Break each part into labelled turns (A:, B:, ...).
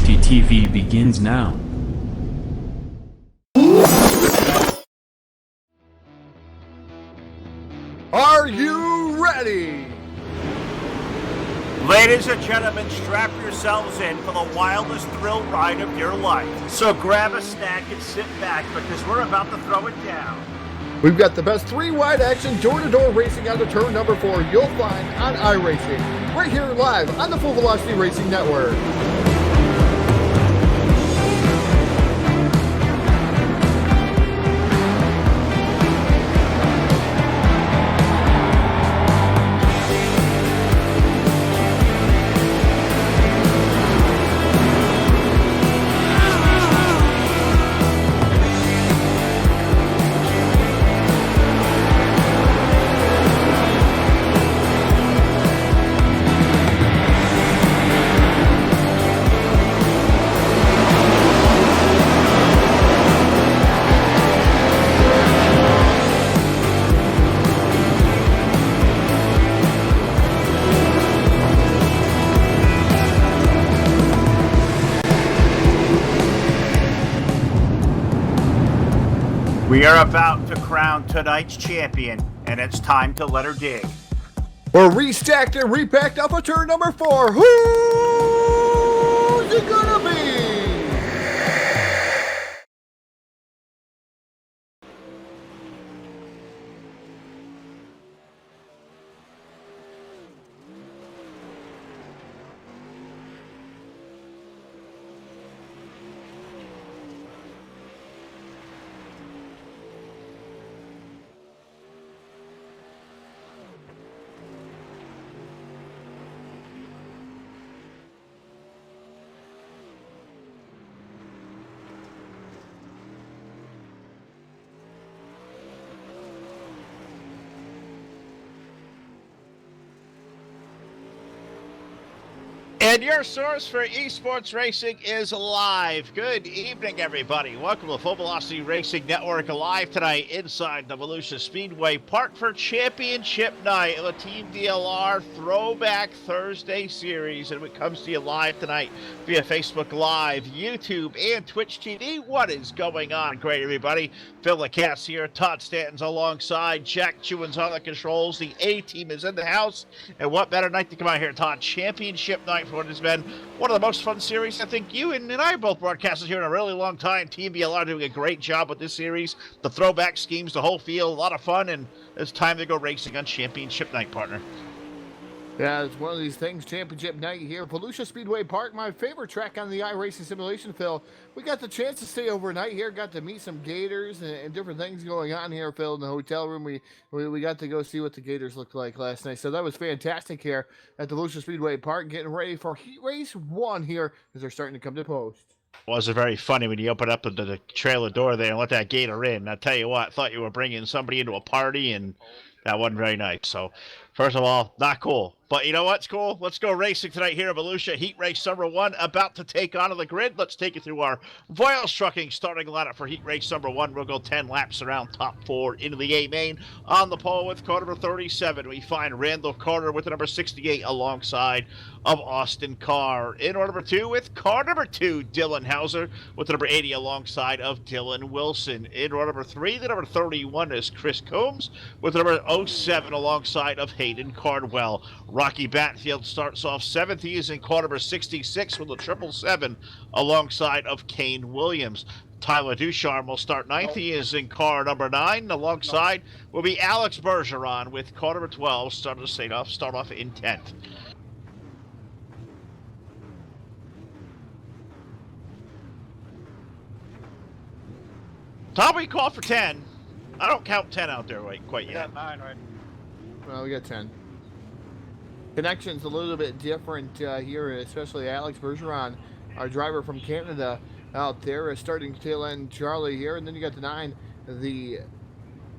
A: D1RT TV begins now.
B: Are you ready?
C: Ladies and gentlemen, strap yourselves in for the wildest thrill ride of your life. So grab a snack and sit back because we're about to throw it down.
B: We've got the best three-wide action door-to-door racing out of turn number 4 you'll find on iRacing, right here live on the Full Velocity Racing Network.
C: We are about to crown tonight's champion, and it's time to let her dig.
B: We're restacked and repacked up for turn number 4. Who's it gonna be?
D: And your source for esports racing is live. Good evening, everybody. Welcome to the Full Velocity Racing Network, live tonight inside the Volusia Speedway Park for Championship Night of the Team VLR Throwback Thursday Series. And it comes to you live tonight via Facebook Live, YouTube, and Twitch TV. What is going on? Great, everybody. Phil LaCasse here. Todd Stanton's alongside. Jack Chewin's on the controls. The A-team is in the house. And what better night to come out here, Todd? Championship night for what has been one of the most fun series I think you and I both broadcasted here in a really long time. Team VLR doing a great job with this series. The throwback schemes, the whole field, a lot of fun, and it's time to go racing on Championship Night, partner.
B: Yeah, it's one of these things, Championship Night here. Volusia Speedway Park, my favorite track on the iRacing simulation, Phil. We got the chance to stay overnight here, got to meet some gators and different things going on here, Phil, in the hotel room. We got to go see what the gators looked like last night. So that was fantastic here at the Volusia Speedway Park, getting ready for Heat Race 1 here as they're starting to come to post.
D: Was it very funny when you opened up the trailer door there and let that gator in? I tell you what, I thought you were bringing somebody into a party, and that wasn't very nice. So, first of all, not cool. But you know what's cool? Let's go racing tonight here at Volusia. Heat Race number 1 about to take onto the grid. Let's take you through our Voiles Trucking starting lineup for Heat Race number 1. We'll go 10 laps around top 4 into the A main. On the pole with car number 37, we find Randall Carter with the number 68 alongside of Austin Carr. In order number 2 with car number 2, Dylan Hauser with the number 80 alongside of Dylan Wilson. In order number 3, the number 31 is Chris Combs with the number 07 alongside of Hayden Cardwell. Rocky Batfield starts off 7th. He is in car number 66 with the 777 alongside of Kane Williams. Tyler Ducharme will start 9th. He is in car number 9. Alongside will be Alex Bergeron with car number 12. Start off in 10th. Tom, we call for 10. I don't count 10 out there quite yet.
C: We got 9, right?
B: Well, we got 10. Connection's a little bit different here, especially Alex Bergeron, our driver from Canada, out there, starting tail end Charlie here, and then you got the 9.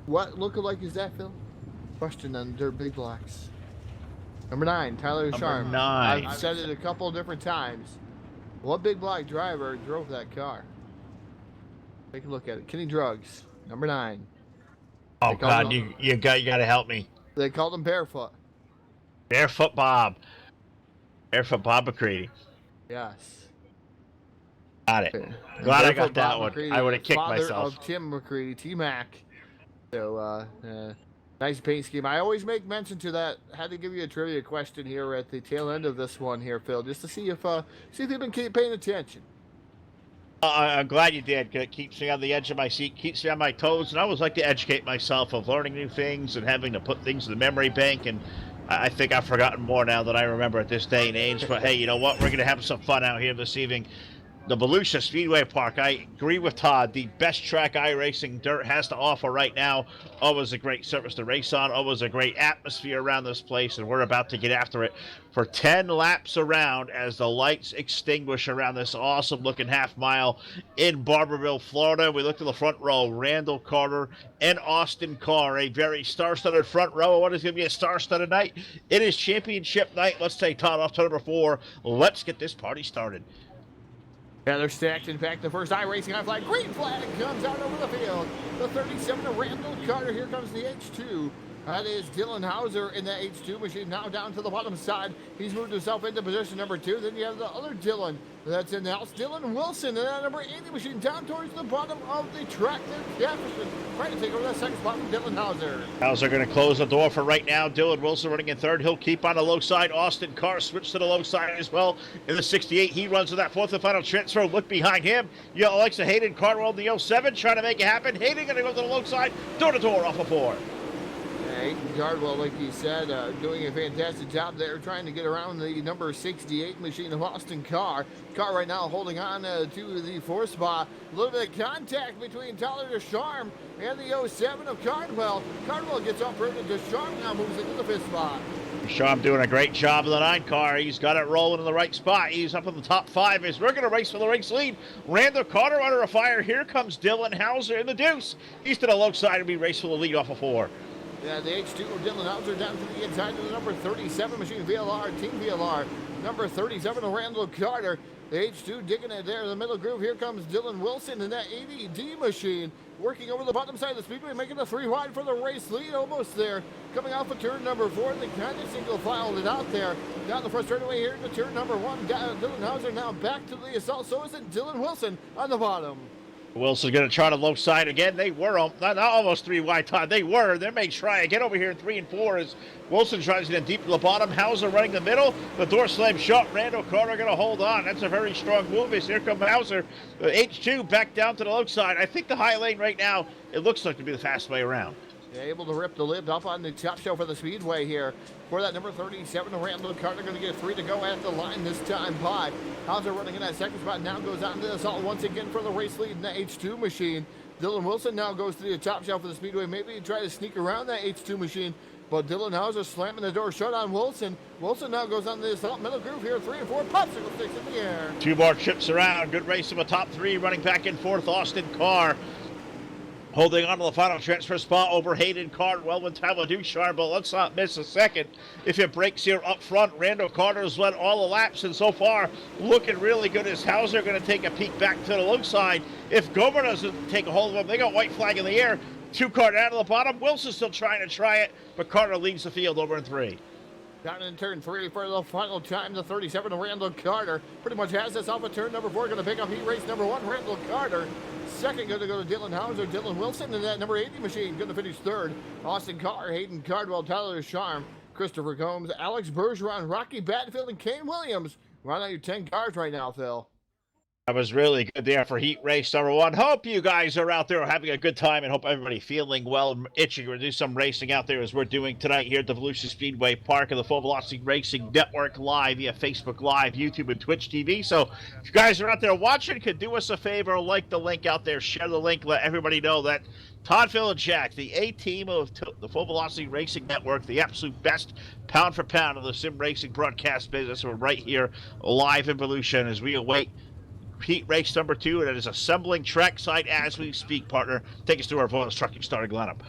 B: What lookalike is that, Phil? Question on dirt big blocks. Number 9, Tyler Ducharme.
D: 9.
B: I've said it a couple different times. What big block driver drove that car? Take a look at it. Kenny Drugs, number 9.
D: Oh God, you got to help me.
B: They called him Barefoot.
D: Barefoot Bob. Barefoot Bob McCready.
B: Yes.
D: Got it.
B: And
D: Glad I
B: therefore
D: got that
B: Bob
D: one.
B: McCready,
D: I would have kicked
B: father
D: myself.
B: of Tim McCready, T-Mac. So, nice paint scheme. I always make mention to that. Had to give you a trivia question here at the tail end of this one here, Phil, just to see if you've been paying attention.
D: I'm glad you did. It keeps me on the edge of my seat, keeps me on my toes, and I always like to educate myself of learning new things and having to put things in the memory bank. And I think I've forgotten more now than I remember at this day and age. But hey, you know what? We're going to have some fun out here this evening. The Volusia Speedway Park, I agree with Todd, the best track iRacing dirt has to offer right now. Always a great surface to race on, always a great atmosphere around this place, and we're about to get after it for 10 laps around as the lights extinguish around this awesome-looking half-mile in Barberville, Florida. We look to the front row, Randall Carter and Austin Carr, a very star-studded front row. What is going to be a star-studded night? It is championship night. Let's take Todd off to number 4. Let's get this party started.
B: Yeah, they're stacked. In fact, the first iRacing high flag, green flag comes out over the field. The 37 of Randall Carter. Here comes the H2. That is Dylan Hauser in the H2 machine, now down to the bottom side. He's moved himself into position number 2. Then you have the other Dylan that's in the house, Dylan Wilson, and that number 80 machine down towards the bottom of the track there. Jefferson trying to take over that second spot from Dylan Hauser.
D: Hauser going to close the door for right now. Dylan Wilson running in third. He'll keep on the low side. Austin Carr switched to the low side as well. In the 68, he runs to that fourth and final transfer. Look behind him. You got Alexa Hayden Cardwell in the 07 trying to make it happen. Hayden going to go to the low side. Door to door off of 4.
B: Hayden Cardwell, like you said, doing a fantastic job there, trying to get around the number 68 machine of Austin Carr. Carr right now holding on to the 4th spot. A little bit of contact between Tyler Descharme and the 07 of Cardwell. Cardwell gets off road, and Descharme now moves into the 5th spot.
D: Descharme doing a great job of the 9 car. He's got it rolling in the right spot. He's up in the top 5 as we're going to race for the race lead. Randall Carter under a fire. Here comes Dylan Hauser in the deuce. He's to the low side and be race for the lead off of 4.
B: Yeah, the H2 of Dylan Hauser down to the inside of the number 37 machine, VLR, Team VLR. Number 37 of Randall Carter. The H2 digging it there in the middle groove. Here comes Dylan Wilson in that 80D machine. Working over the bottom side of the speedway, making a 3 wide for the race lead. Almost there. Coming off of turn number 4. They kind of single filed it out there. Down the first straightaway here to turn number 1. Dylan Hauser now back to the assault. So is it Dylan Wilson on the bottom.
D: Wilson's going to try the low side again. They were not almost 3 wide, Todd. They were. They may try again over here in 3 and 4 as Wilson tries to get deep to the bottom. Hauser running the middle. The door slam shut. Randall Carter going to hold on. That's a very strong move as here comes Hauser. The H2 back down to the low side. I think the high lane right now, it looks like to be the fast way around.
B: Yeah, able to rip the lid up on the top shelf of the Speedway here. For that number 37, Randall Carter going to get 3 to go at the line this time by. Hauser running in that second spot, now goes on to the assault once again for the race lead in the H2 machine. Dylan Wilson now goes to the top shelf of the Speedway, maybe try to sneak around that H2 machine, but Dylan Hauser slamming the door shut on Wilson. Wilson now goes on to the assault, middle groove here, 3 and 4, popsicle sticks in the air.
D: 2 more trips around, good race of a top 3, running back and forth, Austin Carr. Holding on to the final transfer spot over Hayden Cardwell and Tyler Ducharme, but let's not miss a second. If it breaks here up front, Randall Carter's led all the laps, and so far looking really good as Hauser going to take a peek back to the low side. If Gomer doesn't take a hold of him, they got white flag in the air. 2 car down to the bottom. Wilson's still trying to try it, but Carter leads the field over in 3.
B: Down in turn 3 for the final time, the 37 of Randall Carter pretty much has this off of turn number 4, going to pick up heat race number 1, Randall Carter. Second going to go to Dylan Hauser, Dylan Wilson, and that number 80 machine going to finish 3rd. Austin Carr, Hayden Cardwell, Tyler Descharme, Christopher Combs, Alex Bergeron, Rocky Badfield, and Kane Williams. Run out your 10 cars right now, Phil.
D: That was really good there for heat race number 1. Hope you guys are out there having a good time and hope everybody feeling well and itching to do some racing out there as we're doing tonight here at the Volusia Speedway Park of the Full Velocity Racing Network live via Facebook Live, YouTube, and Twitch TV. So if you guys are out there watching, could do us a favor, like the link out there, share the link, let everybody know that Todd, Phil, and Jack, the A-team of the Full Velocity Racing Network, the absolute best pound for pound of the sim racing broadcast business, we're right here live in Volusia, and as we await heat race number 2, and it is assembling trackside as we speak, partner. Take us through our Volos Trucking starting lineup.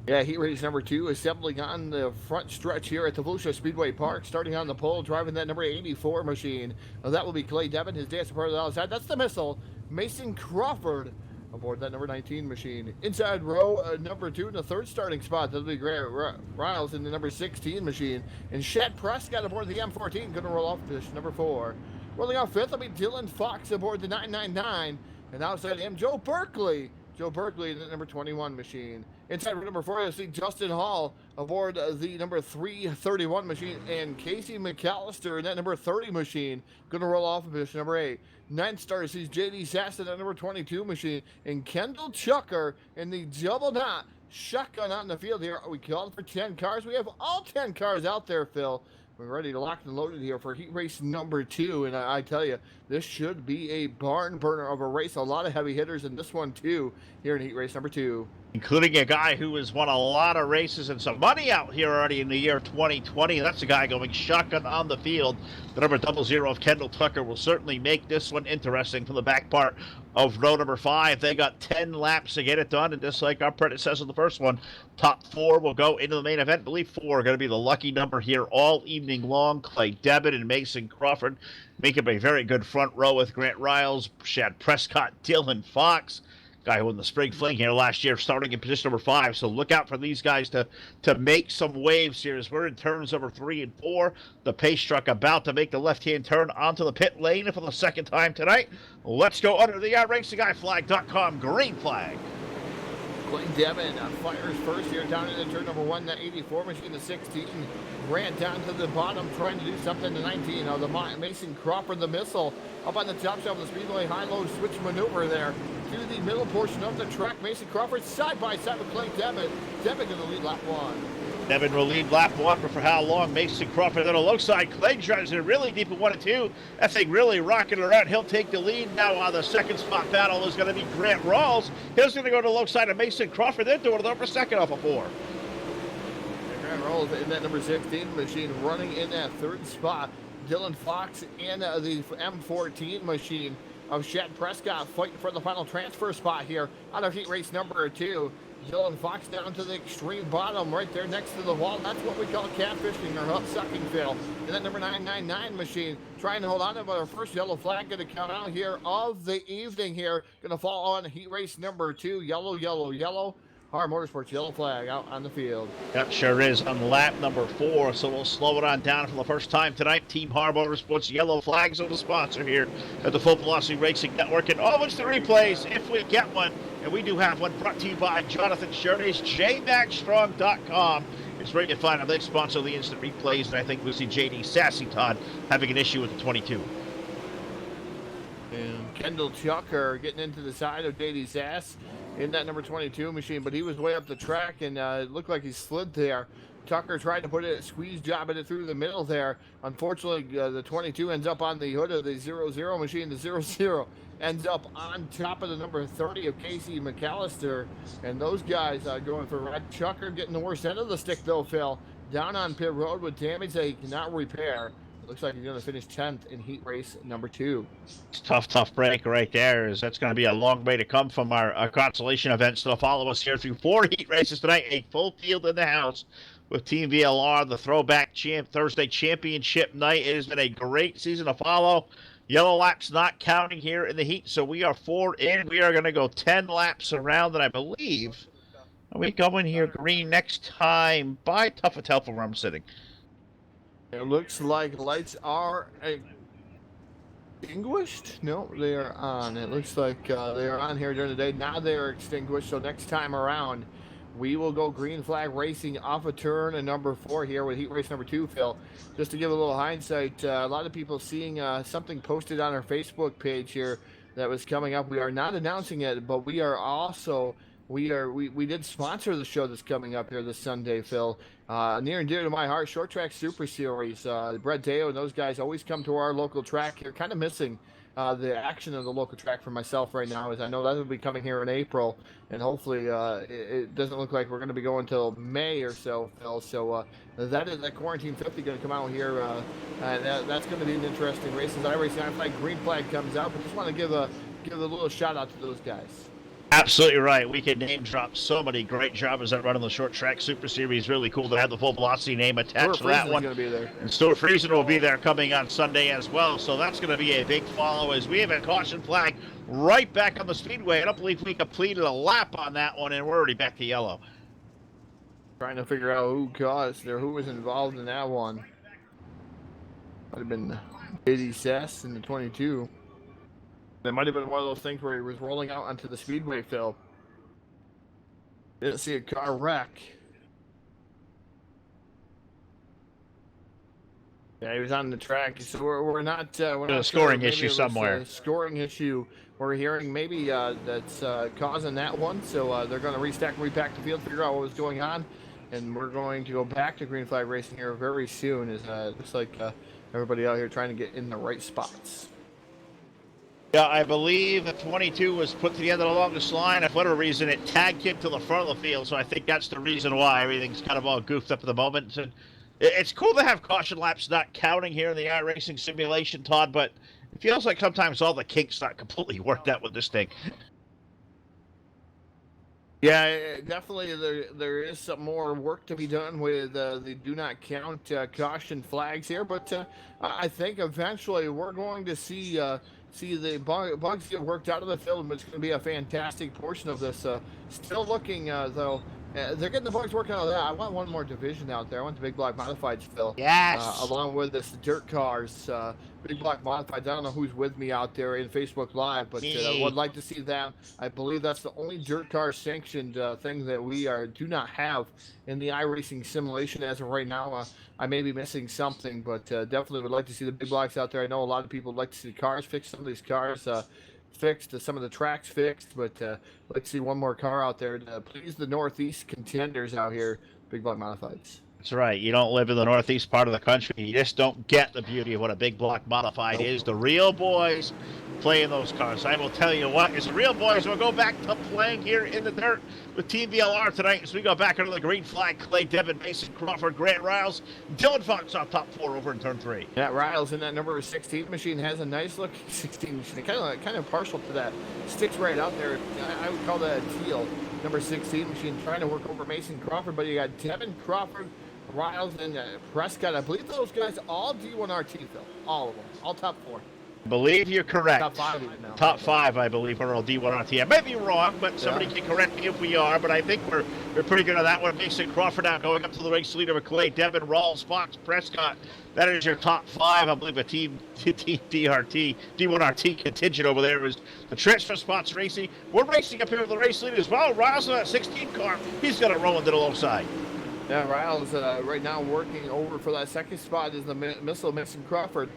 B: Yeah, heat race number 2 assembling on the front stretch here at the Volusia Speedway Park, starting on the pole, driving that number 84 machine. That will be Clay Devon, his dance part of the outside. That's the missile. Mason Crawford aboard that number 19 machine. Inside row number 2 in the 3rd starting spot. That'll be Grant Riles in the number 16 machine. And Shad Prescott aboard the M14, going to roll off position number 4. Rolling out fifth, that'll be Dylan Fox aboard the 999. And outside him, Joe Berkeley. Joe Berkeley in the number 21 machine. Inside number 4, you'll see Justin Hall aboard the number 331 machine. And Casey McAllister in that number 30 machine. Going to roll off of position number 8. Ninth star sees J.D. Sass in that number 22 machine. And Kendall Chucker in the double knot shotgun out in the field here. We called for 10 cars. We have all 10 cars out there, Phil. We're ready to lock and loaded here for heat race number 2, and I tell you, this should be a barn burner of a race. A lot of heavy hitters in this one too, here in heat race number 2.
D: Including a guy who has won a lot of races and some money out here already in the year 2020. That's a guy going shotgun on the field. The number 00 of Kendall Tucker will certainly make this one interesting from the back part of row number 5. They got 10 laps to get it done, and just like our predecessor, the first one, top 4 will go into the main event. I believe 4 are going to be the lucky number here all evening long. Clay Devitt and Mason Crawford make up a very good front row with Grant Riles, Shad Prescott, Dylan Fox. Guy who won the spring fling here last year, starting in position number 5. So look out for these guys to make some waves here as we're in turns number 3 and 4. The pace truck about to make the left-hand turn onto the pit lane for the second time tonight. Let's go under the RacingGuyFlag.com green flag.
B: Clay Devin fires first here down in turn number 1, the 84 machine, the 16. Grant down to the bottom, trying to do something to 19. The Mason Crawford, the missile, up on the top shelf of the Speedway high-low switch maneuver there to the middle portion of the track. Mason Crawford side by side with Clay Devin. Devin going to lead lap 1.
D: Devin will lead lap 1, but for how long? Mason Crawford on the low side. Clay drives it really deep in 1 and 2. That thing really rocking around. He'll take the lead. Now on the second spot battle is going to be Grant Rawls. He's going to go to the low side of Mason Crawford. They're doing it over second off of 4.
B: Grant Rawls in that number 16 machine running in that third spot. Dylan Fox in the M14 machine of Shad Prescott fighting for the final transfer spot here out of heat race number 2. Dylan Fox down to the extreme bottom right there next to the wall. That's what we call catfishing or hook sucking, Phil. And that number 999 machine trying to hold on to, but our first yellow flag going to come out here of the evening here. Going to fall on heat race number 2. Yellow, yellow, yellow. Har Motorsports yellow flag out on the field.
D: Yep, sure is on lap number 4, so we'll slow it on down for the first time tonight. Team Har Motorsports yellow flags are the sponsor here at the Full Velocity Racing Network. And always the replays, if we get one, and we do have one, brought to you by Jonathan Shirley's JMaxStrong.com. It's where you can find them. They sponsor the instant replays, and I think we'll see J.D. Sassy Todd having an issue with the 22.
B: And Kendall Chucker getting into the side of J.D. Sass in that number 22 machine, but he was way up the track and it looked like he slid there. Tucker tried to put a squeeze job at it through the middle there. Unfortunately, the 22 ends up on the hood of the 00 machine. The 00 ends up on top of the number 30 of Casey McAllister, and those guys going for Red. Chucker getting the worst end of the stick though, Phil. Down on pit road with damage that he cannot repair. Looks like he's going to finish 10th in heat race number 2.
D: It's tough break right there. That's going to be a long way to come from our consolation events. So follow us here through 4 heat races tonight. A full field in the house with Team VLR, the throwback Thursday championship night. It has been a great season to follow. Yellow laps not counting here in the heat, so we are 4 in. We are going to go 10 laps around, and I believe we go in here green next time by Tough Hotel from where I'm sitting.
B: It looks like lights are extinguished. No, they are on. It looks like they are on here during the day. Now they are extinguished, so next time around, we will go green flag racing off of turn and number 4 here with heat race number 2, Phil. Just to give a little hindsight, a lot of people seeing something posted on our Facebook page here that was coming up. We are not announcing it, but we are also... We did sponsor the show that's coming up here this Sunday, Phil. Near and dear to my heart, Short Track Super Series. Brett Deo and those guys always come to our local track here. Kind of missing the action of the local track for myself right now, as I know that will be coming here in April, and hopefully it doesn't look like we're going to be going until May or so, Phil. So that is that Quarantine 50 going to come out here, and that's going to be an interesting race. As iRacing Flag green flag comes out, but just want to give a little shout out to those guys.
D: Absolutely right. We can name drop so many great drivers that run in the Short Track Super Series. Really cool to have the Full Velocity name attached to that one.
B: Going to be there.
D: And Stuart Friesen will be there coming on Sunday as well. So that's going to be a big follow as we have a caution flag right back on the Speedway. I don't believe we completed a lap on that one, and we're already back to yellow.
B: Trying to figure out who caused or who was involved in that one. Might have been 86 in the 22. That might have been one of those things where he was rolling out onto the Speedway, Phil. Didn't see a car wreck. Yeah, he was on the track. So we're not
D: a scoring
B: sure.
D: issue
B: Maybe it was
D: somewhere.
B: a scoring issue. We're hearing maybe that's causing that one. So they're going to restack and repack the field, figure out what was going on, and we're going to go back to green flag racing here very soon. As looks like everybody out here trying to get in the right spots.
D: Yeah, I believe the 22 was put to the end of the longest line. For whatever reason, it tagged him to the front of the field, so I think that's the reason why everything's kind of all goofed up at the moment. So it's cool to have caution laps not counting here in the iRacing simulation, Todd, but it feels like sometimes all the kinks not completely worked out with this thing.
B: Yeah, definitely there is some more work to be done with the do not count caution flags here, but I think eventually we're going to see the bugs get worked out of the field, and it's going to be a fantastic portion of this. Still looking though. They're getting the bugs working out of that. I want one more division out there. I want the big block modifieds, Phil.
D: Yes.
B: Along with this dirt cars, big block modifieds. I don't know who's with me out there in Facebook Live, but would like to see that. I believe that's the only dirt car sanctioned thing that we do not have in the iRacing simulation as of right now. I may be missing something, but definitely would like to see the big blocks out there. I know a lot of people would like to see the cars fixed. Some of these cars fixed, some of the tracks fixed, but let's see one more car out there to please the Northeast contenders out here, big block modifieds.
D: That's right. You don't live in the northeast part of the country. You just don't get the beauty of what a big block modified is. The real boys play in those cars. I will tell you what, it's the real boys. We'll go back to playing here in the dirt with Team VLR tonight as we go back under the green flag. Clay, Devin, Mason, Crawford, Grant Riles, Dylan Fox on top 4 over in turn 3.
B: Yeah, Riles in that number 16 machine has a nice look. 16 machine, kind of partial to that. Sticks right out there. I would call that a teal. Number 16 machine trying to work over Mason Crawford, but you got Devin Crawford, Riles, and Prescott. I believe those guys all D1RT, Phil. All of them. All top 4.
D: I believe you're correct.
B: Top 5 even now.
D: Top 5, I believe, are all D1RT. I may be wrong, but somebody can correct me if we are, but I think we're pretty good on that one. Mason Crawford now going up to the race leader with Clay, Devin, Rawls, Fox, Prescott. That is your top 5. I believe a team DRT, D1RT contingent over there is the transfer spots racing. We're racing up here with the race leader as well. Riles on that 16 car. He's got it rolling to the low side.
B: Yeah, Riles right now working over for that second spot is the missile Mason Crawford.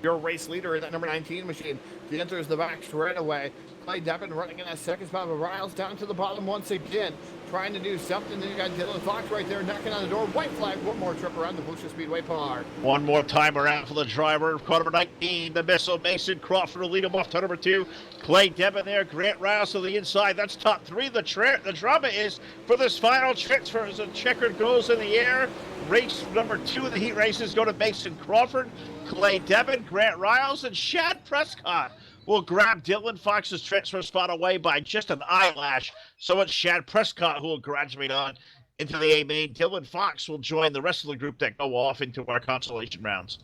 B: Your race leader in that number 19 machine. He enters the back straight away. Clay Devin running in that second spot, but Riles down to the bottom once again, trying to do something. Then you got Dylan Fox right there knocking on the door. White flag, one more trip around the Volusia Speedway Park.
D: One more time around for the driver. Car number 19, the missile. Mason Crawford will lead him off to number 2. Clay Devin there. Grant Riles to the inside. That's top 3. The drama is for this final transfer as a checkered goes in the air. Race number 2 of the heat races go to Mason Crawford, Clay Devin, Grant Riles, and Shad Prescott will grab Dylan Fox's transfer spot away by just an eyelash. So it's Shad Prescott who will graduate on into the A main. Dylan Fox will join the rest of the group that go off into our consolation rounds.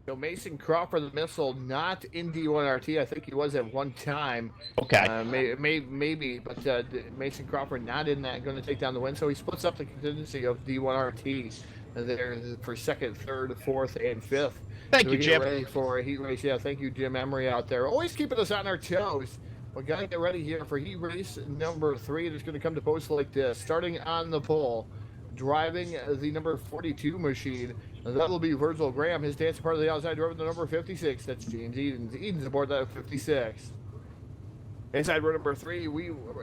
B: So Mason Crawford, the missile, not in D1RT. I think he was at one time.
D: Okay.
B: Maybe, but Mason Crawford not in that, going to take down the win. So he splits up the contingency of D1RT there for second, third, fourth, and fifth.
D: Thank you, Jim.
B: Ready for a heat race. Yeah, thank you, Jim Emery out there. Always keeping us on our toes. We got to get ready here for heat race number 3. It's going to come to post like this. Starting on the pole, driving the number 42 machine. That'll be Virgil Graham. His dancing part of the outside driving the number 56. That's James Edens. Edens aboard that 56. Inside row number 3,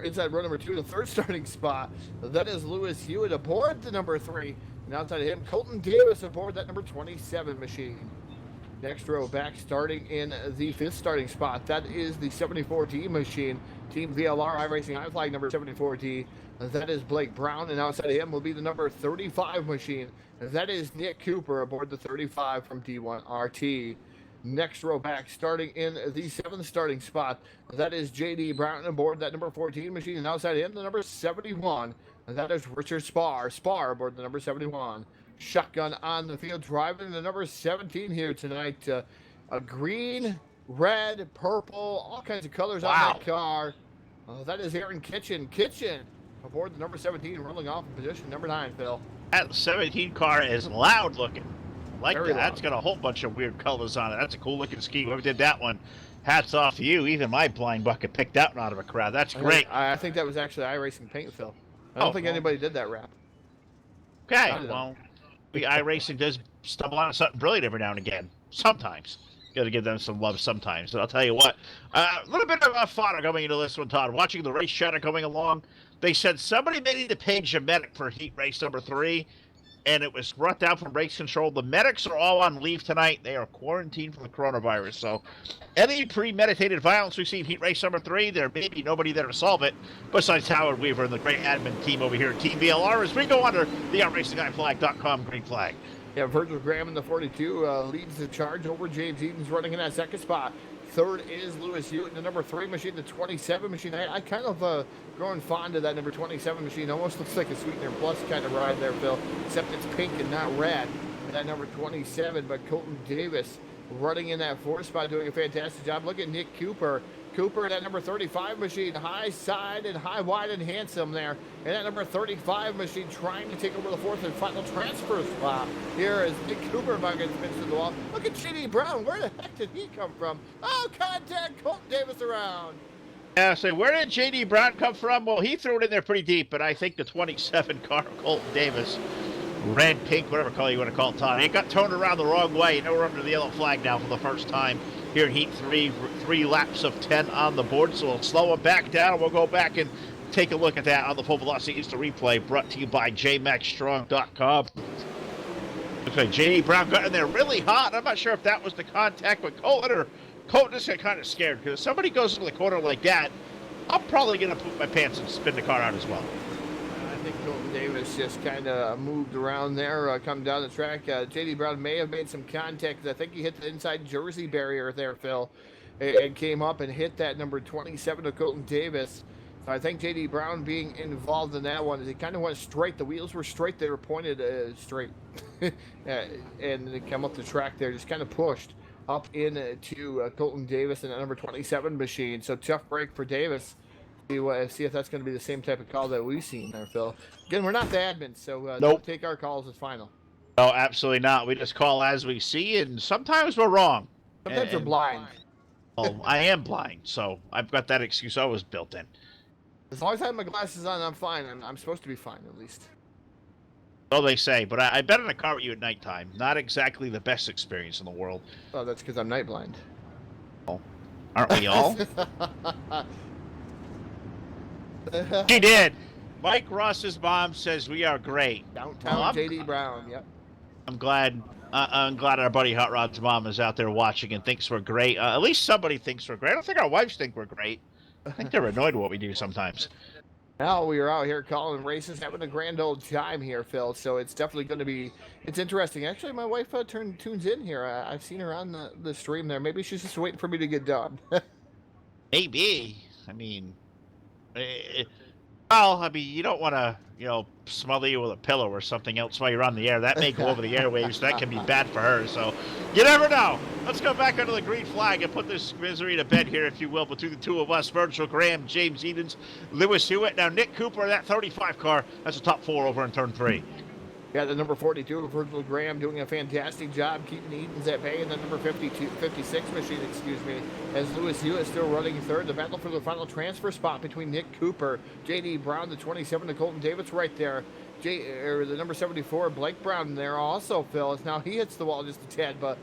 B: inside row number 2, the third starting spot. That is Lewis Hewitt aboard the number 3. And outside of him, Colton Davis aboard that number 27 machine. Next row back, starting in the 5th starting spot. That is the 74D machine. Team VLR iRacing high flag number 74D. That is Blake Brown, and outside of him will be the number 35 machine. That is Nick Cooper aboard the 35 from D1RT. Next row back, starting in the 7th starting spot. That is JD Brown aboard that number 14 machine, and outside of him, the number 71. That is Richard Spar aboard the number 71. Shotgun on the field, driving the number 17 here tonight. A green, red, purple, all kinds of colors on that car. That is Aaron Kitchen aboard the number 17, rolling off in position number 9, Phil.
D: That 17 car is loud looking. Like
B: Very
D: that. That's
B: long.
D: got a whole bunch of weird colors on it. That's a cool looking ski. Whoever did that one, hats off to you. Even my blind bucket picked that one out of a crowd. That's great.
B: I think that was actually iRacing paint, Phil. I don't
D: Oh,
B: think
D: well.
B: anybody did that wrap.
D: Okay,
B: I don't know.
D: well, iRacing does stumble on something brilliant every now and again. Sometimes. Got to give them some love sometimes. And I'll tell you what, a little bit of fodder going into this one, Todd. Watching the race chatter going along, they said somebody may need to page a medic for heat race number 3, and it was brought down from race control. The medics are all on leave tonight. They are quarantined for the coronavirus. So any premeditated violence we see in heat race number 3, there may be nobody there to solve it besides Howard Weaver and the great admin team over here at Team VLR as we go under the OutRacingGuyFlag.com green flag.
B: Yeah, Virgil Graham in the 42 leads the charge over James Eden's running in that second spot. Third is Lewis Hewitt in the number 3 machine, the 27 machine. I kind of growing fond of that number 27 machine. Almost looks like a Sweetener Plus kind of ride there, Phil, except it's pink and not red. That number 27, but Colton Davis running in that 4th spot, doing a fantastic job. Look at Nick Cooper. Cooper, that number 35 machine, high side and high wide and handsome there. And that number 35 machine trying to take over the 4th and final transfer spot. Here is Nick Cooper about to get spins to the wall. Look at J.D. Brown. Where the heck did he come from? Oh, contact Colton Davis around.
D: Yeah, so where did J.D. Brown come from? Well, he threw it in there pretty deep, but I think the 27 car, Colton Davis, red, pink, whatever color you want to call it, Todd, it got turned around the wrong way. You know, we're under the yellow flag now for the first time here in Heat 3, 3 laps of 10 on the board, so we'll slow it back down. We'll go back and take a look at that on the Full Velocity Instant Replay, brought to you by jmaxstrong.com. Okay, J.D. Brown got in there really hot. I'm not sure if that was the contact with Colton just got kind of scared, because if somebody goes into the corner like that, I'm probably going to poop my pants and spin the car out as well.
B: I think Colton Davis just kind of moved around there, come down the track. J.D. Brown may have made some contact. I think he hit the inside jersey barrier there, Phil, and came up and hit that number 27 of Colton Davis. So I think J.D. Brown being involved in that one, it kind of went straight. The wheels were straight. They were pointed straight. And they come up the track there, just kind of pushed up into Colton Davis and that number 27 machine. So tough break for Davis. See if that's going to be the same type of call that we've seen there, Phil. Again, we're not the admins, so
D: Nope.
B: Don't take our calls as final.
D: No, absolutely not. We just call as we see, and sometimes we're wrong.
B: Sometimes we're blind.
D: Well, I am blind, so I've got that excuse always built in.
B: As long as I have my glasses on, I'm fine. I'm supposed to be fine, at least.
D: So they say, but I bet in a car with you at nighttime. Not exactly the best experience in the world.
B: Oh, that's because I'm night blind.
D: Aren't we all? She did. Mike Ross's mom says we are great.
B: Downtown J.D. Brown, yep.
D: I'm glad our buddy Hot Rod's mom is out there watching and thinks we're great. At least somebody thinks we're great. I don't think our wives think we're great. I think they're annoyed with what we do sometimes.
B: Now we are out here calling races, having a grand old time here, Phil. So it's definitely going to be, it's interesting. Actually, my wife tunes in here. I've seen her on the stream there. Maybe she's just waiting for me to get done.
D: Maybe. I mean, well, you don't want to, smother you with a pillow or something else while you're on the air. That may go over the airwaves. That can be bad for her. So you never know. Let's go back under the green flag and put this misery to bed here, if you will, between the two of us, Virgil Graham, James Edens, Lewis Hewitt. Now, Nick Cooper, that 35 car, that's a top 4 over in turn 3.
B: Yeah, the number 42, Virgil Graham, doing a fantastic job keeping Edens at bay. And the number 56 machine, as Lewis Hewitt still running third. The battle for the final transfer spot between Nick Cooper, J.D. Brown, the 27 to Colton Davis right there. The number 74, Blake Brown there also, Phil. Now he hits the wall just a tad, but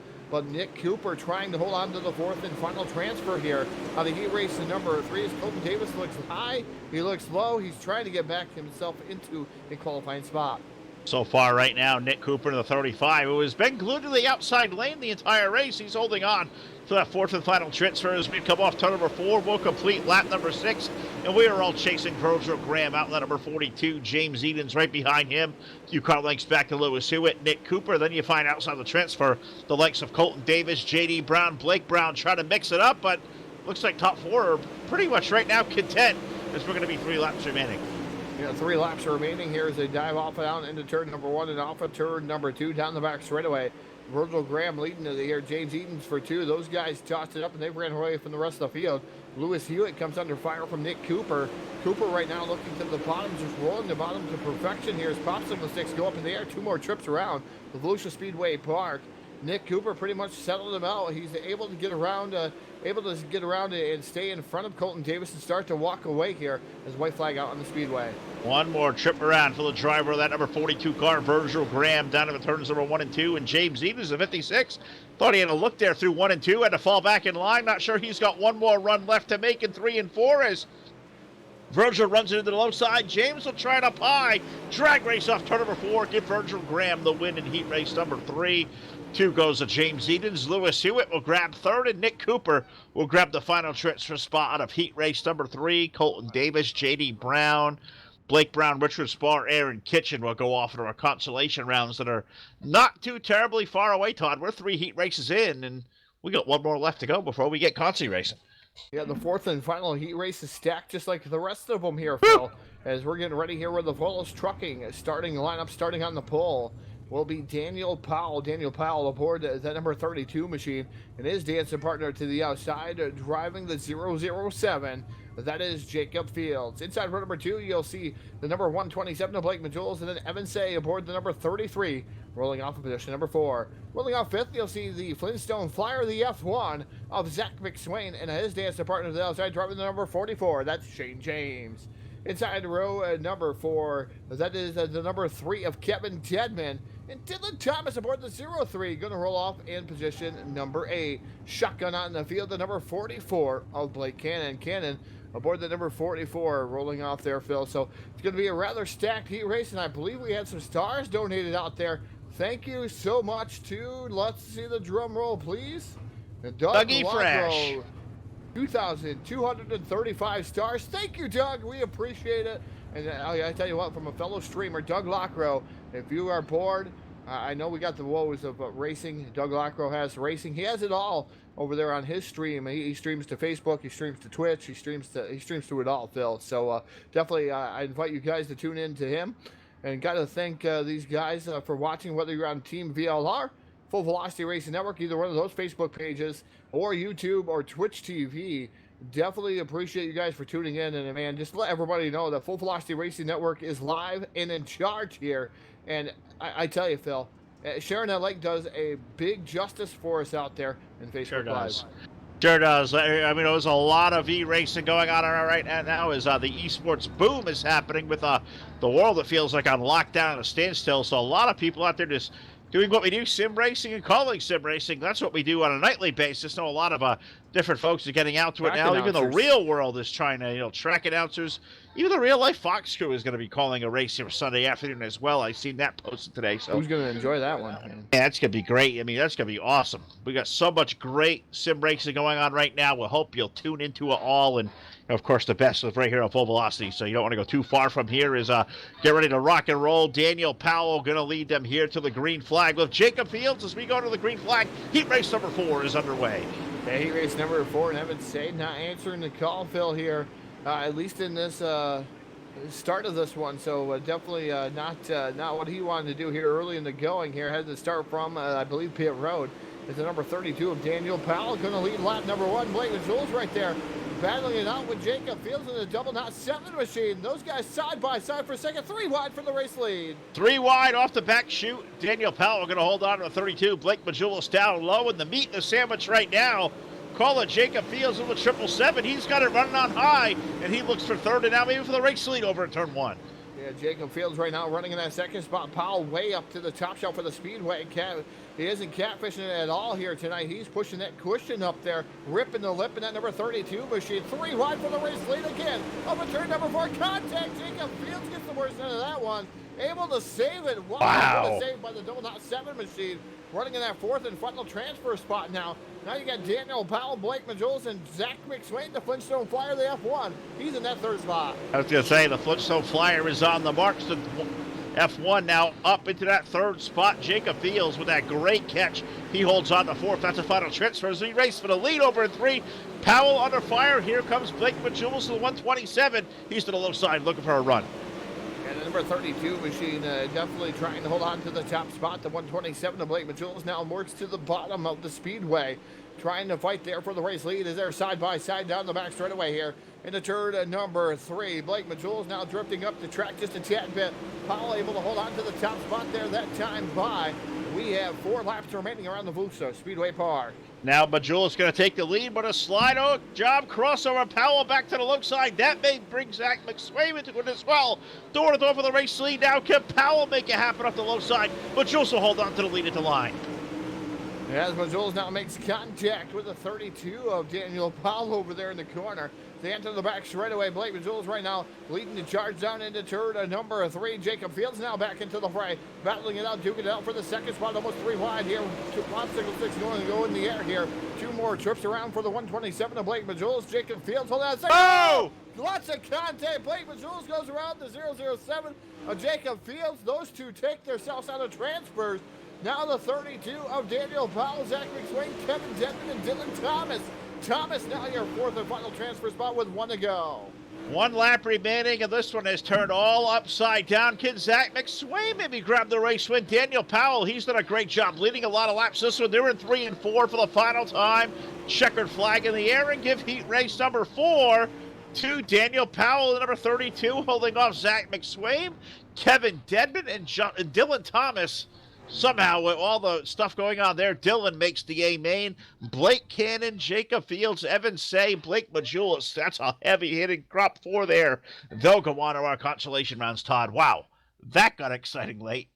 B: Nick Cooper trying to hold on to the 4th and final transfer here. The heat race to number 3 is Colton Davis. Looks high, he looks low. He's trying to get back himself into a qualifying spot.
D: So far right now, Nick Cooper in the 35, who has been glued to the outside lane the entire race. He's holding on to that 4th and final transfer as we come off turn number 4. We'll complete lap number 6, and we are all chasing Virgil Graham out lap number 42. James Edens right behind him. A few car lengths back to Lewis Hewitt, Nick Cooper. Then you find outside the transfer the likes of Colton Davis, J.D. Brown, Blake Brown trying to mix it up, but looks like top 4 are pretty much right now content as we're going to be 3 laps remaining.
B: 3 laps remaining here as they dive off and down into turn number 1 and off of turn number 2 down the back straightaway. Virgil Graham leading to the air. James Edens for 2. Those guys tossed it up and they ran away from the rest of the field. Lewis Hewitt comes under fire from Nick Cooper. Cooper right now looking to the bottom, just rolling the bottom to perfection here as popsicle sticks go up in the air. 2 more trips around the Volusia Speedway Park. Nick Cooper pretty much settled him out. He's able to get around, and stay in front of Colton Davis and start to walk away here as white flag out on the speedway.
D: One more trip around for the driver of that number 42 car, Virgil Graham, down to the turns number 1 and 2, and James Edens, the 56. Thought he had a look there through 1 and 2, had to fall back in line. Not sure he's got one more run left to make in 3 and 4 as Virgil runs into the low side. James will try it up high. Drag race off turn number 4. Give Virgil Graham the win in heat race number 3. 2 goes to James Edens. Lewis Hewitt will grab 3rd, and Nick Cooper will grab the final transfer spot out of heat race number 3. Colton Davis, J.D. Brown, Blake Brown, Richard Spar, Aaron Kitchen will go off into our consolation rounds that are not too terribly far away, Todd. We're 3 heat races in, and we got 1 more left to go before we get consi racing.
B: Yeah, the 4th and final heat race is stacked just like the rest of them here, Phil. As we're getting ready here with the Volos Trucking starting on the pole will be Daniel Powell. Daniel Powell aboard that number 32 machine and his dancing partner to the outside driving the 007. That is Jacob Fields. Inside row number 2, you'll see the number 127 of Blake Majules, and then Evan Say aboard the number 33, rolling off in position number 4. Rolling off 5th, you'll see the Flintstone Flyer, the F1 of Zach McSwain, and his dancing partner to the outside driving the number 44. That's Shane James. Inside row number 4, that is the number 3 of Kevin Deadman. And Dylan Thomas aboard the 03, going to roll off in position number 8. Shotgun out in the field, the number 44 of Blake Cannon. Cannon aboard the number 44, rolling off there, Phil. So it's going to be a rather stacked heat race, and I believe we had some stars donated out there. Thank you so much to, let's see the drum roll, please.
D: Dougie Fresh.
B: 2,235 stars. Thank you, Doug. We appreciate it. And I tell you what, from a fellow streamer, Doug Lockrow, if you are bored, I know we got the woes of racing. Doug Lockrow has racing. He has it all over there on his stream. He streams to Facebook. He streams to Twitch. He streams to it all, Phil. So definitely, I invite you guys to tune in to him. And got to thank these guys for watching, whether you're on Team VLR, Full Velocity Racing Network, either one of those Facebook pages, or YouTube or Twitch TV. Definitely appreciate you guys for tuning in. And, man, just let everybody know that Full Velocity Racing Network is live and in charge here. And I tell you, Phil, sharing that link does a big justice for us out there in Facebook Live.
D: Sure does. I mean, there's a lot of e-racing going on right now as the esports boom is happening with the world that feels like on lockdown and a standstill. So a lot of people out there just doing what we do, sim racing and calling sim racing. That's what we do on a nightly basis. I know a lot of different folks are getting out to it now. Even the real world is trying to, track announcers. Even the real life Fox crew is going to be calling a race here Sunday afternoon as well. I've seen that posted today. So
B: who's going to enjoy that one? Man?
D: Yeah, that's going to be great. I mean, that's going to be awesome. We got so much great sim racing going on right now. We'll hope you'll tune into it all. And of course, the best is right here on Full Velocity. So you don't want to go too far from here. Is get ready to rock and roll. Daniel Powell going to lead them here to the green flag with Jacob Fields as we go to the green flag. Heat race number 4 is underway.
B: Yeah, heat race number 4, and Evan Say not answering the call, Phil, here, at least in this start of this one. So definitely not what he wanted to do here early in the going here. Had to start from, I believe, Pit Road. It's the number 32 of Daniel Powell going to lead lap number 1. Blake Jules right there, battling it out with Jacob Fields in the double knot 7 machine. Those guys side by side for a second. 3 wide for the race lead.
D: 3 wide off the back chute. Daniel Powell going to hold on to the 32. Blake Majulis down low in the meat in the sandwich right now. Call it Jacob Fields with a 777. He's got it running on high, and he looks for 3rd and now maybe for the race lead over at turn 1.
B: Yeah, Jacob Fields right now running in that 2nd spot. Powell way up to the top shelf for the Speedway. He isn't catfishing it at all here tonight. He's pushing that cushion up there, ripping the lip in that number 32 machine. 3 wide for the race lead again. Over turn number 4, contact. Jacob Fields gets the worst end of that one. Able to save it.
D: Wow.
B: Saved by the double knot 7 machine. Running in that 4th and final transfer spot now. Now you got Daniel Powell, Blake Majules, and Zach McSwain, the Flintstone Flyer, the F1. He's in that 3rd spot.
D: I was going to say, the Flintstone Flyer is on the marks. The F1 now up into that 3rd spot. Jacob Fields with that great catch. He holds on to 4th. That's a final transfer as we race for the lead over in 3. Powell under fire. Here comes Blake Majules to the 127. He's to the low side looking for a run.
B: And the number 32 machine definitely trying to hold on to the top spot. The 127 of Blake Majules now works to the bottom of the Speedway. Trying to fight there for the race lead as they're side by side down the back straightaway here. Into turn number 3. Blake Majules now drifting up the track just a tad bit. Powell able to hold on to the top spot there that time by We have 4 laps remaining around the Volusia Speedway Park.
D: Now Majula's going to take the lead, but a slide job crossover. Powell back to the low side. That may bring Zach McSwain into it as well. Door to door for the race lead now. Can Powell make it happen off the low side? But Jules will hold on to the lead at the line.
B: As Majules now makes contact with the 32 of Daniel Powell over there in the corner. They enter the back straight away. Blake Majules right now leading the charge down into turn number 3. Jacob Fields now back into the fray. Battling it out, duking it out for the second spot. Almost 3 wide here. 2 obstacle sticks going to go in the air here. 2 more trips around for the 127 of Blake Majules. Jacob Fields, hold on a second.
D: Oh!
B: Lots of contact. Blake Majules goes around the 007 of Jacob Fields. Those 2 take themselves out of transfers. Now the 32 of Daniel Powell, Zach McSwain, Kevin Denman, and Dylan Thomas. Thomas now your 4th and final transfer spot with 1 to go.
D: 1 lap remaining, and this one has turned all upside down. Can Zach McSwain maybe grab the race win? Daniel Powell, he's done a great job leading a lot of laps this one. They're in 3 and 4 for the final time. Checkered flag in the air and give heat race number 4 to Daniel Powell, number 32, holding off Zach McSwain, Kevin Denman, and Dylan Thomas. Somehow, with all the stuff going on there, Dylan makes the A main. Blake Cannon, Jacob Fields, Evan Say, Blake Majulis. That's a heavy-hitting crop 4 there. They'll go on to our consolation rounds, Todd. Wow, that got exciting late.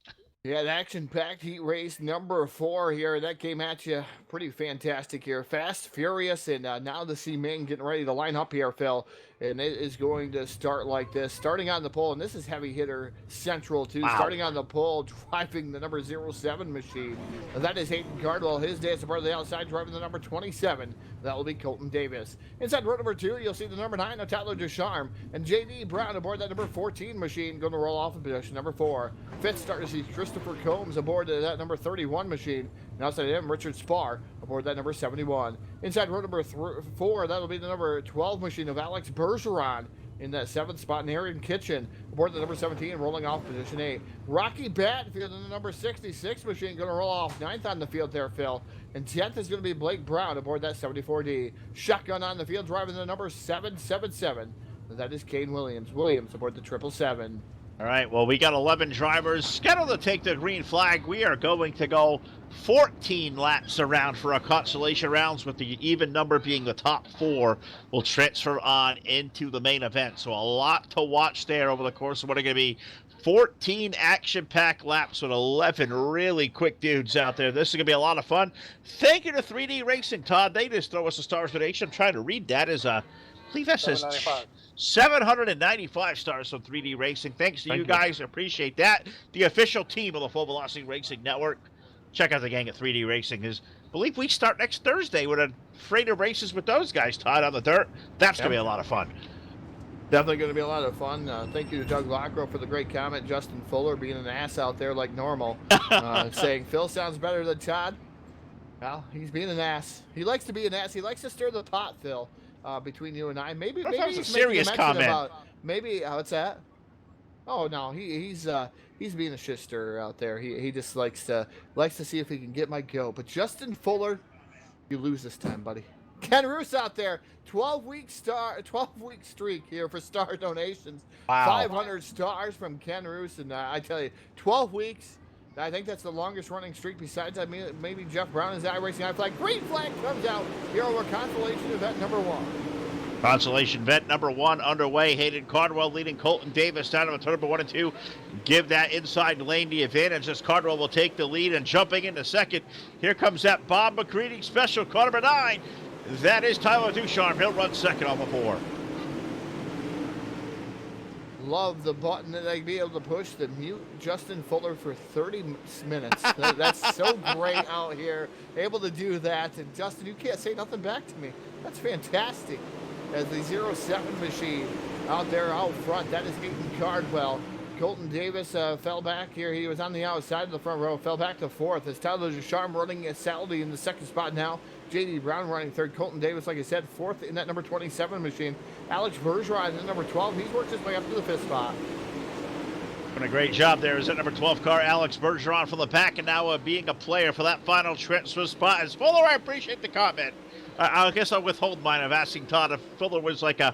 B: Yeah, an action-packed heat race number 4 here. That came at you pretty fantastic here. Fast, furious, and now the C-main getting ready to line up here, Phil. And it is going to start like this. Starting on the pole, and this is heavy hitter central too.
D: Wow.
B: Starting on the pole, driving the number 07 machine. That is Hayden Cardwell. His day is a part of the outside, driving the number 27. That will be Colton Davis. Inside row number 2, you'll see the number 9 of Tyler Ducharme. And J.D. Brown aboard that number 14 machine, going to roll off in position number 4. Fifth start to see Christopher Combs aboard that number 31 machine. And outside him, Richard Spar aboard that number 71. Inside row number 4, that'll be the number 12 machine of Alex Bergeron in that 7th spot. And Aaron Kitchen aboard the number 17, rolling off position 8. Rocky Batfield in the number 66 machine, going to roll off 9th on the field there, Phil. And 10th is going to be Blake Brown aboard that 74D. Shotgun on the field, driving the number 777. That is Kane Williams. Williams aboard the 777.
D: All right, well, we got 11 drivers scheduled to take the green flag. We are going to go 14 laps around for our consolation rounds, with the even number being the top 4 will transfer on into the main event. So a lot to watch there over the course of what are going to be 14 action-packed laps with 11 really quick dudes out there. This is going to be a lot of fun. thank you to 3D Racing, Todd. They just throw us a stars donation. I'm trying to read that as a, I believe that says 795 stars from 3D Racing. Thanks to you guys. Appreciate that. The official team of the Full Velocity Racing Network. Check out the gang at 3D Racing. I believe we start next Thursday with a freight of races with those guys, Todd, on the dirt. That's going to be a lot of fun.
B: Definitely going to be a lot of fun. Thank you to Doug Lockrow for the great comment. Justin Fuller being an ass out there like normal. Saying, Phil sounds better than Todd. Well, he's being an ass. He likes to be an ass. He likes to stir the pot, Phil, between you and I. Maybe
D: he's
B: he's
D: a serious comment.
B: What's that? Oh, no, he's being a shit stirrer out there. He just likes to see if he can get my goat. But Justin Fuller, you lose this time, buddy. Ken Roos out there, 12-week streak here for star donations.
D: Wow.
B: 500 stars from Ken Roos, and I tell you, 12 weeks. I think that's the longest running streak besides maybe Jeff Brown is iRacing High Flag. Green flag comes out here over consolation event number 1.
D: Consolation event number 1 underway. Hayden Cardwell leading Colton Davis down to turn number 1 and 2. Give that inside lane the advantage as Cardwell will take the lead, and jumping into second. Here comes that Bob McCready special, car number 9. That is Tyler Ducharme. He'll run second off of 4.
B: Love the button that I be able to push to mute Justin Fuller for 30 minutes. That's so great out here, able to do that. And Justin, you can't say nothing back to me. That's fantastic. As the 07 machine out there out front, that is Hayden Cardwell. Colton Davis fell back here. He was on the outside of the front row, fell back to 4th. As Tyler Ducharme running solidly in the 2nd spot now. J.D. Brown running 3rd. Colton Davis, like I said, 4th in that number 27 machine. Alex Bergeron in the number 12. He's worked his way up to the 5th spot.
D: Doing a great job there is that number 12 car, Alex Bergeron from the back, and now being a player for that final transfer spot. As Fuller, I appreciate the comment. I guess I'll withhold mine of asking Todd if Fuller was like a,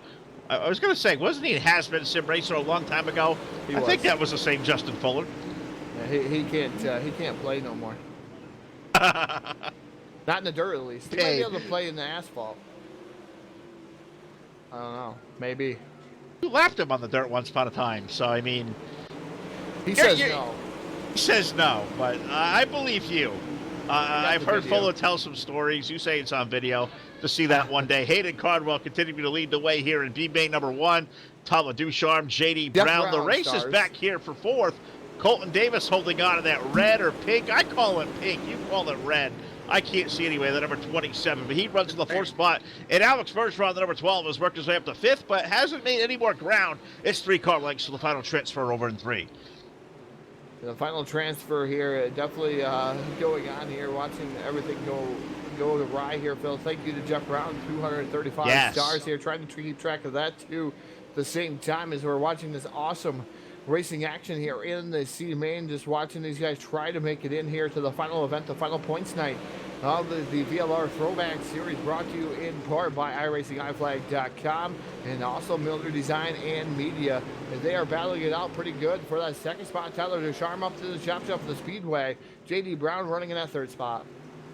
D: I was going to say, wasn't he a has-been sim racer a long time ago? I think that was the same Justin Fuller.
B: Yeah, he can't play no more. Not in the dirt, at least. He might be able to play in the asphalt. I don't know. Maybe.
D: You lapped him on the dirt once upon a time, so I mean...
B: He says no.
D: He says no, but I believe you. I've heard Fuller tell some stories. You say it's on video. To see that one day. Hayden Cardwell continuing to lead the way here in B-Main number 1. Tyler Ducharme, J.D. Brown. The race is back here for 4th. Colton Davis holding on to that red or pink. I call it pink. You call it red. I can't see anyway, the number 27, but he runs in the 4th spot. And Alex Bergeron, the number 12, has worked his way up to 5th, but hasn't made any more ground. It's 3 car lengths to the final transfer over in 3.
B: The final transfer here, definitely going on here, watching everything go awry here, Phil. Thank you to Jeff Brown, 235 stars here, trying to keep track of that too. At the same time as we're watching this awesome racing action here in the C main, just watching these guys try to make it in here to the final event, the final points night of the VLR Throwback Series, brought to you in part by iRacingIFlag.com and also Miller Design and Media. And they are battling it out pretty good for that 2nd spot. Tyler Ducharme up to the chop shop for the Speedway. J.D. Brown running in that 3rd spot.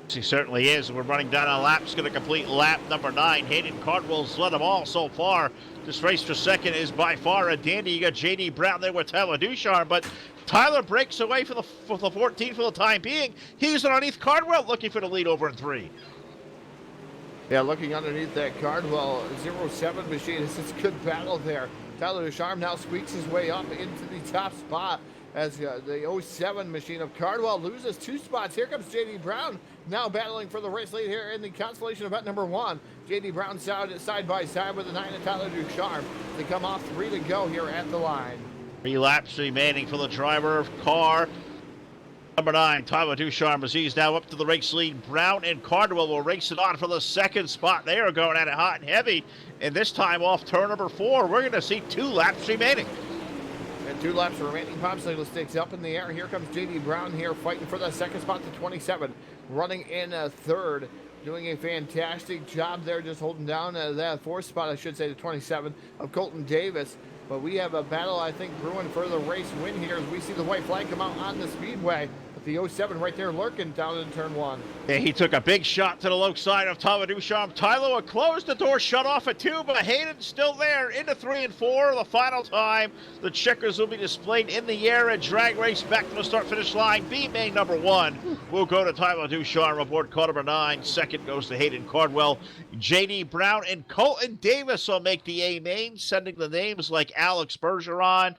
D: He certainly is. We're running down a lap. It's going to complete lap number 9. Hayden Cardwell's led them all so far. This race for 2nd is by far a dandy. You got J.D. Brown there with Tyler Ducharme, but Tyler breaks away for the 14 for the time being. He's underneath Cardwell looking for the lead over in 3.
B: Yeah, looking underneath that Cardwell 07 machine. It's a good battle there. Tyler Ducharme now squeaks his way up into the top spot as the 07 machine of Cardwell loses 2 spots. Here comes J.D. Brown now battling for the race lead here in the Constellation event number 1. J.D. Brown side by side with the 9 of Tyler Ducharme. They come off 3 to go here at the line.
D: 3 laps remaining for the driver of car number 9, Tyler Ducharme, as he's now up to the race lead. Brown and Cardwell will race it on for the 2nd spot. They are going at it hot and heavy, and this time off turn number 4, we're going to see 2 laps remaining.
B: And 2 laps remaining. Popsicle sticks up in the air. Here comes J.D. Brown here fighting for that 2nd spot to 27. Running in 3rd. Doing a fantastic job there, just holding down that 4th spot, I should say, to 27 of Colton Davis. But we have a battle, I think, brewing for the race win here as we see the white flag come out on the Speedway. The 07 right there lurking down in turn 1.
D: Yeah, he took a big shot to the low side of Tyler Ducharme. Tyler will close the door, shut off at 2, but Hayden's still there into 3 and 4. The final time, the checkers will be displayed in the air and drag race back to the start-finish line. B-Main number 1 will go to Tyler Ducharme aboard car number 9. 2nd goes to Hayden Cardwell. J.D. Brown and Colton Davis will make the A-Main, sending the names like Alex Bergeron,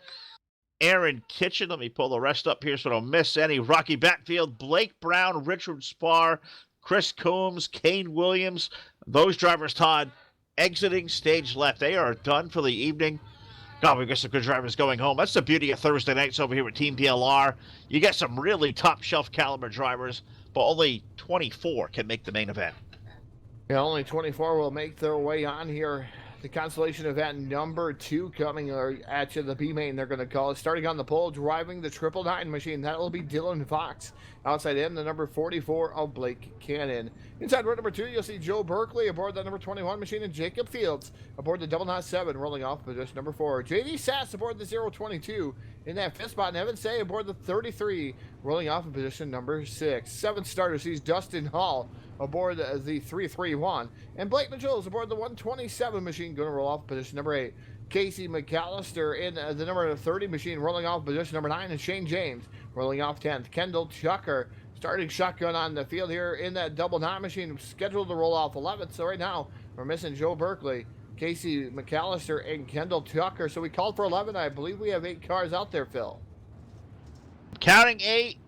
D: Aaron Kitchen, let me pull the rest up here so I don't miss any. Rocky Backfield, Blake Brown, Richard Spar, Chris Coombs, Kane Williams. Those drivers, Todd, exiting stage left. They are done for the evening. God, we've got some good drivers going home. That's the beauty of Thursday nights over here with Team VLR. You get some really top-shelf caliber drivers, but only 24 can make the main event.
B: Yeah, only 24 will make their way on here. The Constellation event number 2 coming at you, the B-Main they're going to call it. Starting on the pole, driving the 999 machine, that will be Dylan Fox. Outside him, the number 44 of Blake Cannon. Inside row number 2, you'll see Joe Berkeley aboard the number 21 machine, and Jacob Fields aboard the 007, rolling off position number 4. J.D. Sass aboard the 022 in that 5th spot, and Evan Say aboard the 33, rolling off in position number 6. 7th starter sees Dustin Hall aboard the 331, and Blake Majules aboard the 127 machine, going to roll off position number 8. Casey McAllister in the number 30 machine, rolling off position number 9, and Shane James rolling off 10th. Kendall Tucker starting shotgun on the field here in that 999 machine, scheduled to roll off 11th. So right now we're missing Joe Berkeley, Casey McAllister, and Kendall Tucker. So we called for 11. I believe we have 8 cars out there, Phil.
D: Counting 8.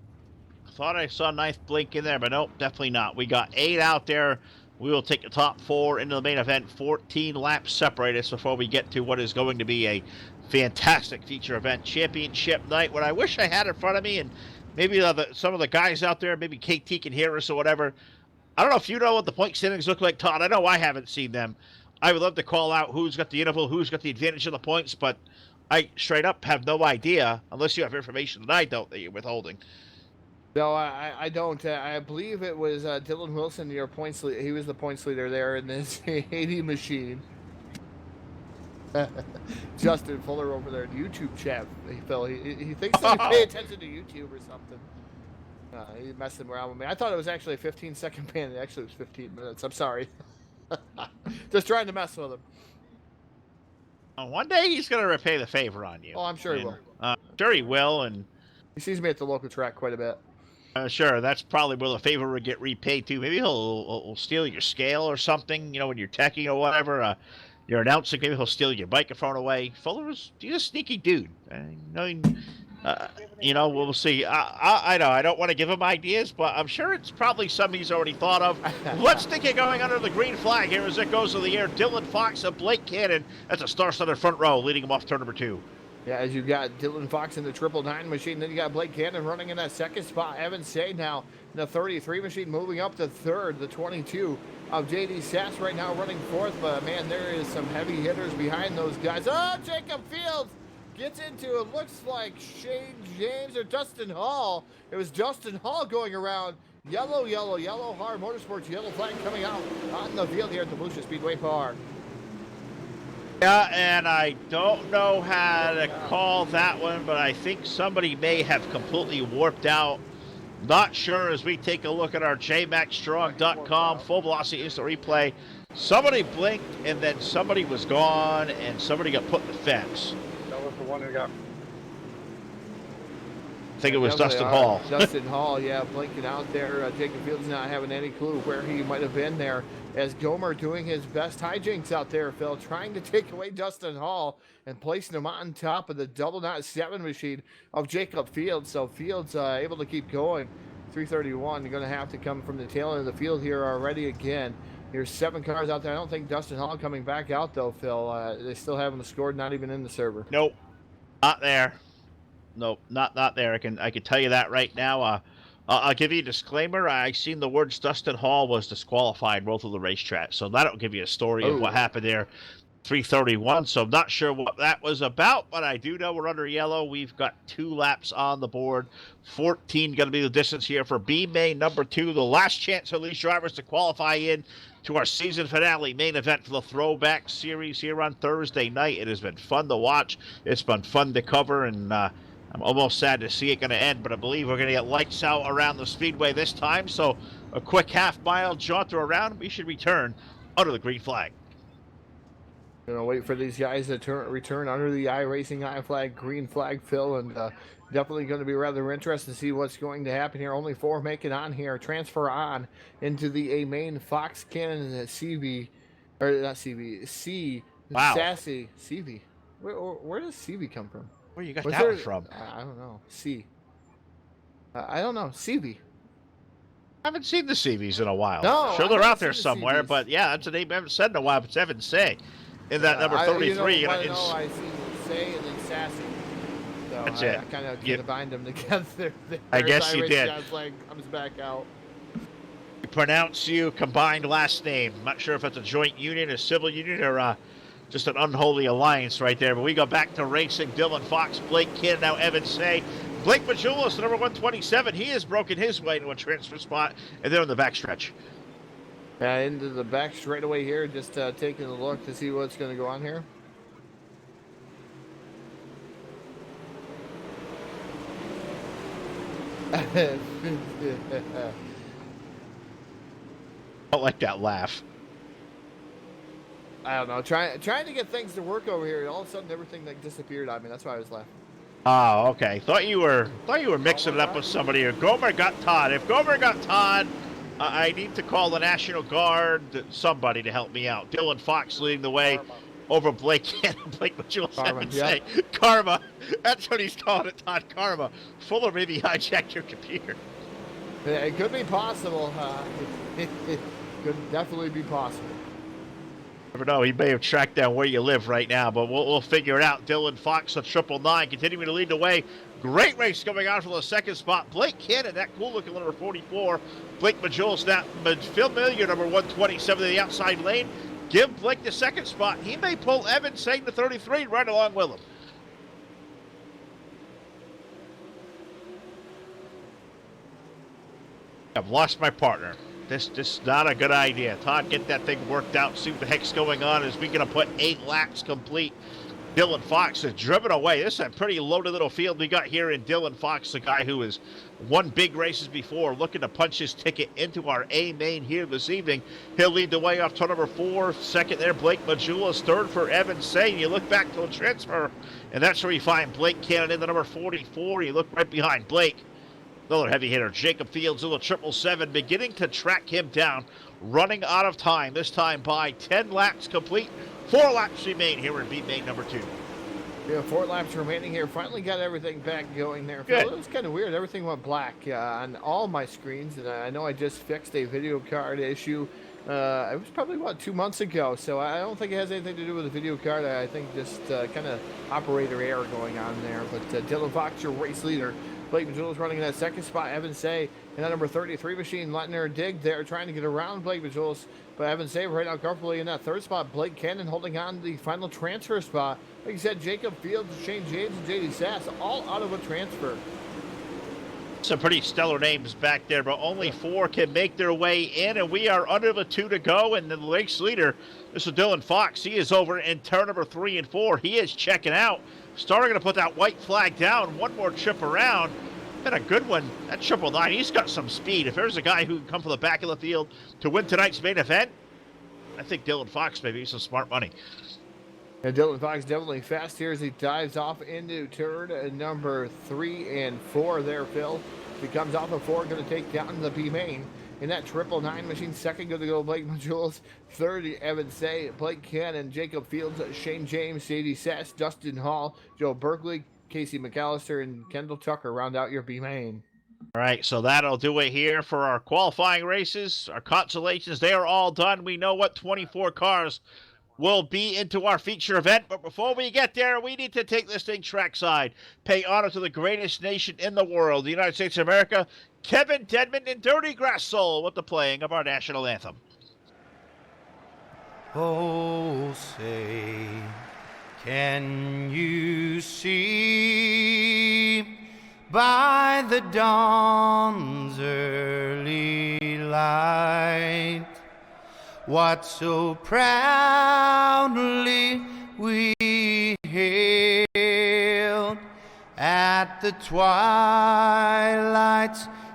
D: Thought I saw 9th blink in there, but nope, definitely not. We got 8 out there. We will take the top 4 into the main event. 14 laps separate us before we get to what is going to be a fantastic feature event, championship night. What I wish I had in front of me, and maybe some of the guys out there, maybe KT can hear us or whatever. I don't know if you know what the point standings look like, Todd. I know I haven't seen them. I would love to call out who's got the interval, who's got the advantage of the points, but I straight up have no idea, unless you have information that I don't, that you're withholding.
B: No, I don't. I believe it was Dylan Wilson, your points leader. He was the points leader there in this 80 machine. Justin Fuller over there in YouTube chat, Phil. He thinks that you pay attention to YouTube or something. He's messing around with me. I thought it was actually a 15-second ban. It actually was 15 minutes. I'm sorry. Just trying to mess with him.
D: One day he's going to repay the favor on you.
B: Oh, I'm sure he will.
D: Sure he will, and
B: He sees me at the local track quite a bit.
D: sure, that's probably where the favor would get repaid to. Maybe he'll steal your scale or something, when you're teching or whatever. You're announcing, maybe he'll steal your microphone away. Fuller's, he's a sneaky dude. We'll see. I know, I don't want to give him ideas, but I'm sure it's probably something he's already thought of. Let's think of going under the green flag here as it goes to the air. Dylan Fox and Blake Cannon. That's a star-studded front row leading him off turn number 2.
B: Yeah, as you got Dylan Fox in the 999 machine, then you got Blake Cannon running in that second spot. Evan Say now in the 33 machine, moving up to third. The 22 of JD Sass right now running fourth. But man, there is some heavy hitters behind those guys. Oh, Jacob Fields gets into it. Looks like Shane James or Dustin Hall. It was Dustin Hall going around. Yellow, yellow, yellow. Hard Motorsports yellow flag coming out on the field here at the Volusia Speedway Park.
D: Yeah, and I don't know how to call that one, but I think somebody may have completely warped out. Not sure as we take a look at our jmaxstrong.com full velocity instant replay. Somebody blinked, and then somebody was gone, and somebody got put in the fence.
E: That was the one who got.
D: I think it was Dustin Hall.
B: Dustin Hall, yeah, blinking out there. Jacob Fields not having any clue where he might have been there. As Gomer doing his best hijinks out there, Phil, trying to take away Dustin Hall and placing him on top of the double knot 7 machine of Jacob Fields. So Fields able to keep going. 331, you're going to have to come from the tail end of the field here already again. There's 7 cars out there. I don't think Dustin Hall coming back out, though, Phil. They still haven't scored, not even in the server.
D: Nope, not there. Nope, not there. I can tell you that right now. I'll give you a disclaimer. I seen the words Dustin Hall was disqualified both of the racetrack, so that'll give you a story of what happened there. 331. So I'm not sure what that was about, but I do know we're under yellow. We've got 2 laps on the board. 14 going to be the distance here for B-Main number 2. The last chance for these drivers to qualify in to our season finale main event for the Throwback Series here on Thursday night. It has been fun to watch. It's been fun to cover, and I'm almost sad to see it going to end, but I believe we're going to get lights out around the speedway this time. So a quick half-mile jaunt around. We should return under the green flag.
B: Gonna wait for these guys to return under the iRacing I flag, green flag, Phil, and definitely going to be rather interesting to see what's going to happen here. Only 4 make it on here. Transfer on into the A main Fox Cannon and CV, or not CV, C.
D: Wow.
B: Sassy CV. Where does CV come from?
D: Where you got that one from?
B: I don't know. C. I don't know. CV.
D: I haven't seen the CVs in a while.
B: No,
D: sure they're
B: I
D: out there
B: haven't seen the
D: somewhere,
B: CVs.
D: but yeah, that's a name I haven't said in a while. It's Evan Say in that number 33.
B: I see Say and then Sassy. So
D: That's it.
B: I kind of combined them together.
D: I guess you did.
B: Flag comes back out.
D: We pronounce you combined last name. I'm not sure if it's a joint union, a civil union, or just an unholy alliance right there. But we go back to racing. Dylan Fox, Blake Kidd, now Evan Say. Blake Majulis, number 127. He has broken his way into a transfer spot, and they're in the backstretch.
B: Into the back straightaway here, just taking a look to see what's going to go on here.
D: I don't like that laugh.
B: I don't know. Trying to get things to work over here, and all of a sudden everything like disappeared on me. That's why I was laughing.
D: Oh, okay. Thought you were mixing it up with somebody here. Gomer got Todd. If Gomer got Todd, I need to call the National Guard, somebody to help me out. Dylan Fox leading the way over Blake Cannon. Blake Majulis, say Karma. That's what he's calling it, Todd Karma. Fuller maybe hijacked your computer.
B: It could be possible. It could definitely be possible.
D: Never know. He may have tracked down where you live right now, but we'll figure it out. Dylan Fox on 999 continuing to lead the way. Great race coming on for the second spot. Blake Cannon, that cool-looking number 44. Blake Majulis, that Phil Millier, number 127 in the outside lane. Give Blake the second spot. He may pull Evan Saying to 33 right along with him. I've lost my partner. This is not a good idea. Todd, get that thing worked out. See what the heck's going on. As we're going to put 8 laps complete Dylan Fox has driven away. This is a pretty loaded little field we got here in Dylan Fox, the guy who has won big races before, looking to punch his ticket into our A main here this evening. He'll lead the way off turn number 4. Second there, Blake Majulis. Third for Evan Say. You look back to the transfer, and that's where you find Blake Cannon in the number 44. You look right behind Blake. Another heavy hitter, Jacob Fields, in the 777, beginning to track him down, running out of time, this time by 10 laps complete. 4 laps remain here in B main number 2.
B: Yeah, 4 laps remaining here. Finally got everything back going there. Phil. It was kind of weird. Everything went black on all my screens, and I know I just fixed a video card issue. It was probably, 2 months ago, so I don't think it has anything to do with the video card. I think just kind of operator error going on there. But Dylan Fox, your race leader. Blake Majulis running in that second spot. Evan Say in that number 33 machine, letting her dig there, trying to get around Blake Majulis. But Evan Say right now comfortably in that third spot. Blake Cannon holding on to the final transfer spot. Like you said, Jacob Fields, Shane James, and JD Sass all out of a transfer.
D: Some pretty stellar names back there, but only 4 can make their way in, and we are under the 2 to go. And the race leader, this is Dylan Fox. He is over in turn number 3 and 4. He is checking out. Starter going to put that white flag down. One more trip around. Been a good one. That 999, he's got some speed. If there's a guy who can come from the back of the field to win tonight's main event, I think Dylan Fox maybe some smart money.
B: And Dylan Fox definitely fast here as he dives off into turn number 3 and 4 there, Phil. If he comes off of 4, going to take down the B main. In that 999 machine, second going to go Blake Majulis. Third, Evan Say, Blake Cannon, Jacob Fields, Shane James, JD Sass, Dustin Hall, Joe Berkeley, Casey McAllister, and Kendall Tucker round out your B main.
D: All right, so that'll do it here for our qualifying races. Our consolations, they are all done. We know what 24 cars will be into our feature event. But before we get there, we need to take this thing trackside. Pay honor to the greatest nation in the world, the United States of America. Kevin Dedmon and Dirty Grass Soul with the playing of our national anthem.
E: Oh, say, can you see by the dawn's early light what so proudly we hailed at the twilight's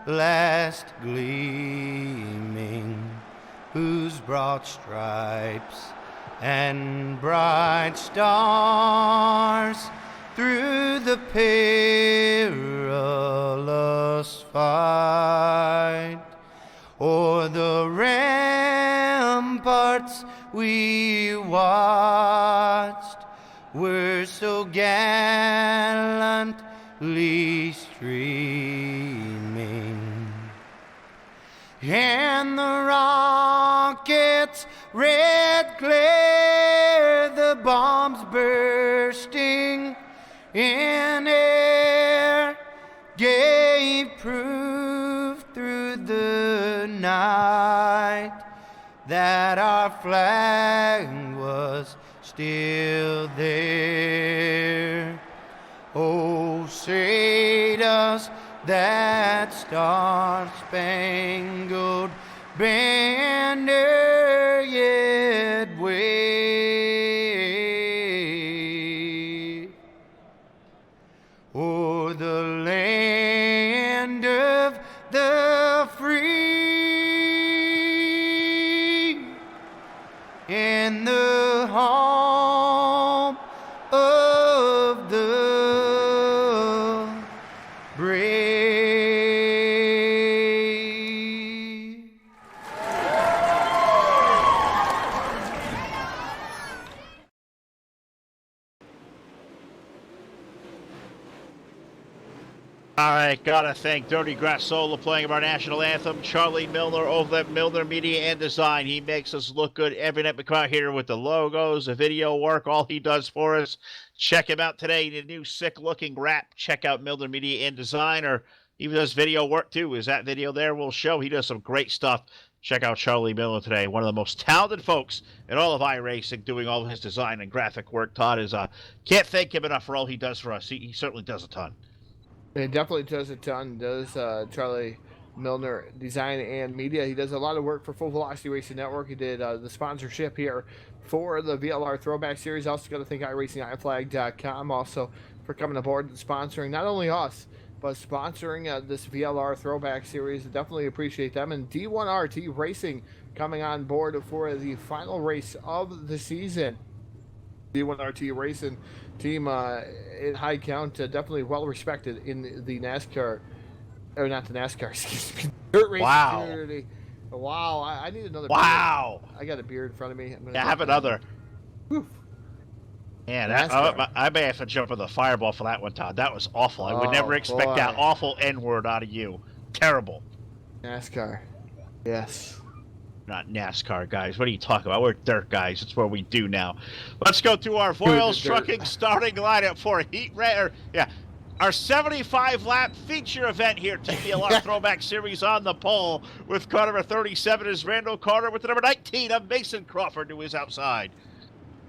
E: last gleaming, whose broad stripes and bright stars through the perilous fight o'er the ramparts we watched were so gallantly streaming, and the rockets' red glare, the bombs bursting in air, gave proof through the night that our flag was still there. Oh, say does that star-spangled banner yet wave o'er the land of the free and the home of the brave.
D: All right, gotta thank Dirty Grass Soul playing of our national anthem. Charlie Milner over at Milner Media and Design. He makes us look good every night we come out here with the logos, the video work, all he does for us. Check him out today. The new sick-looking rap. Check out Milner Media and Design, or even does video work too. Is that video there? We'll show. He does some great stuff. Check out Charlie Miller today. One of the most talented folks in all of iRacing, doing all of his design and graphic work. Todd is can't thank him enough for all he does for us. He certainly does a ton.
B: It definitely does a ton, does Charlie Milner Design and Media. He does a lot of work for Full Velocity Racing Network. He did the sponsorship here for the VLR Throwback Series. Also got to thank iRacingIFlag.com also for coming aboard and sponsoring not only us, but sponsoring this VLR Throwback Series. Definitely appreciate them. And D1RT Racing coming on board for the final race of the season. D1RT Racing team in high count, definitely well respected in the NASCAR, or not the NASCAR, excuse me, dirt racing community. Wow, I need another beard. I got a beard in front of me.
D: Yeah, have another.
B: Whew.
D: Man, I may have to jump on the fireball for that one, Todd. That was awful. I would never expect that awful N-word out of you. Terrible.
B: NASCAR. Yes.
D: Not NASCAR guys. What are you talking about? We're dirt guys. That's what we do now. Let's go through our Voiles Trucking starting lineup for our 75-lap feature event here. Take the VLR Throwback Series on the pole with car number 37 is Randall Carter with the number 19 of Mason Crawford, who is outside.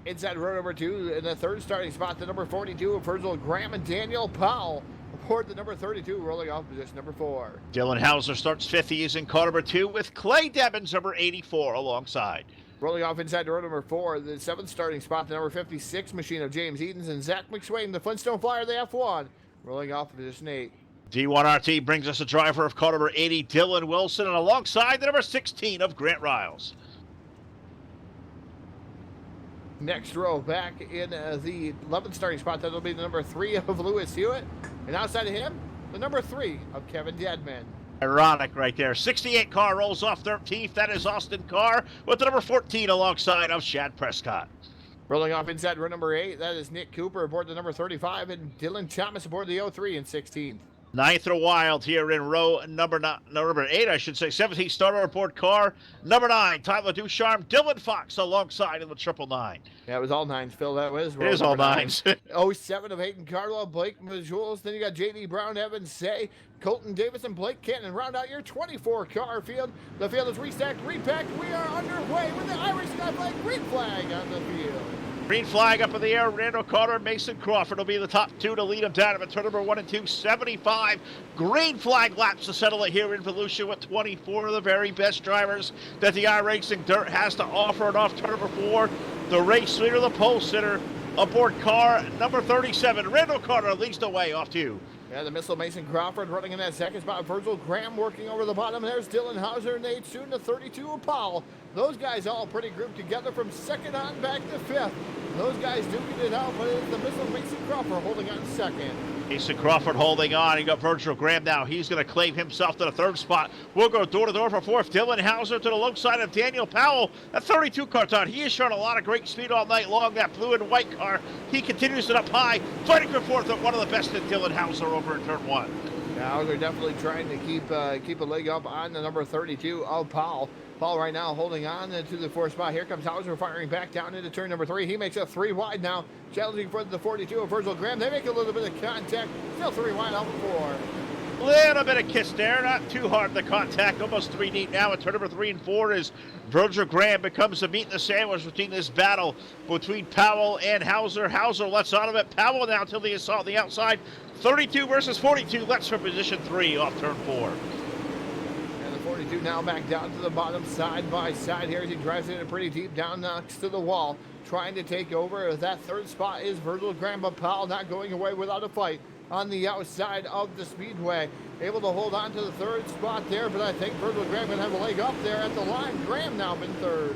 B: Inside row number 2 in the third starting spot, the number 42 of Virgil Graham and Daniel Powell. Aboard the number 32, rolling off position number 4.
D: Dylan Hauser starts 5th. He is in car number 2 with Clay Debbins, number 84, alongside.
B: Rolling off inside row number 4, the 7th starting spot, the number 56 machine of James Edens and Zach McSwain, the Flintstone Flyer, the F1, rolling off position 8.
D: D1RT brings us a driver of car number 80, Dylan Wilson, and alongside the number 16 of Grant Riles.
B: Next row back in the 11th starting spot, that'll be the number 3 of Lewis Hewitt. And outside of him, the number 3 of Kevin Deadman.
D: Ironic right there. 68 car rolls off 13th. That is Austin Carr with the number 14 alongside of Shad Prescott.
B: Rolling off inside row number 8, that is Nick Cooper aboard the number 35 and Dylan Thomas aboard the 03 and 16th.
D: 9th are Wild here in row number 8, I should say. 17th starter aboard car. Number 9, Tyler Ducharme, Dylan Fox alongside in the 999.
B: Yeah, it was all 9s, Phil. That was.
D: It is all 9s.
B: 07 of Hayden Carlo, Blake Majules. Then you got J.D. Brown, Evan Say, Colton Davis, and Blake Cannon. Round out your 24-car field. The field is restacked, repacked. We are underway with the Irish Sky Flag green flag on the field.
D: Green flag up in the air. Randall Carter and Mason Crawford will be the top 2 to lead them down at turn number 1 and 2. 75 green flag laps to settle it here in Volusia with 24 of the very best drivers that the iRacing Dirt has to offer. And off turn number 4, the race leader, the pole sitter, aboard car number 37. Randall Carter leads the way off 2.
B: Yeah, the missile Mason Crawford running in that second spot. Virgil Graham working over the bottom. There's Dylan Hauser and Nate Soon, the 32 of Powell. Those guys all pretty grouped together from second on back to 5th. Those guys duking it out, but it's the missile Mason Crawford holding on second.
D: Mason Crawford holding on. You got Virgil Graham now. He's going to claim himself to the 3rd spot. We'll go door to door for 4th. Dylan Hauser to the low side of Daniel Powell. That 32 car Todd. He has shown a lot of great speed all night long. That blue and white car. He continues it up high, fighting for 4th at one of the best in Dylan Hauser over in turn 1.
B: Now they're definitely trying to keep a leg up on the number 32 of Powell. Paul right now holding on to the 4th spot. Here comes Hauser firing back down into turn number 3. He makes it 3 wide now, challenging for the 42 of Virgil Graham. They make a little bit of contact. Still 3 wide out of 4.
D: Little bit of kiss there, not too hard the contact. Almost 3 deep now at turn number 3 and 4 as Virgil Graham becomes the meat in the sandwich between this battle between Powell and Hauser. Hauser lets out of it. Powell now till the assault on the outside. 32 versus 42. Lets for position 3 off turn 4.
B: 42 now back down to the bottom, side by side here as he drives it in pretty deep down next to the wall, trying to take over. That 3rd spot is Virgil Graham, but Powell not going away without a fight on the outside of the Speedway. Able to hold on to the 3rd spot there, but I think Virgil Graham can have a leg up there at the line. Graham now been 3rd.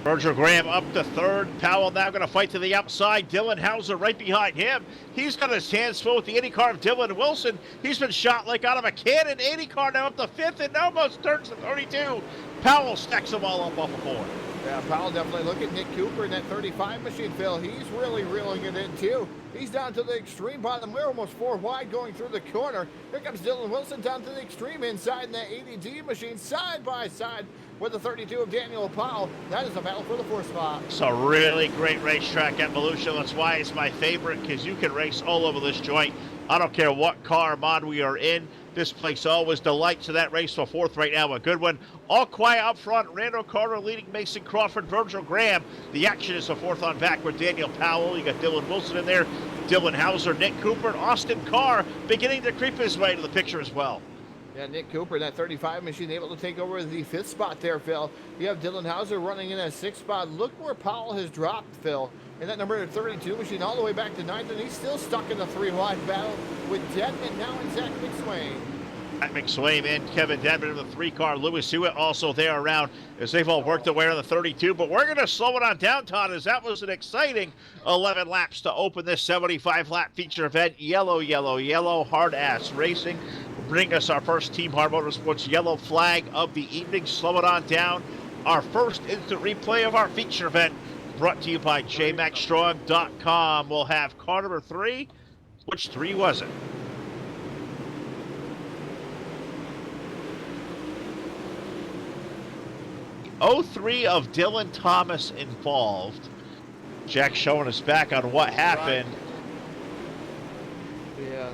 D: Virgil Graham up to 3rd. Powell now going to fight to the outside. Dylan Hauser right behind him. He's got his hands full with the IndyCar of Dylan Wilson. He's been shot like out of a cannon. IndyCar now up to 5th and almost turns to 32. Powell stacks them all up off of 4.
B: Yeah, Powell definitely look at Nick Cooper in that 35 machine, Phil. He's really reeling it in, too. He's down to the extreme bottom. We're almost 4 wide going through the corner. Here comes Dylan Wilson down to the extreme inside in that 80D machine, side by side with the 32 of Daniel Powell. That is a battle for the 4th spot.
D: It's a really great racetrack at Volusia. That's why it's my favorite, because you can race all over this joint. I don't care what car mod we are in. This place always delights in that race for 4th right now. A good one. All quiet up front. Randall Carter leading Mason Crawford, Virgil Graham. The action is a 4th on back with Daniel Powell. You got Dylan Wilson in there, Dylan Hauser, Nick Cooper, and Austin Carr beginning to creep his way to the picture as well.
B: Yeah, Nick Cooper in that 35 machine able to take over the 5th spot there, Phil. You have Dylan Hauser running in that 6th spot. Look where Powell has dropped, Phil. And that number 32 machine all the way back to 9th, and he's still stuck in the 3-wide battle with Dedman now and Zach McSwain.
D: Matt McSwain and Kevin Denver in the 3-car. Lewis Hewitt also there around as they've all worked their way on the 32. But we're going to slow it on down, Todd, as that was an exciting 11 laps to open this 75-lap feature event. Yellow, yellow, yellow, hard-ass racing. Bring us our first Team Hard Motorsports yellow flag of the evening. Slow it on down. Our first instant replay of our feature event brought to you by jmaxstrong.com. We'll have car number 3. Which 3 was it? '03 of Dylan Thomas involved. Jack showing us back on what happened.
B: Yeah,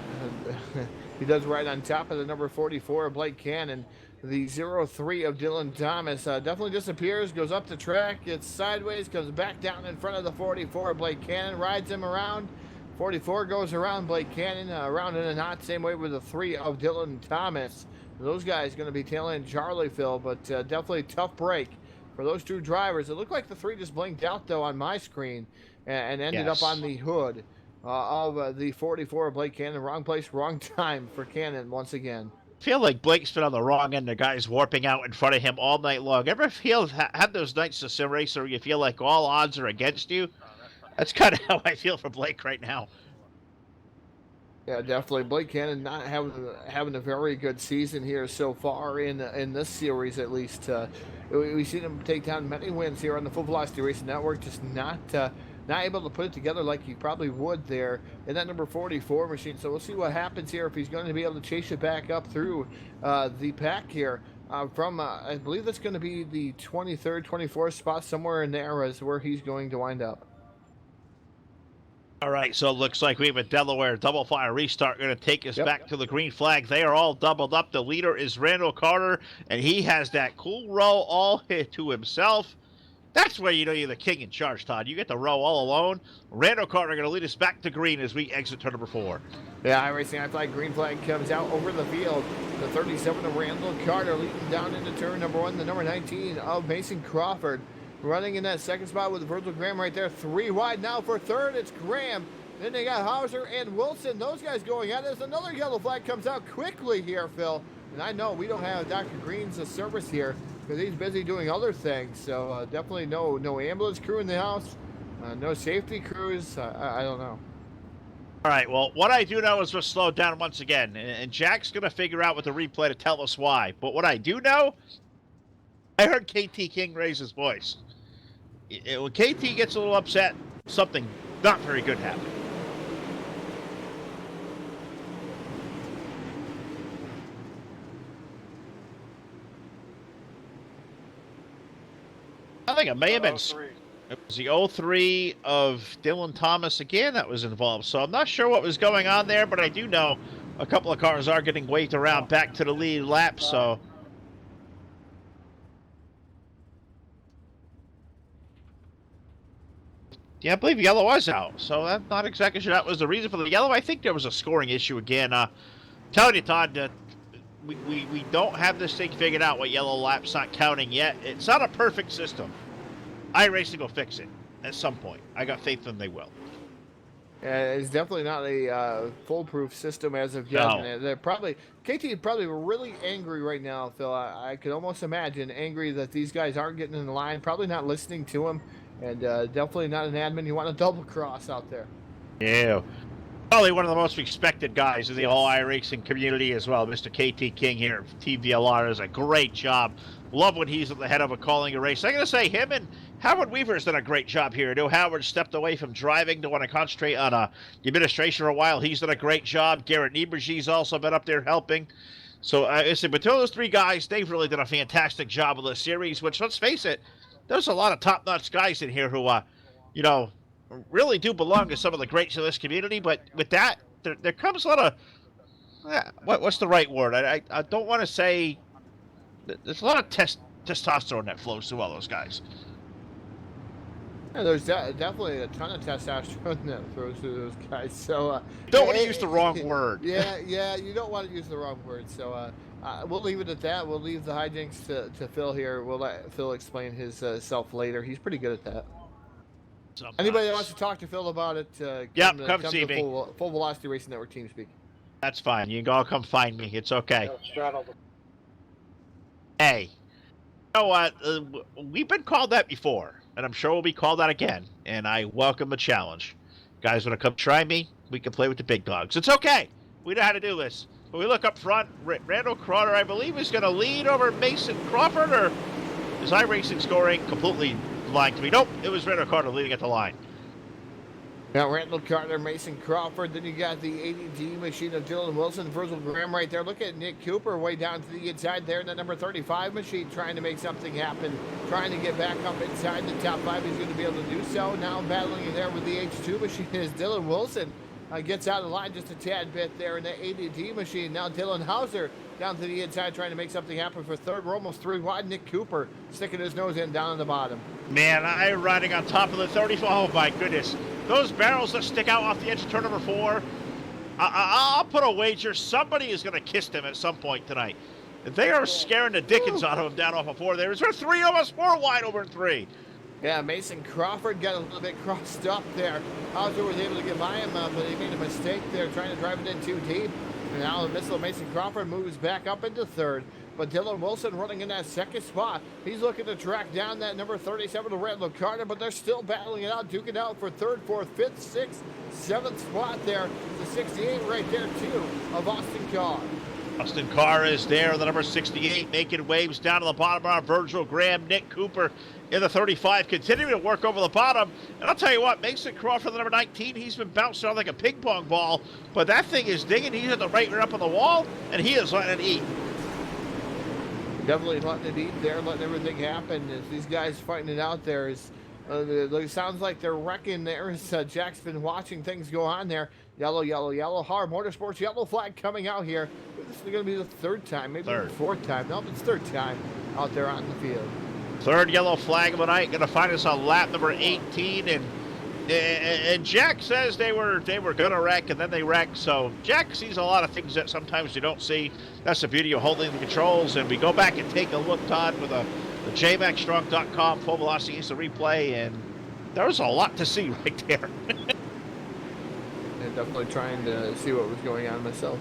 B: he does right on top of the number 44 of Blake Cannon. The 03 of Dylan Thomas definitely disappears, goes up the track, gets sideways, comes back down in front of the 44 of Blake Cannon, rides him around. 44 goes around Blake Cannon, around in a knot, same way with the 3 of Dylan Thomas. Those guys going to be tailing Charlie, Phil, but definitely tough break for those 2 drivers. It looked like the 3 just blinked out, though, on my screen and ended up on the hood of the 44 of Blake Cannon. Wrong place, wrong time for Cannon once again.
D: I feel like Blake's been on the wrong end. The guy's warping out in front of him all night long. Ever feel had those nights of sim racer where you feel like all odds are against you? That's kind of how I feel for Blake right now.
B: Yeah, definitely. Blake Cannon not having a very good season here so far in this series, at least. We've seen him take down many wins here on the Full Velocity Racing Network, just not able to put it together like he probably would there in that number 44 machine. So we'll see what happens here, if he's going to be able to chase it back up through the pack here. From, I believe that's going to be the 23rd, 24th spot, somewhere in there is where he's going to wind up.
D: All right, so it looks like we have a Delaware double fire restart going to take us back to the green flag. They are all doubled up. The leader is Randall Carter, and he has that cool row all to himself. That's where you know you're the king in charge, Todd. You get the row all alone. Randall Carter going to lead us back to green as we exit turn number 4.
B: Yeah, iRacing iFlag green flag comes out over the field. The 37 of Randall Carter leading down into turn number 1. The number 19 of Mason Crawford running in that 2nd spot with Virgil Graham right there. 3 wide now for 3rd. It's Graham. Then they got Hauser and Wilson. Those guys going at it. As another yellow flag comes out quickly here, Phil. And I know we don't have Dr. Green's service here because he's busy doing other things. So definitely no ambulance crew in the house. No safety crews. I don't know.
D: All right, well, what I do know is we're slowed down once again. And Jack's going to figure out with the replay to tell us why. But what I do know, I heard KT King raise his voice. When KT gets a little upset, something not very good happens. I think it may have been it was the 03 of Dylan Thomas again that was involved. So I'm not sure what was going on there, but I do know a couple of cars are getting waved around back to the lead lap. So yeah, I believe yellow was out. So I'm not exactly sure that was the reason for the yellow. I think there was a scoring issue again. Telling you, Todd, we don't have this thing figured out what yellow lap's not counting yet. It's not a perfect system. iRacing will fix it at some point. I got faith in they will.
B: It's definitely not a foolproof system as of yet.
D: No.
B: They're probably KT probably really angry right now, Phil. I could almost imagine angry that these guys aren't getting in the line, probably not listening to him, and definitely not an admin you want to double cross out there.
D: Yeah. Probably one of the most respected guys in the whole iRacing community as well. Mr. KT King here at Team VLR does a great job. Love when he's at the head of calling a race. I'm going to say him and Howard Weaver's done a great job here. I know Howard stepped away from driving to want to concentrate on the administration for a while. He's done a great job. Garrett Nieberge's also been up there helping. So I said, between those 3 guys, they've really done a fantastic job of the series, which, let's face it, there's a lot of top-notch guys in here who, you know, really do belong to some of the greats of this community. But with that, there comes a lot of, what's the right word? I don't want to say, there's a lot of testosterone that flows through all those guys.
B: Yeah, there's definitely a ton of testosterone that flows through those guys. So
D: don't want to use the wrong word.
B: Yeah, you don't want to use the wrong word. So We'll leave it at that. We'll leave the hijinks to Phil here. We'll let Phil explain his self later. He's pretty good at that.
D: Sometimes.
B: Anybody that wants to talk to Phil about it,
D: come see
B: to
D: me.
B: Full Velocity Racing Network TeamSpeak.
D: That's fine. You can all come find me. It's okay. Hey, you know what? We've been called that before, and I'm sure we'll be called that again. And I welcome a challenge. Guys, want to come try me? We can play with the big dogs. It's okay. We know how to do this. When we look up front, Randall Crowder, I believe, is going to lead over Mason Crawford, or is iRacing scoring completely lying to me? Nope, it was Randall Crowder leading at the line.
B: Now, Randall Carter, Mason Crawford. Then you got the ADD machine of Dylan Wilson, Virgil Graham right there. Look at Nick Cooper way down to the inside there in the number 35 machine, trying to make something happen, trying to get back up inside the top 5. He's going to be able to do so. Now battling in there with the H2 machine is Dylan Wilson. Gets out of the line just a tad bit there in the ADD machine. Now Dylan Hauser down to the inside trying to make something happen for third. We're almost 3 wide. Nick Cooper sticking his nose in down on the bottom.
D: Man, I'm riding on top of the 34. Oh, my goodness. Those barrels that stick out off the edge of turn number 4, I'll put a wager somebody is going to kiss them at some point tonight. They are scaring the dickens out of them down off of 4 there. There's 3 of us, 4 wide over 3.
B: Yeah, Mason Crawford got a little bit crossed up there. Hauser was able to get by him, but he made a mistake there trying to drive it in too deep. And now the missile Mason Crawford moves back up into third. But Dylan Wilson running in that second spot. He's looking to track down that number 37 to Randall Carter, but they're still battling it out, duking out for third, fourth, fifth, sixth, seventh spot there. The 68 right there, too, of Austin Carr.
D: Austin Carr is there, the number 68, making waves down to the bottom bar. Virgil Graham, Nick Cooper in the 35, continuing to work over the bottom. And I'll tell you what, Mason Crawford, the number 19, he's been bouncing around like a ping pong ball, but that thing is digging. He's at the right rear up on the wall, and he is letting it eat.
B: Definitely letting it eat there, letting everything happen. As these guys fighting it out there, it sounds like they're wrecking there. As Jack's been watching things go on there. Yellow, yellow, yellow. Hard Motorsports yellow flag coming out here. This is going to be the third time, maybe the fourth time. No, it's third time out there on the field.
D: Third yellow flag of the night. Going to find us on lap number 18. And Jack says they were going to wreck, and then they wrecked. So Jack sees a lot of things that sometimes you don't see. That's the beauty of holding the controls. And we go back and take a look, Todd, with the jmaxstrong.com full velocity instant replay, and there was a lot to see right there.
B: And definitely trying to see what was going on myself.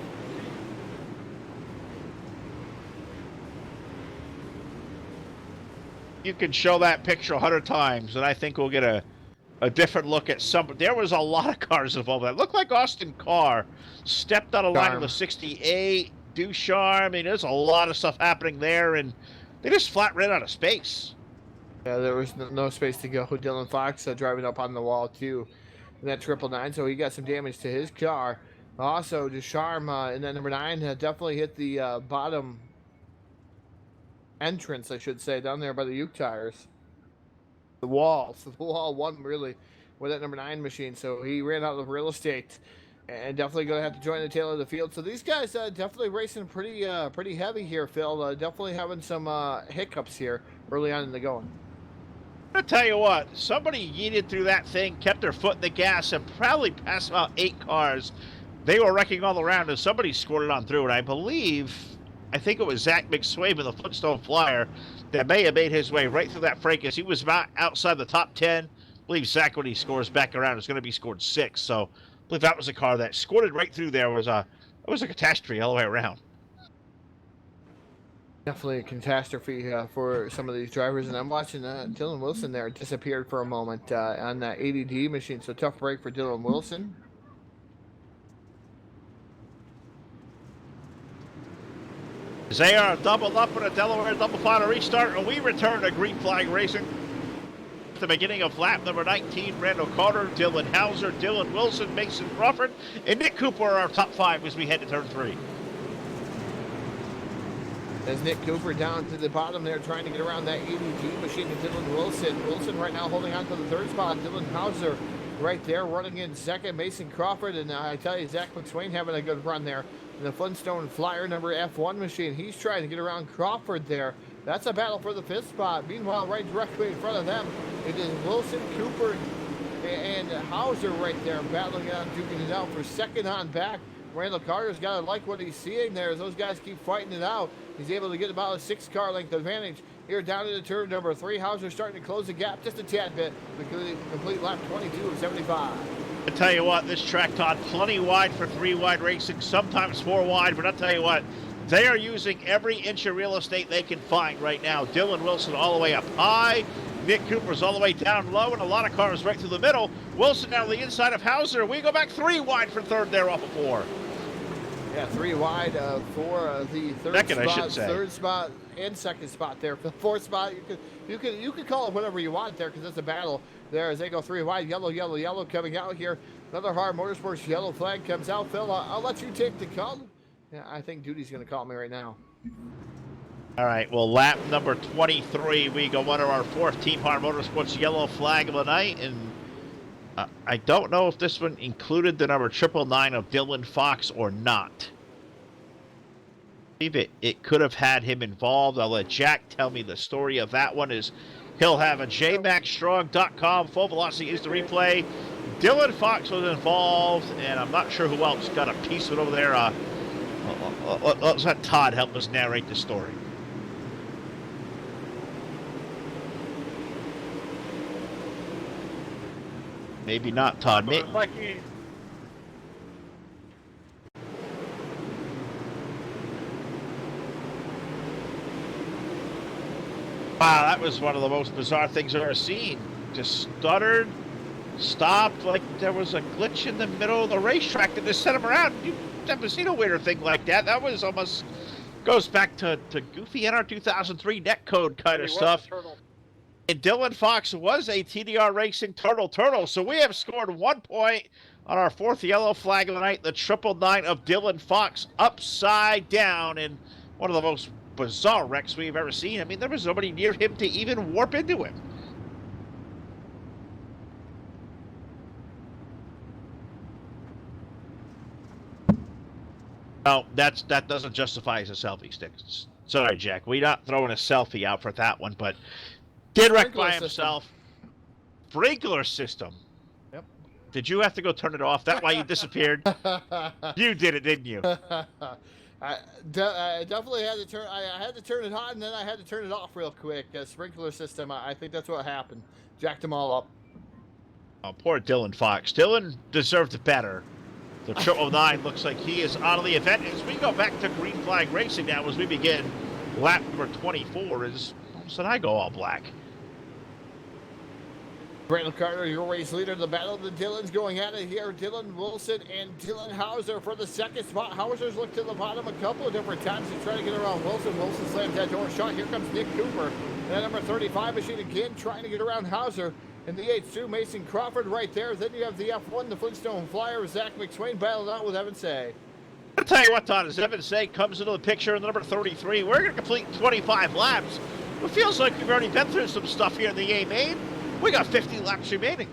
D: You can show that picture 100 times, and I think we'll get a different look at some. There was a lot of cars involved. That looked like Austin Carr stepped out of line with 68, Ducharme. I mean, there's a lot of stuff happening there, and they just flat ran out of space.
B: Yeah, there was no space to go. Dylan Fox driving up on the wall, too, in that 999, so he got some damage to his car. Also, Ducharme in that number 9 definitely hit the bottom entrance, I should say, down there by the Uke tires. The wall. So the wall won, really, with that number 9 machine, so he ran out of real estate. And definitely going to have to join the tail of the field. So these guys definitely racing pretty heavy here, Phil. Definitely having some hiccups here early on in the going.
D: I'll tell you what, somebody yeeted through that thing, kept their foot in the gas, and probably passed about 8 cars. They were wrecking all around, and somebody scored it on through. And I think it was Zach McSwain with the Footstone Flyer that may have made his way right through that fracas. He was about outside the top 10. I believe Zach, when he scores back around, is going to be scored 6. So I believe that was a car that scored it right through there. It was a catastrophe all the way around.
B: Definitely a catastrophe for some of these drivers. And I'm watching Dylan Wilson there disappeared for a moment on that ADD machine. So tough break for Dylan Wilson.
D: They are doubled up in a Delaware double final restart, and we return to green flag racing. At the beginning of lap number 19, Randall Carter, Dylan Hauser, Dylan Wilson, Mason Crawford, and Nick Cooper are our top 5 as we head to turn 3.
B: As Nick Cooper down to the bottom there trying to get around that ADG machine to Dylan Wilson. Wilson right now holding on to the 3rd spot. Dylan Hauser right there running in 2nd. Mason Crawford, and I tell you, Zach McSwain having a good run there. And the Flintstone Flyer number F1 machine, he's trying to get around Crawford there. That's a battle for the 5th spot. Meanwhile, right directly in front of them, it is Wilson, Cooper, and Hauser right there battling it out, duking it out for 2nd on back. Randall Carter's got to like what he's seeing there as those guys keep fighting it out. He's able to get about a 6-car length advantage here down into turn number 3. Hauser starting to close the gap just a tad bit. Complete lap 22 of 75.
D: I tell you what, this track, Todd, plenty wide for 3-wide racing, sometimes 4 wide, but I'll tell you what, they are using every inch of real estate they can find right now. Dylan Wilson all the way up high, Nick Cooper's all the way down low, and a lot of cars right through the middle. Wilson down the inside of Hauser. We go back 3 wide for third there off of 4.
B: Yeah, 3 wide for the third spot and second spot there. For the 4th spot, you could call it whatever you want there because it's a battle there as they go 3 wide. Yellow coming out here. Another Hard Motorsports yellow flag comes out. Phil, I'll let you take the call. Yeah, I think Duty's going to call me right now.
D: All right, well, lap number 23, we go under our 4th Team Hard Motorsports yellow flag of the night, and I don't know if this one included the number 999 of Dylan Fox or not. I believe it could have had him involved. I'll let Jack tell me the story of that one. Is he'll have a jmaxstrong.com full velocity is the replay. Dylan Fox was involved, and I'm not sure who else got a piece of it over there. Let's let Todd help us narrate the story. Maybe not, Todd.
C: Wow,
D: that was one of the most bizarre things I've ever seen. Just stuttered, stopped, like there was a glitch in the middle of the racetrack that just set him around. You've never seen a weirder thing like that. That was almost, goes back to goofy NR 2003 netcode kind of stuff. And Dylan Fox was a TDR Racing Turtle. So we have scored 1 point on our 4th yellow flag of the night. The 999 of Dylan Fox upside down in one of the most bizarre wrecks we've ever seen. I mean, there was nobody near him to even warp into him. No, that doesn't justify as a selfie stick. Sorry, Jack. We're not throwing a selfie out for that one, but did wreck by himself. Sprinkler system.
B: Yep.
D: Did you have to go turn it off? That's why you disappeared? You did it, didn't you?
B: I definitely had to turn. I had to turn it on, and then I had to turn it off real quick. Sprinkler system. I think that's what happened. Jacked them all up.
D: Oh, poor Dylan Fox. Dylan deserved better. The 999 looks like he is out of the event. As we go back to green flag racing now, as we begin lap number 24, is all of a sudden I go all black.
B: Randall Carter, your race leader. The battle of the Dylans going at it here. Dylan Wilson and Dylan Hauser for the 2nd spot. Hauser's looked to the bottom a couple of different times to try to get around Wilson. Wilson slams that door shot. Here comes Nick Cooper. And that number 35 machine again trying to get around Hauser. In the H2, Mason Crawford right there. Then you have the F1, the Flintstone Flyer, Zach McSwain battling out with Evan Say.
D: I'll tell you what, Todd, as Evan Say comes into the picture in the number 33, we're going to complete 25 laps. It feels like we've already been through some stuff here in the A main. We got 50 laps remaining.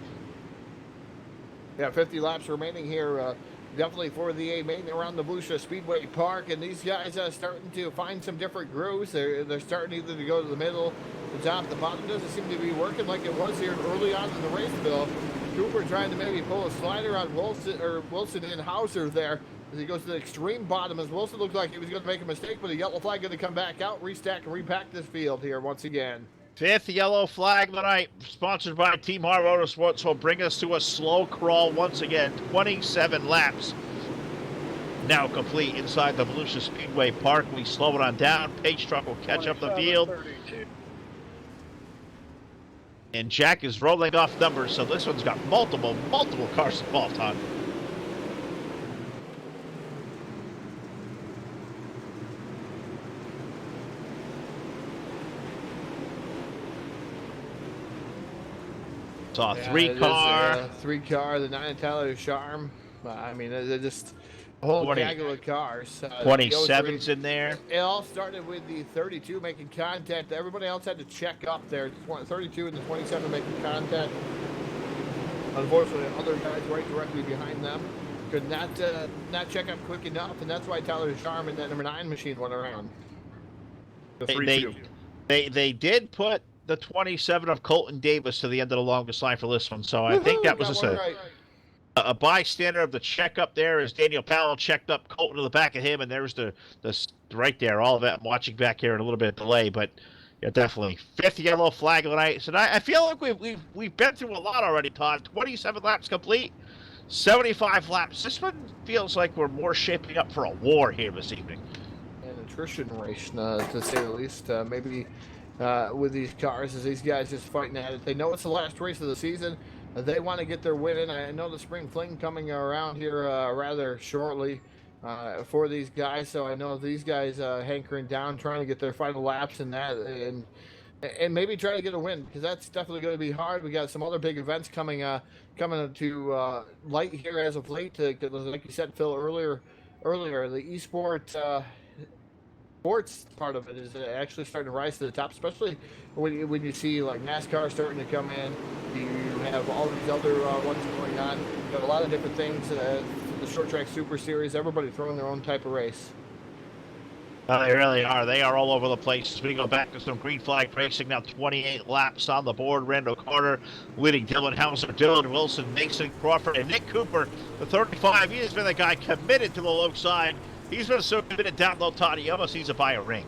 B: Yeah, 50 laps remaining here. Definitely for the A main around the Volusia Speedway Park, and these guys are starting to find some different grooves. They're starting either to go to the middle, the top, the bottom. Doesn't seem to be working like it was here early on in the race, Bill. Cooper trying to maybe pull a slider on Wilson and Hauser there as he goes to the extreme bottom. As Wilson looked like he was going to make a mistake, but a yellow flag going to come back out, restack and repack this field here once again.
D: 5th yellow flag of the night, sponsored by Team Hard Motorsports, will bring us to a slow crawl once again. 27 laps now complete inside the Volusia Speedway Park. We slow it on down. Pace truck will catch up the field.
C: 32.
D: And Jack is rolling off numbers, so this one's got multiple cars involved, Todd. Saw
B: Yeah,
D: 3-car.
B: 3-car, the 9 Tyler Charm. I mean, they're just a whole
D: 20
B: gaggle of cars.
D: 27's in there.
B: It all started with the 32 making contact. Everybody else had to check up there. 32 and the 27 making contact. Unfortunately, other guys right directly behind them could not check up quick enough, and that's why Tyler Charm and that number 9 machine went around. The 3-2.
D: They did put the 27 of Colton Davis to the end of the longest line for this one, so I think that was just A bystander of the checkup there is Daniel Powell checked up Colton to the back of him, and there's the right there. All of that I'm watching back here in a little bit of delay, but yeah, definitely 5th yellow flag of the night. So I feel like we've been through a lot already, Todd. 27 laps complete, 75 laps. This one feels like we're more shaping up for a war here this evening.
B: An attrition race, to say the least. Maybe with these cars, as these guys just fighting at it. They know it's the last race of the season. They want to get their win in. I know the spring fling coming around here rather shortly for these guys, so I know these guys hankering down, trying to get their final laps in that, and maybe try to get a win, because that's definitely going to be hard. We got some other big events coming to light here as of late. Like you said, Phil, earlier, the esports sports part of it is actually starting to rise to the top, especially when you see like NASCAR starting to come in. You have all these other ones going on. You have a lot of different things. The short track super series, everybody throwing their own type of race.
D: They really are. They are all over the place. As we go back to some green flag racing now, 28 laps on the board. Randall Carter leading Dylan Hauser, Dylan Wilson, Mason Crawford, and Nick Cooper, the 35. He has been the guy committed to the low side. He's been so committed down low, Todd, he almost needs to buy a ring.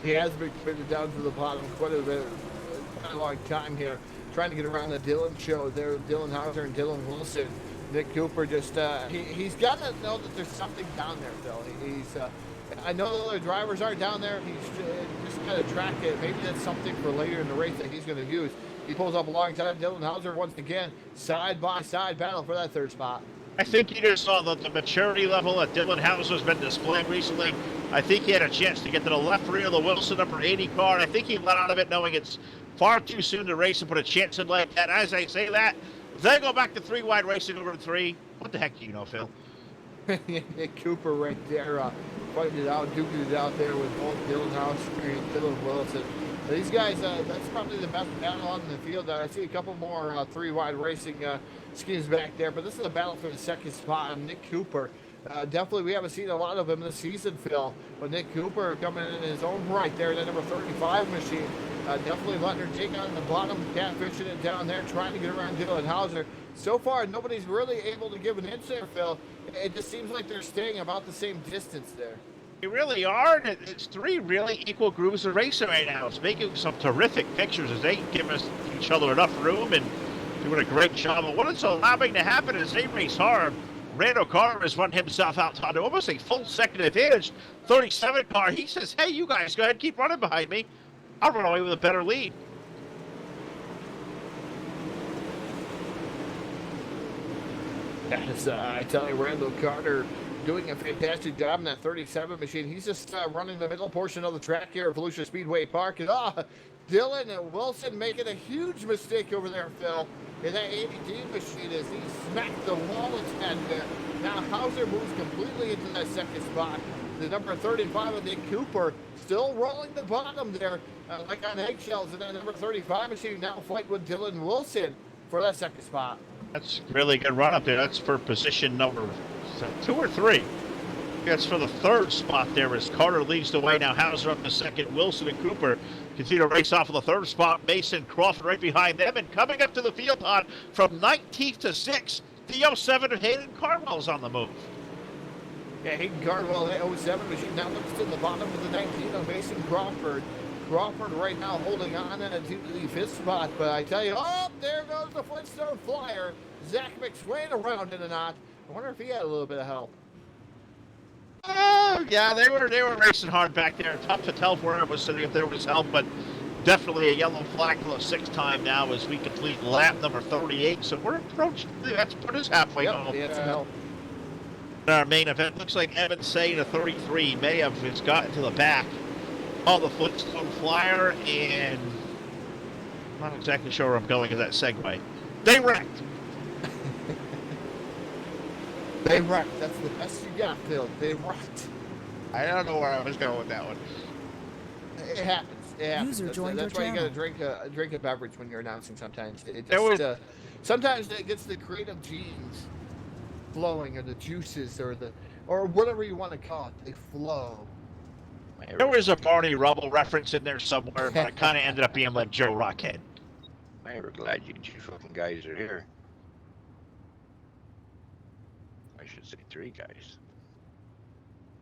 B: He has been committed down to the bottom quite a long time here, trying to get around the Dylan show there. Dylan Hauser and Dylan Wilson. Nick Cooper just, he's got to know that there's something down there, Phil. I know the other drivers aren't down there. He's just got to track it. Maybe that's something for later in the race that he's going to use. He pulls up alongside Dylan Hauser once again, side-by-side battle for that 3rd spot.
D: I think you just saw the maturity level that Dylan Hauser's been displaying recently. I think he had a chance to get to the left rear of the Wilson number 80 car. I think he let out of it knowing it's far too soon to race and put a chance in like that. As I say that, they go back to 3-wide racing over 3. What the heck do you know, Phil?
B: Nick Cooper right there, fighting it out, duking it out there with both Dylan Hauser and Dylan Wilson. These guys, that's probably the best battle on the field. I see a couple more 3-wide racing schemes back there, but this is a battle for the 2nd spot. And Nick Cooper, definitely, we haven't seen a lot of him this season, Phil. But Nick Cooper coming in his own right there, that number 35 machine. Definitely letting her take on the bottom, catfishing it down there, trying to get around Dylan Hauser. So far, nobody's really able to give an inch there, Phil. It just seems like they're staying about the same distance there.
D: They really are, and it's 3 really equal grooves of racing right now. It's making some terrific pictures as they give each other enough room and doing a great job. And what it's allowing to happen is they race hard. Randall Carter has run himself out to almost a full second advantage. 37 car, he says, hey, you guys, go ahead, keep running behind me. I'll run away with a better lead.
B: As I tell you, Randall Carter doing a fantastic job in that 37 machine. He's just running the middle portion of the track here at Volusia Speedway Park. And Dylan and Wilson making a huge mistake over there, Phil, in that 80D machine as he smacked the wall instead there. Now Hauser moves completely into that 2nd spot. The number 35 of Nick Cooper still rolling the bottom there, like on eggshells. And that number 35 machine now fight with Dylan Wilson for that 2nd spot.
D: That's a really good run up there. That's for position number 2 or 3. That's for the 3rd spot there as Carter leads the way. Now Hauser up to 2nd. Wilson and Cooper continue to race off of the 3rd spot. Mason Crawford right behind them. And coming up to the field on from 19th to 6th, the 07 of Hayden Cardwell's on the move.
B: Yeah, Hayden Cardwell, that 07 machine now looks to the bottom of the 19 of Mason Crawford. Crawford right now holding on to the 5th spot, but I tell you, there goes the Flintstone Flyer. Zach McSwain around in a knot. I wonder if he had a little bit of help.
D: Oh, yeah, they were racing hard back there. Tough to tell where it was sitting if there was help, but definitely a yellow flag for the 6th time now as we complete lap number 38. So we're approaching, that's put us halfway home.
B: Yeah, some help.
D: In our main event, looks like Evan Say, the 33, may have just gotten to the back of the Flintstone Flyer, and I'm not exactly sure where I'm going with that segue. They wrecked.
B: They wrecked. That's the best you got, Phil. They wrecked.
D: I don't know where I was going with that one.
B: It happens. It happens.
F: User joined
B: That's
F: your
B: why you
F: channel.
B: gotta drink a beverage when you're announcing. Sometimes it just, sometimes it gets the creative genes flowing, or the juices, or whatever you want to call it. They flow.
D: There was a Barney Rubble reference in there somewhere, but it kind of ended up being like Joe Rockhead.
G: Man, we're glad you fucking guys are here.
F: I should say 3 guys.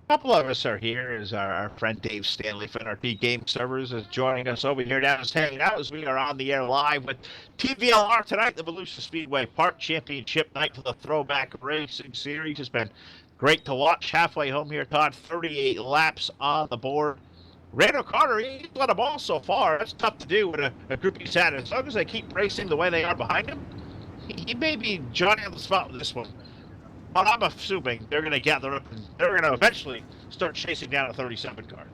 D: A couple of us are here as our friend Dave Stanley from VLRT Game Servers is joining us over here down as hanging out as we are on the air live with VLR tonight. The Volusia Speedway Park Championship night for the Throwback Racing Series has been great to watch. Halfway home here, Todd, 38 laps on the board. Randall Carter, he's let a ball so far. That's tough to do with a group he's had. As long as they keep racing the way they are behind him, he may be Johnny on the spot with this one. But I'm assuming they're going to gather up and they're going to eventually start chasing down a 37 car.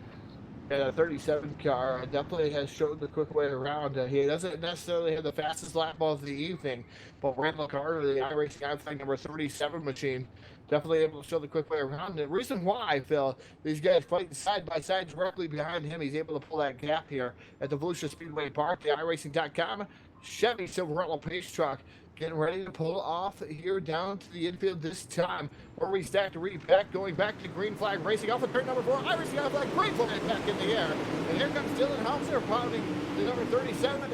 B: Yeah, the 37 car definitely has showed the quick way around. He doesn't necessarily have the fastest lap of the evening, but Randall Carter, the iRacing outside number 37 machine, definitely able to show the quick way around. The reason why, Phil, these guys fighting side by side directly behind him, he's able to pull that gap here at the Volusia Speedway Park, the iRacing.com Chevy Silverado Pace Truck. Getting ready to pull off here down to the infield this time. Where we stack to repack, going back to green flag racing off of turn number 4. iRacing off flag, green flag back in the air. And here comes Dylan Hauser pounding the number 37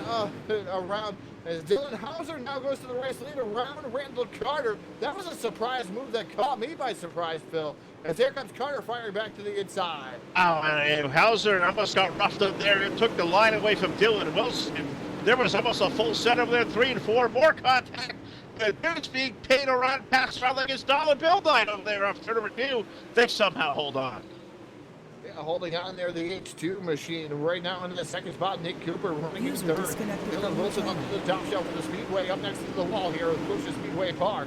B: around. As Dylan Hauser now goes to the race lead around Randall Carter. That was a surprise move that caught me by surprise, Phil. As here comes Carter firing back to the inside.
D: Oh, and Hauser almost got roughed up there. It took the line away from Dylan Wilson. There was almost a full set over there, 3 and 4, more contact. The dude's being paid around, passed around like it's dollar bill night over there off turn number 2. They somehow hold on.
B: Yeah, holding on there, the H2 machine. Right now in the second spot, Nick Cooper running in third. Dylan Wilson up to the top shelf of the Speedway, up next to the wall here at Volusia Speedway Park.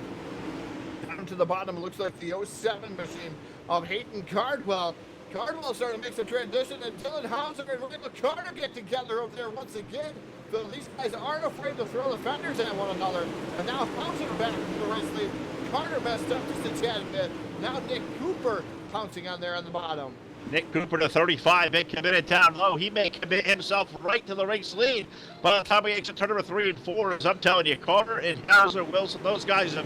B: Down to the bottom, looks like the 07 machine of Hayden Cardwell. Cardwell starting to make some transition, and Dylan Hauser and Randall Carter get together over there once again. So these guys aren't afraid to throw the fenders at one another. And now Hauser back to the race lead. Carter messed up just a tad bit. Now Nick Cooper pouncing on there on the bottom.
D: Nick Cooper to 35, been committed down low. He may commit himself right to the race lead. By the time he gets to turn number 3 and 4, as I'm telling you, Carter and Hauser, Wilson, those guys have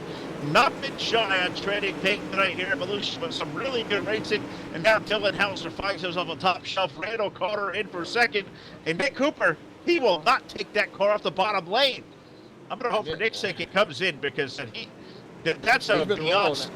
D: not been shy on trading paint tonight here at Volusia with some really good racing. And now Dylan Hauser finds himself on top shelf. Randall Carter in for second. And Nick Cooper, he will not take that car off the bottom lane. I'm going to hope for Nick's sake it comes in, because that's a beyond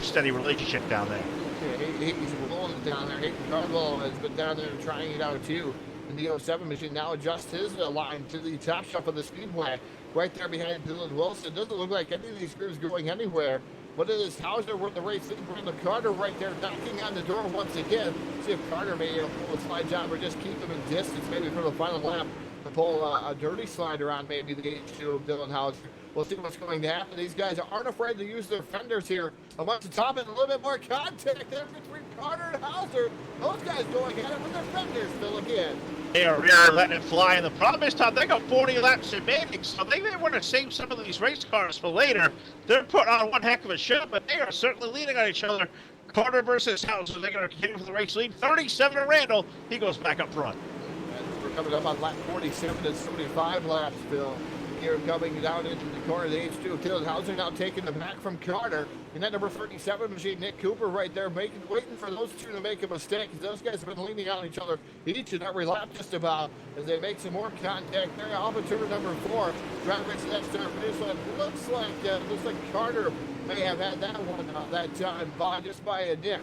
D: steady relationship down there.
B: Yeah, he's rolling it down there. Hayden Cardwell has been down there trying it out too. And the 07 machine now adjusts his line to the top shelf of the Speedway. Right there behind Dylan Wilson. Doesn't look like any of these crews going anywhere. But it is Hauser with the race lead. Randall Carter right there knocking on the door once again. See if Carter may pull a slide job or just keep him in distance maybe for the final lap to pull a dirty slider on maybe the H2 of Dylan Hauser. We'll see what's going to happen. These guys aren't afraid to use their fenders here. I want to top it a little bit more contact there between Carter and Hauser. Those guys going at it with their fenders still again.
D: They are really letting it fly, and the problem is, Todd, they got 40 laps remaining, so they may want to save some of these race cars for later. They're putting on one heck of a show, but they are certainly leaning on each other. Carter versus Hauser, they're going to continue for the race lead. 37 to Randall, he goes back up front.
B: And we're coming up on lap 47 and 75 laps, Phil. Here coming down into the corner of the H2. Dylan Hauser now taking the back from Carter. And that number 37 machine, Nick Cooper, right there, waiting for those two to make a mistake. Those guys have been leaning on each other each and every lap just about as they make some more contact there. Off of turn number 4. Driving to that start finish line. Looks like Carter may have had that one that time just by a nick.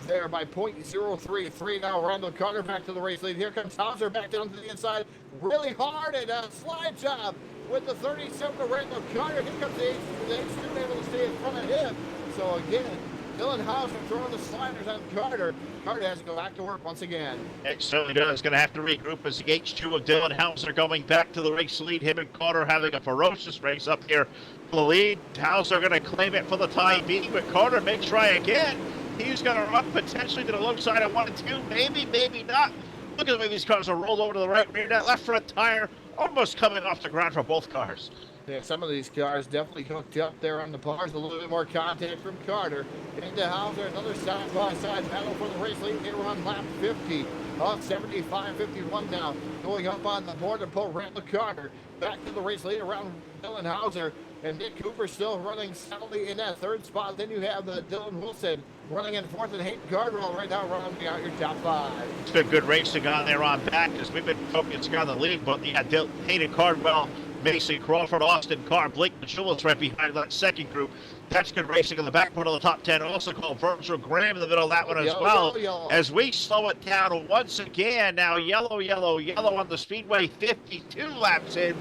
B: There by 0.033 now. Randall Carter back to the race lead. Here comes Hauser back down to the inside. Really hard and a slide job with the 37 to Randall Carter. Here comes the H2 able to stay in front of him. So again, Dylan Hauser throwing the sliders on Carter. Carter has to go back to work once again.
D: It certainly does. Going to have to regroup as the H2 of Dylan Hauser going back to the race lead. Him and Carter having a ferocious race up here for the lead. Hauser going to claim it for the time being, but Carter may try again. He's going to run potentially to the low side of 1 and 2. Maybe, maybe not. Look at the way these cars are rolled over to the right rear. That left front tire almost coming off the ground for both cars.
B: Yeah, some of these cars definitely hooked up there on the bars. A little bit more contact from Carter. Into Hauser, another side-by-side battle for the race lead here on lap 50. 75-51 now. Going up on the board to pull Randall Carter back to the race lead around Dylan Hauser. And Nick Cooper still running solidly in that third spot. Then you have Dylan Wilson running in fourth, and Hayden Cardwell right now rounding out your top 5.
D: It's been good racing on there on back as we've been focusing on the lead, but you had Hayden Cardwell, Mason Crawford, Austin Carr, Blake Machulis right behind that second group. That's good racing in the back part of the top 10. Also called Virgil Graham in the middle of that one as
B: Yellow,
D: well.
B: yellow.
D: As we slow it down once again. Now yellow, yellow, yellow on the Speedway. 52 laps in.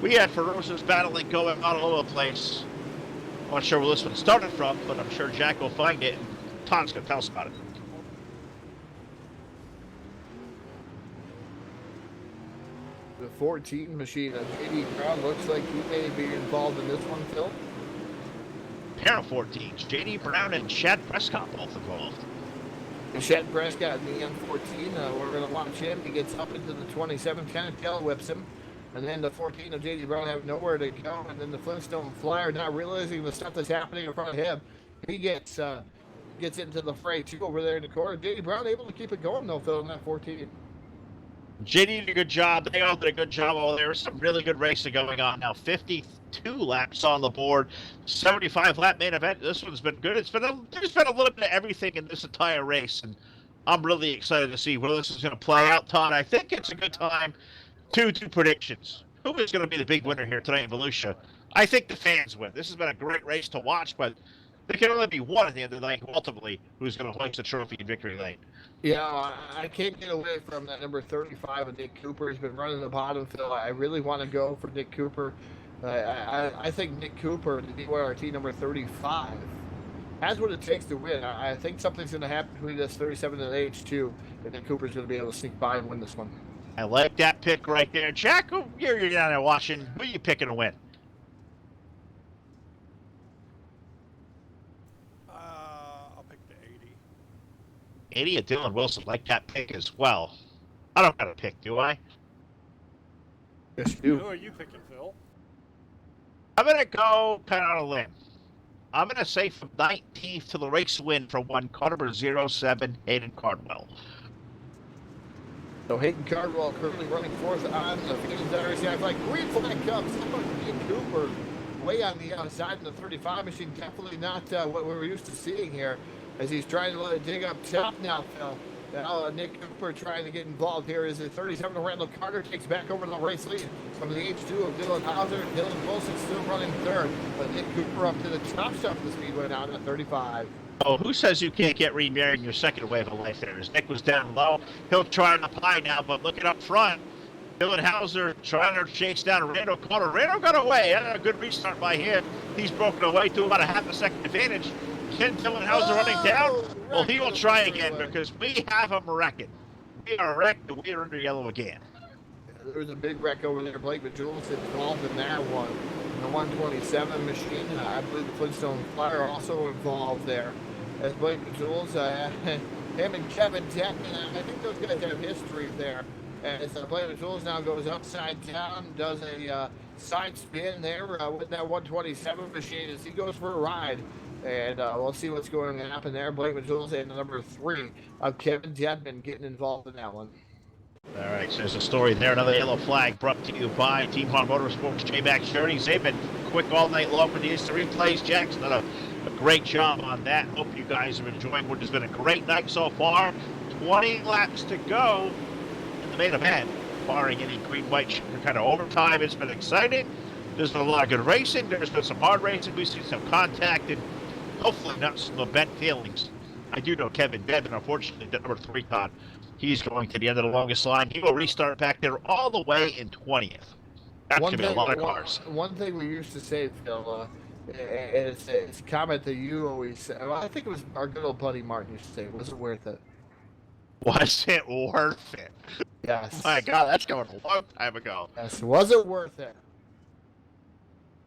D: We had ferocious battling going on all over the place. I'm not sure where this one started from, but I'm sure Jack will find it. And Tom's going to tell us about it.
B: The 14 machine of J.D. Brown looks like he may be involved in this one, Phil.
D: Pair of 14s, J.D. Brown and Chad Prescott both involved.
B: And Chad Prescott in the M14, we're going to watch him. He gets up into the 27, kind of tail whips him. And then the 14 of J.D. Brown have nowhere to go. And then the Flintstone Flyer, not realizing the stuff that's happening in front of him, he gets into the fray too over there in the corner. J.D. Brown able to keep it going though, Phil, in that 14.
D: JD did a good job. They all did a good job over there. Some really good racing going on now. 52 laps on the board. 75 lap main event. This one's been good. There's been a little bit of everything in this entire race, and I'm really excited to see where this is going to play out, Todd. I think it's a good time to do predictions. Who is going to be the big winner here tonight in Volusia? I think the fans win. This has been a great race to watch, but there can only be one at the end of the night, ultimately, who's going to hoist the trophy in victory lane.
B: Yeah, I can't get away from that number 35 of Nick Cooper. He's been running the bottom, Phil. I really want to go for Nick Cooper. I think Nick Cooper, the D1RT number 35, has what it takes to win. I think something's going to happen between this 37 and H2, and Nick Cooper's going to be able to sneak by and win this one.
D: I like that pick right there. Jack, you're down there watching. Who are you picking to win?
F: I'll pick the 80.
D: 80 of Dylan Wilson, like that pick as well. I don't got a pick, do I?
B: Yes, you
F: Who
B: do.
F: are you picking, Phil?
D: I'm going to go kind of on a limb. I'm going to say from 19th to the race win for one, car number 07, Hayden Cardwell.
B: So Hayden Cardwell currently running fourth on the field. I like green flag comes. Nick Cooper way on the outside in the 35 machine. Definitely not what we're used to seeing here, as he's trying to let it dig up top now, Phil. Now Nick Cooper trying to get involved here as the 37 of Randall Carter takes back over the race lead from the H2 of Dylan Hauser. Dylan Wilson still running third, but Nick Cooper up to the top shelf of the Speedway now at 35.
D: Oh, who says you can't get remarried in your second wave of life there? As Nick was down low, he'll try it up high now, but looking up front, Dylan Hauser trying to chase down Randall Carter. Randall got away. A good restart by him. He's broken away to about a half a second advantage. Can Dylan Hauser running down? Well, he will try again because we have him wrecking. We are wrecked and we are under yellow again.
B: There was a big wreck over there. Blake Jules involved in that one. The 127 machine, I believe the Flintstone Flyer also involved there. As Blake Jules, him and Kevin Deckman, I think those guys have history there. As Blake Jules now goes upside down, does a side spin there with that 127 machine as he goes for a ride. And we'll see what's going to happen there. Blake Jules and the number 3 of Kevin Deckman getting involved in that one.
D: All right, so there's a story there. Another yellow flag brought to you by Team Hon Motorsports, J-Max Shirties. They've been quick all night long for the instant replays. Jack's done a great job on that. Hope you guys are enjoying what has been a great night so far. 20 laps to go in the main event, barring any green-white sugar kind of overtime. It's been exciting. There's been a lot of good racing. There's been some hard racing. We've seen some contact and hopefully not some bent feelings. I do know Kevin Devin, unfortunately, the number 3 Todd. He's going to the end of the longest line. He will restart back there all the way in 20th. That's going to be a lot of cars.
B: One thing we used to say, Phil, it's a comment that you always say. Well, I think it was our good old buddy Martin used to say, was it worth it?
D: Was it worth it?
B: Yes.
D: My God, that's going a long time ago.
B: Yes. Was it worth it?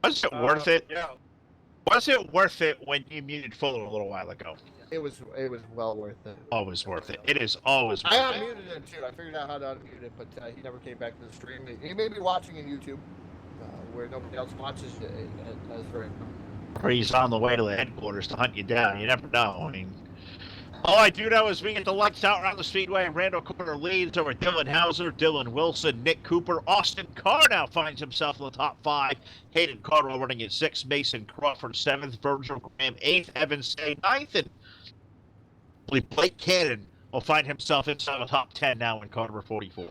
D: Was it worth it?
F: Yeah.
D: Was it worth it when you muted Fuller a little while ago?
B: It was well worth it.
D: Always worth it. It is always worth
B: I
D: it.
B: unmuted him too. I figured out how to unmute it, but he never came back to the stream. He may be watching on YouTube, where nobody else watches it. That's right.
D: Or he's on the way to the headquarters to hunt you down. You never know. I mean, all I do know is we get the lights out around the Speedway. Randall Carter leads over Dylan Hauser, Dylan Wilson, Nick Cooper. Austin Carr now finds himself in the top 5. Hayden Cardwell running at 6th. Mason Crawford 7th. Virgil Graham 8th. Evan Say 9th. And Blake Cannon will find himself inside the top 10 now in car number 44.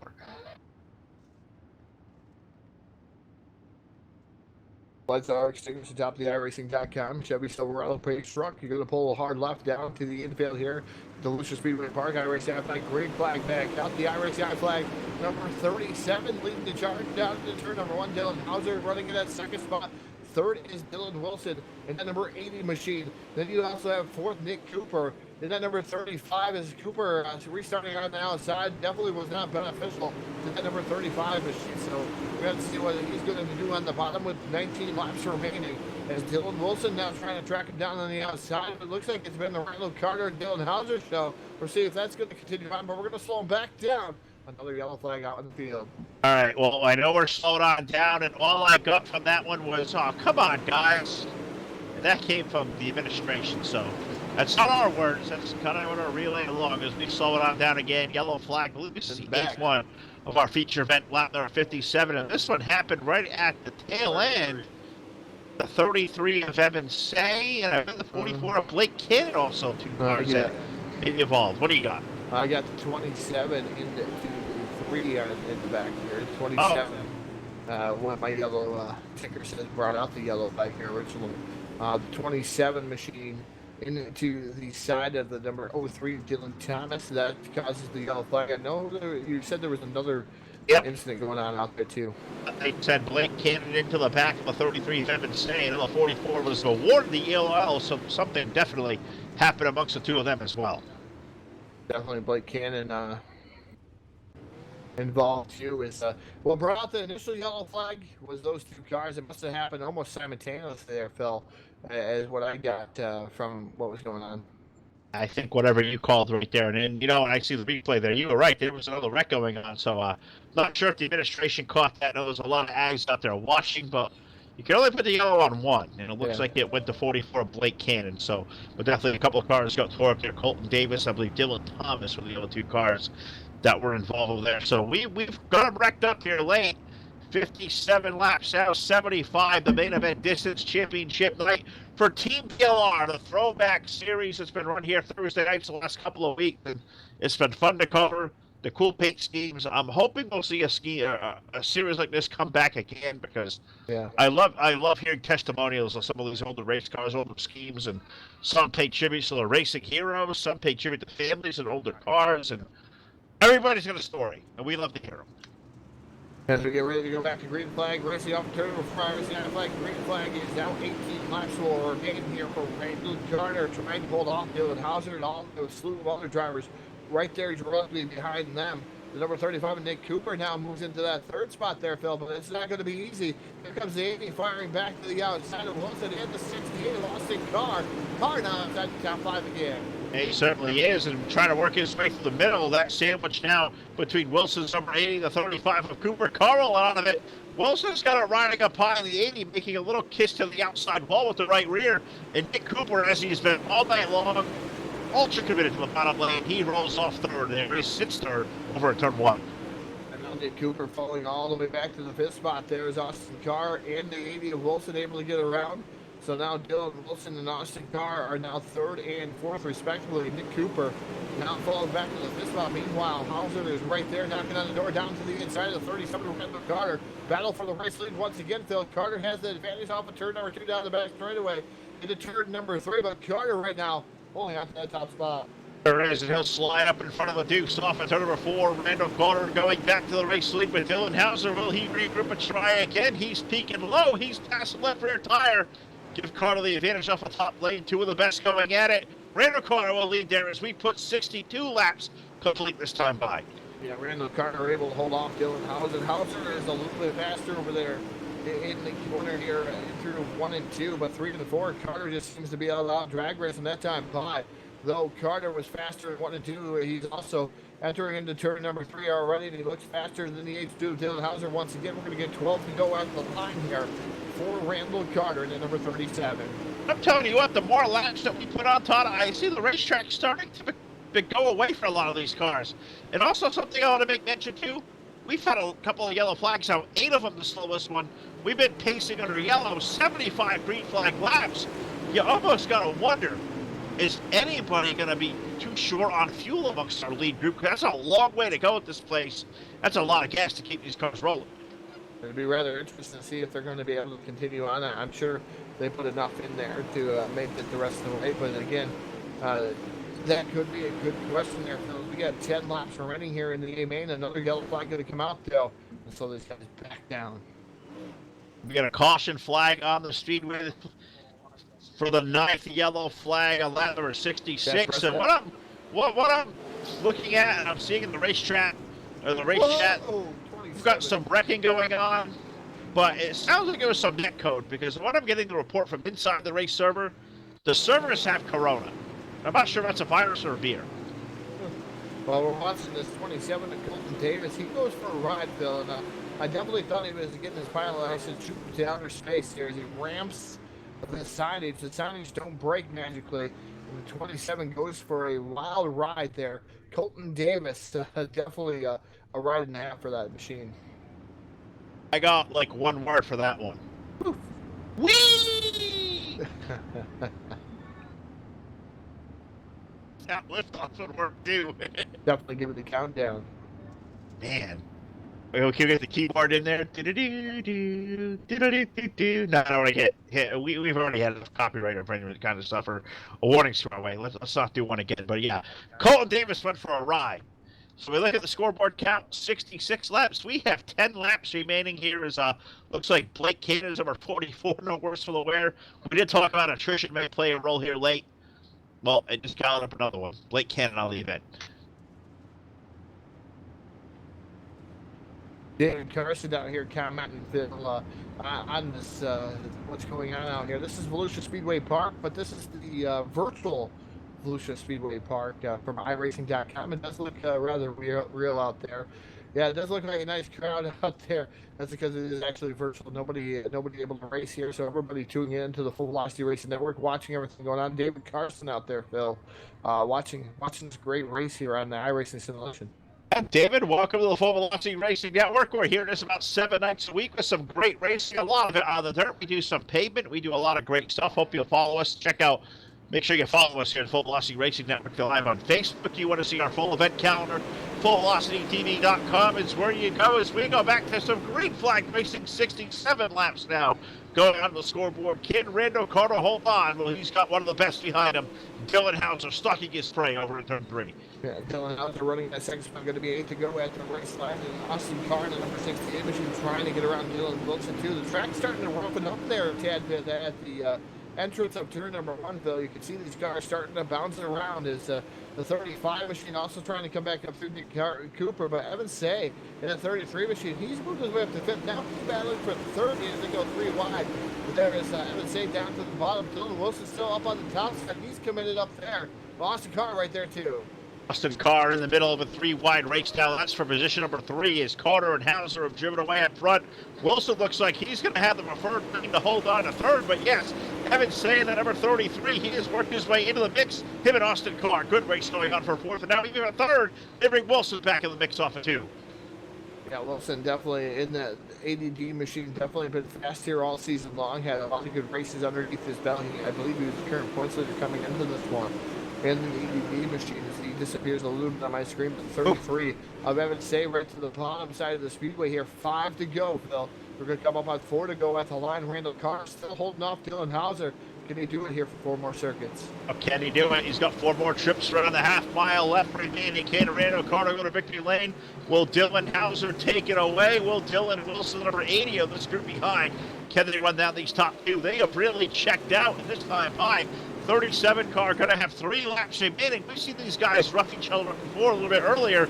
B: Lights are extinguished atop the iRacing.com. Chevy Silverado pace truck. You're going to pull a hard left down to the infield here. Volusia Speedway Park. iRacing flag. Green flag back out. The iRacing flag. Number 37 leading the charge down to turn number 1. Dylan Hauser running in that second spot. Third is Dylan Wilson in that number 80 machine. Then you also have fourth Nick Cooper. Then that number 35 is Cooper restarting on the outside. Definitely was not beneficial to that number 35 machine. So we have to see what he's going to do on the bottom with 19 laps remaining. As Dylan Wilson now trying to track him down on the outside. It looks like it's been the Randall Carter and Dylan Hauser show. We'll see if that's going to continue on, but we're going to slow him back down. Another yellow flag out in the field.
D: All right, well, I know we're slowed on down, and all I got from that one was, oh, come on, guys. And that came from the administration, so that's not our words. That's kind of what we're relaying along as we slow it on down again. Yellow flag. I believe this is the eighth one of our feature event, lap number 57, and this one happened right at the tail end. The 33 of Evan Say, and I think the 44 of Blake Kidd also, two cars that maybe evolved. What do you got?
B: I got the 27 into 3 in the back here. 27. One of my yellow ticker says brought out the yellow flag here originally. The 27 machine into the side of the number 03 Dylan Thomas. That causes the yellow flag. I know you said there was another incident going on out there too.
D: They said Blake Cannon into the back of the 33 Evan Say, and the 44 was awarded the ELL, so something definitely happened amongst the two of them as well.
B: Definitely Blake Cannon involved too. Is what brought out the initial yellow flag was those two cars. It must have happened almost simultaneously there, Phil, as what I got from what was going on.
D: I think whatever you called right there, and then, you know, when I see the replay there, you were right. There was another wreck going on, so not sure if the administration caught that. I know there's a lot of ags out there watching, but you can only put the yellow on one, and it looks like it went to 44 Blake Cannon. So, but definitely a couple of cars got tore up there. Colton Davis, I believe Dylan Thomas were the other two cars that were involved there. So we've got them wrecked up here late. 57 laps out, 75, the main event distance championship night for Team VLR, the throwback series that's been run here Thursday nights the last couple of weeks. And it's been fun to cover. The cool paint schemes. I'm hoping we'll see a series like this come back again because I love hearing testimonials of some of these older race cars, older schemes, and some pay tribute to the racing heroes, some pay tribute to families and older cars, and everybody's got a story, and we love to hear them.
B: As we get ready to go back to green flag, racing off the turn before racing on flag. Green flag is now 18 laps will remain here for Randall Carter trying to hold off Dylan Hauser and all a slew of other drivers. Right there, he's relatively behind them. The number 35, Nick Cooper, now moves into that third spot there, Phil, but it's not going to be easy. Here comes the 80 firing back to the outside of Wilson and the 68 Austin Carr. Carr now inside the top 5 again.
D: He certainly is, and trying to work his way through the middle of that sandwich now between Wilson's number 80, the 35 of Cooper. Carl out of it. Wilson's got it riding up high in the 80, making a little kiss to the outside wall with the right rear. And Nick Cooper, as he's been all night long, ultra committed to the bottom lane, he rolls off third there. He sits third over at turn 1.
B: And now Nick Cooper falling all the way back to the 5th spot. There is Austin Carr and the 80 of Wilson able to get around. So now Dylan Wilson and Austin Carr are now 3rd and 4th respectively. Nick Cooper now falling back to the 5th spot. Meanwhile, Hauser is right there knocking on the door down to the inside of the 37 of Randall Carter. Battle for the race lead once again, Phil. Carter has the advantage off of turn number 2 down the back straightaway into turn number 3, but Carter right now holding on to that top spot.
D: There it is, and he'll slide up in front of the Dukes off at turn number 4. Randall Carter going back to the race lead with Dylan Hauser. Will he regroup and try again? He's peaking low. He's past the left rear tire. Give Carter the advantage off the top lane. Two of the best going at it. Randall Carter will lead there as we put 62 laps complete this time by.
B: Yeah, Randall Carter able to hold off Dylan Hauser. Hauser is a little bit faster over there in the corner here through 1 and 2, but 3 and 4. Carter just seems to be out drag racing that time by. Though Carter was faster in 1 and 2, he's also entering into turn number 3 already, and he looks faster than the H2 of Dylan Hauser. Once again, we're going to get 12 to go out the line here for Randall Carter in the number 37.
D: I'm telling you what, the more laps that we put on, Todd, I see the racetrack starting to go away for a lot of these cars. And also something I want to make mention too, we've had a couple of yellow flags out, 8 of them the slowest one. We've been pacing under yellow, 75 green flag laps. You almost got to wonder, is anybody going to be too short on fuel amongst our lead group? That's a long way to go at this place. That's a lot of gas to keep these cars rolling.
B: It'd be rather interesting to see if they're going to be able to continue on. I'm sure they put enough in there to make it the rest of the way. But again, that could be a good question there, Phil. We got 10 laps remaining here in the A main. Another yellow flag going to come out, though. And so these guys back down.
D: We got a caution flag on the Speedway for the 9th yellow flag on lap number 66. And what I'm looking at and I'm seeing in the racetrack, or the race chat, we've got some wrecking going on, but it sounds like it was some net code, because what I'm getting the report from inside the race server, the servers have corona. I'm not sure if that's a virus or a beer.
B: Well, we're watching this 27 to Colton Davis. He goes for a ride, Phil, and I definitely thought he was getting his pilot license shooting to outer space here as he ramps the signage. The signage don't break magically. And the 27 goes for a wild ride there. Colton Davis, definitely a ride and a half for that machine.
D: I got like one word for that one. Whee! That liftoff would work too.
B: Definitely give it a countdown.
D: Man. Can we get the keyboard in there? No, I don't want to get hit. We've already had enough copyright infringement kind of stuff, or a warning our way. Let's not do one again. But yeah, Colton Davis went for a ride. So we look at the scoreboard count, 66 laps. We have 10 laps remaining here. Looks like Blake Cannon's number 44, no worse for the wear. We did talk about attrition may play a role here late. Well, it just counted up another one. Blake Cannon on the event.
B: David Carson out here commenting, Phil, on this, what's going on out here. This is Volusia Speedway Park, but this is the virtual Volusia Speedway Park from iRacing.com. It does look rather real out there. Yeah, it does look like a nice crowd out there. That's because it is actually virtual. Nobody able to race here, so everybody tuning in to the Full Velocity Racing Network, watching everything going on. David Carson out there, Phil, watching this great race here on the iRacing simulation.
D: David, welcome to the Full Velocity Racing Network. We're here just about 7 nights a week with some great racing, a lot of it on the dirt. We do some pavement. We do a lot of great stuff. Hope you'll follow us. Make sure you follow us here at Full Velocity Racing Network live on Facebook. You want to see our full event calendar, FullVelocityTV.com is where you go as we go back to some green flag racing, 67 laps now. Going on the scoreboard, Kid Rando Carter, hold on. Well, he's got one of the best behind him. Dylan Hauser stocking his spray over in turn 3.
B: Yeah, Dylan Hauser running that second spot, going to be 8 to go at the race line. And Austin Carr, the number 68 machine, trying to get around Dylan Wilson, too. The track's starting to roughen up there a tad bit at the entrance of turn number 1, Phil. You can see these cars starting to bounce around as the 35 machine also trying to come back up through Nick Cooper, but Evan Say in the 33 machine, he's moved his way up to 5th. Now he's battling for 30 as they go 3 wide. But there is Evan Say down to the bottom. Dylan Wilson still up on the top side. He's committed up there. Austin Carr right there too.
D: Austin Carr in the middle of a 3-wide race now. That's for position number 3 as Carter and Hauser have driven away up front. Wilson looks like he's going to have the preferred lane to hold on to 3rd, but yes, Evan saying that number 33, he has worked his way into the mix. Him and Austin Carr, good race going on for 4th, and now even at 3rd, they bring Wilson back in the mix off of 2.
B: Yeah, Wilson definitely in the ADD machine, definitely been fast here all season long. Had a lot of good races underneath his belt. I believe he was the current points leader coming into this one. And the ADD machine as he disappears a little bit on my screen. 33 of Evan Say right to the bottom side of the speedway here. 5 to go, Phil. We're going to come up on 4 to go at the line. Randall Carr still holding off Dylan Hauser. Can he do it here for 4 more circuits?
D: Oh, can he do it? He's got 4 more trips around the half-mile left remaining. Can Randall Carter go to victory lane? Will Dylan Hauser take it away? Will Dylan Wilson, number 80 of this group behind? Can they run down these top 2? They have really checked out at this time by 37 car going to have 3 laps remaining. We've seen these guys rough each other up before a little bit earlier.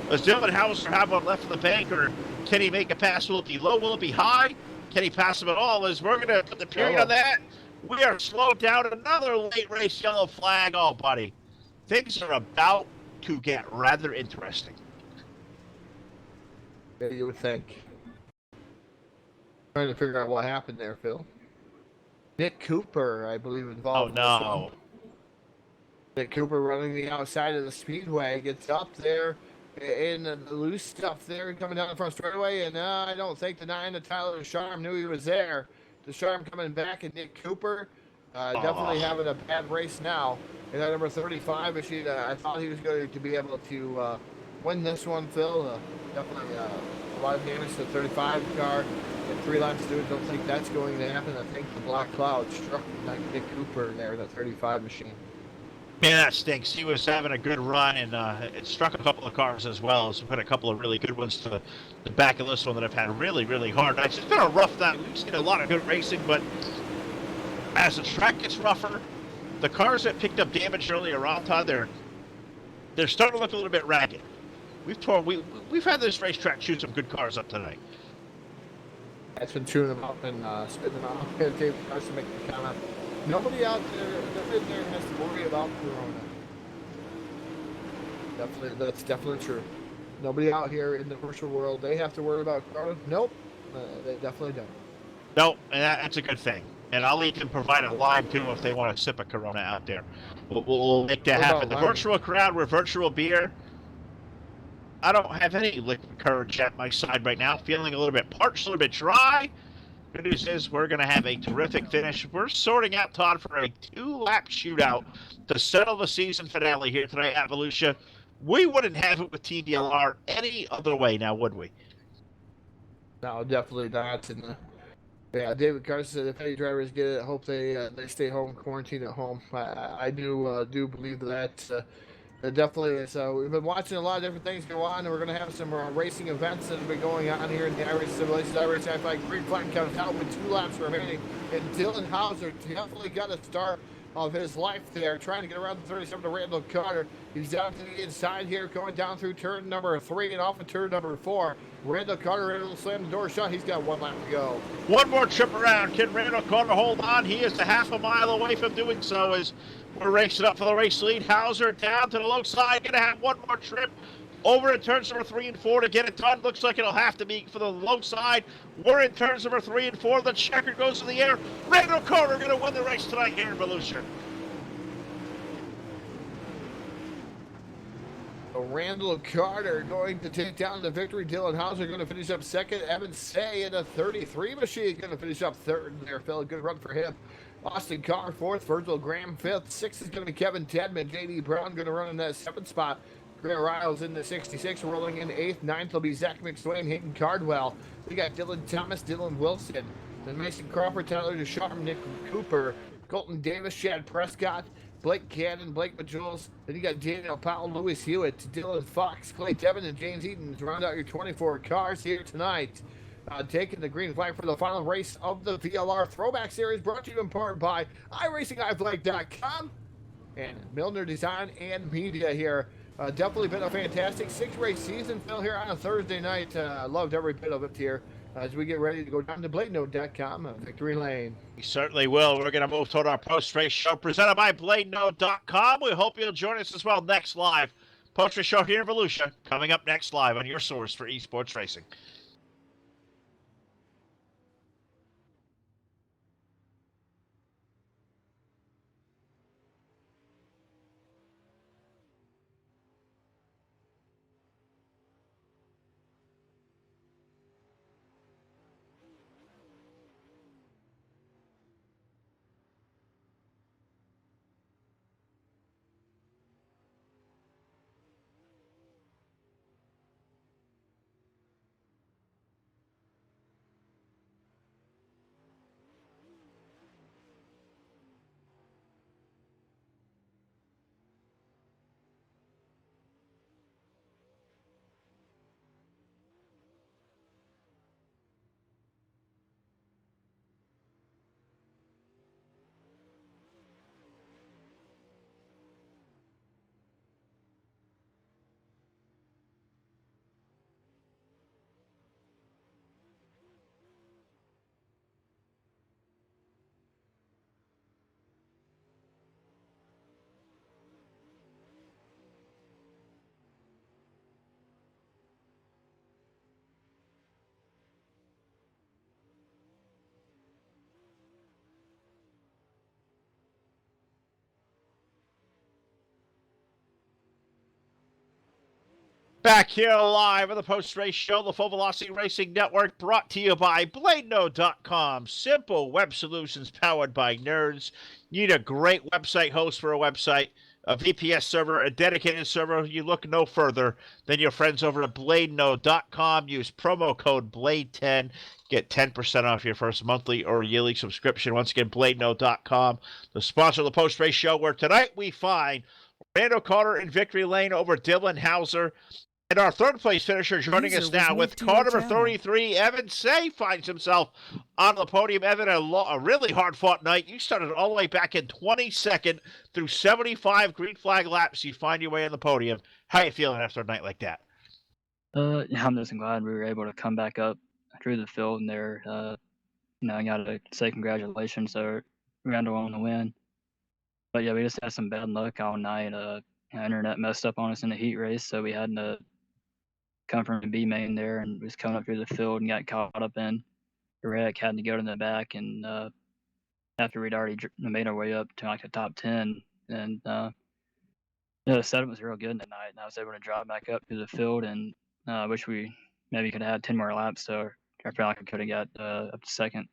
D: Does Dylan Hauser have one left in the bank, or can he make a pass? Will it be low? Will it be high? Can he pass him at all? As we're going to put the period on that, we are slowed down. Another late race yellow flag. Oh, buddy. Things are about to get rather interesting.
B: Yeah, you would think. Trying to figure out what happened there, Phil. Nick Cooper, I believe, involved.
D: Oh, no.
B: Nick Cooper running the outside of the speedway, gets up there in the loose stuff there, coming down the front straightaway, and I don't think the 9 of Tyler Descharme knew he was there. Descharme coming back, and Nick Cooper definitely having a bad race now. And that number 35 machine, I thought he was going to be able to win this one, Phil. Definitely a lot of damage to the 35 car. And 3 laps to do it. Don't think that's going to happen. I think the black cloud struck Nick Cooper there, the 35 machine.
D: Man, that stinks. He was having a good run, and it struck a couple of cars as well. So put a couple of really good ones to the back of this one that have had really, really hard nights. It's been a rough night. We've seen a lot of good racing, but as the track gets rougher, the cars that picked up damage earlier on, Todd, they're starting to look a little bit ragged. We've had this racetrack shoot some good cars up tonight.
B: That's been chewing them up and spitting them out. David Carson making the comment. Nobody out there has to worry about Corona. That's definitely true. Nobody out here in the virtual world, they have to worry about Corona. Nope, they definitely don't.
D: Nope, and that's a good thing. And I'll even provide a lime too if they want to sip a Corona out there. We'll make that happen. The virtual crowd with virtual beer. I don't have any liquid courage at my side right now. Feeling a little bit parched, a little bit dry. Good news is we're going to have a terrific finish. We're sorting out, Todd, for a 2-lap shootout to settle the season finale here tonight at Volusia. We wouldn't have it with Team VLR any other way now, would we?
B: No, definitely not. And yeah, David Carson said if any drivers get it, I hope they stay home, quarantine at home. I do believe that. It definitely is. We've been watching a lot of different things go on, and we're going to have some racing events that have been going on here in the iRacing Simulations. iRacing I-5 green flag comes out with 2 laps remaining, and Dylan Hauser definitely got a start of his life there, trying to get around the 37 to Randall Carter. He's down to the inside here, going down through turn number 3 and off of turn number 4. Randall Carter able to slam the door shut. He's got 1 lap to go.
D: One more trip around. Can Randall Carter hold on? He is a half a mile away from doing so as we're racing up for the race lead. Hauser down to the low side. Going to have one more trip over in turns number 3 and 4 to get it done. Looks like it'll have to be for the low side. We're in turns number 3 and 4. The checker goes in the air. Randall Carter going to win the race tonight here in Volusia.
B: Randall Carter going to take down the victory. Dylan Hauser going to finish up second. Evan Say in a 33 machine going to finish up third there. Phil, good run for him. Austin Carr fourth. Virgil Graham fifth. Sixth is going to be Kevin Tedman. J.D. Brown going to run in that 7th spot. Grant Riles in the 66, rolling in 8th. 9th will be Zach McSwain, Hayden Cardwell. We got Dylan Thomas, Dylan Wilson. Then Mason Crawford, Tyler Ducharme, Nick Cooper, Colton Davis, Chad Prescott, Blake Cannon, Blake Majules. Then you got Daniel Powell, Lewis Hewitt, Dylan Fox, Clay Devin, and James Eaton to round out your 24 cars here tonight. Taking the green flag for the final race of the VLR Throwback Series, brought to you in part by iRacingIFlag.com and Milner Design and Media here. Definitely been a fantastic 6-race season, Phil, here on a Thursday night. Loved every bit of it here as we get ready to go down to BladeNode.com, Victory Lane.
D: We certainly will. We're going to move toward our post-race show presented by BladeNode.com. We hope you'll join us as well next live post-race show here in Volusia, coming up next live on your source for esports racing. Back here live on the post-race show, the Full Velocity Racing Network, brought to you by BladeNode.com. Simple web solutions powered by nerds. Need a great website host for a website? a VPS server, a dedicated server, you look no further than your friends over at BladeNode.com. Use promo code BLADE10. Get 10% off your first monthly or yearly subscription. Once again, BladeNode.com, the sponsor of the post-race show, where tonight we find Randall Carter in victory lane over Dylan Hauser. And our third-place finisher joining us now with car number 33, Evan Say finds himself on the podium. Evan, a really hard-fought night. You started all the way back in 22nd through 75 green flag laps. You find your way on the podium. How are you feeling after a night like that?
G: Yeah, I'm just glad we were able to come back up through the field, and there, I got to say congratulations to Randall on the win. But yeah, we just had some bad luck all night. Internet messed up on us in the heat race, so we had to come from the B main there and was coming up through the field and got caught up in the wreck, had to go to the back, and after we'd already made our way up to like the top 10, and the setup was real good tonight, and I was able to drop back up through the field, and I wish we maybe could have had 10 more laps, so I feel like I could have got up to second.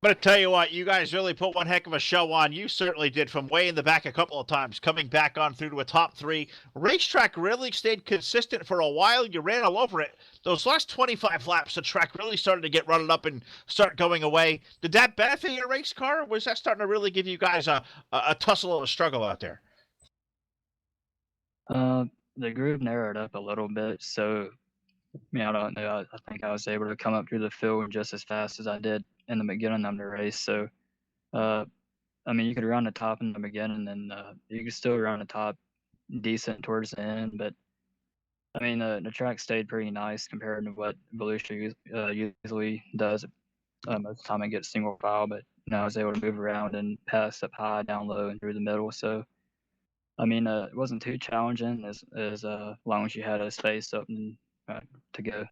D: I'm going to tell you what, you guys really put one heck of a show on. You certainly did, from way in the back a couple of times, coming back on through to a top 3. Racetrack really stayed consistent for a while. You ran all over it. Those last 25 laps, the track really started to get rutted up and start going away. Did that benefit your race car, or was that starting to really give you guys a tussle of a struggle out there?
G: The groove narrowed up a little bit, so I don't know. I think I was able to come up through the field just as fast as I did in the beginning of the race. So, you could run the top in the beginning, and you could still run the top decent towards the end. But the track stayed pretty nice compared to what Volusia usually does. Most of the time, I get single file, but I was able to move around and pass up high, down low, and through the middle. So, it wasn't too challenging as long as you had a space open to go.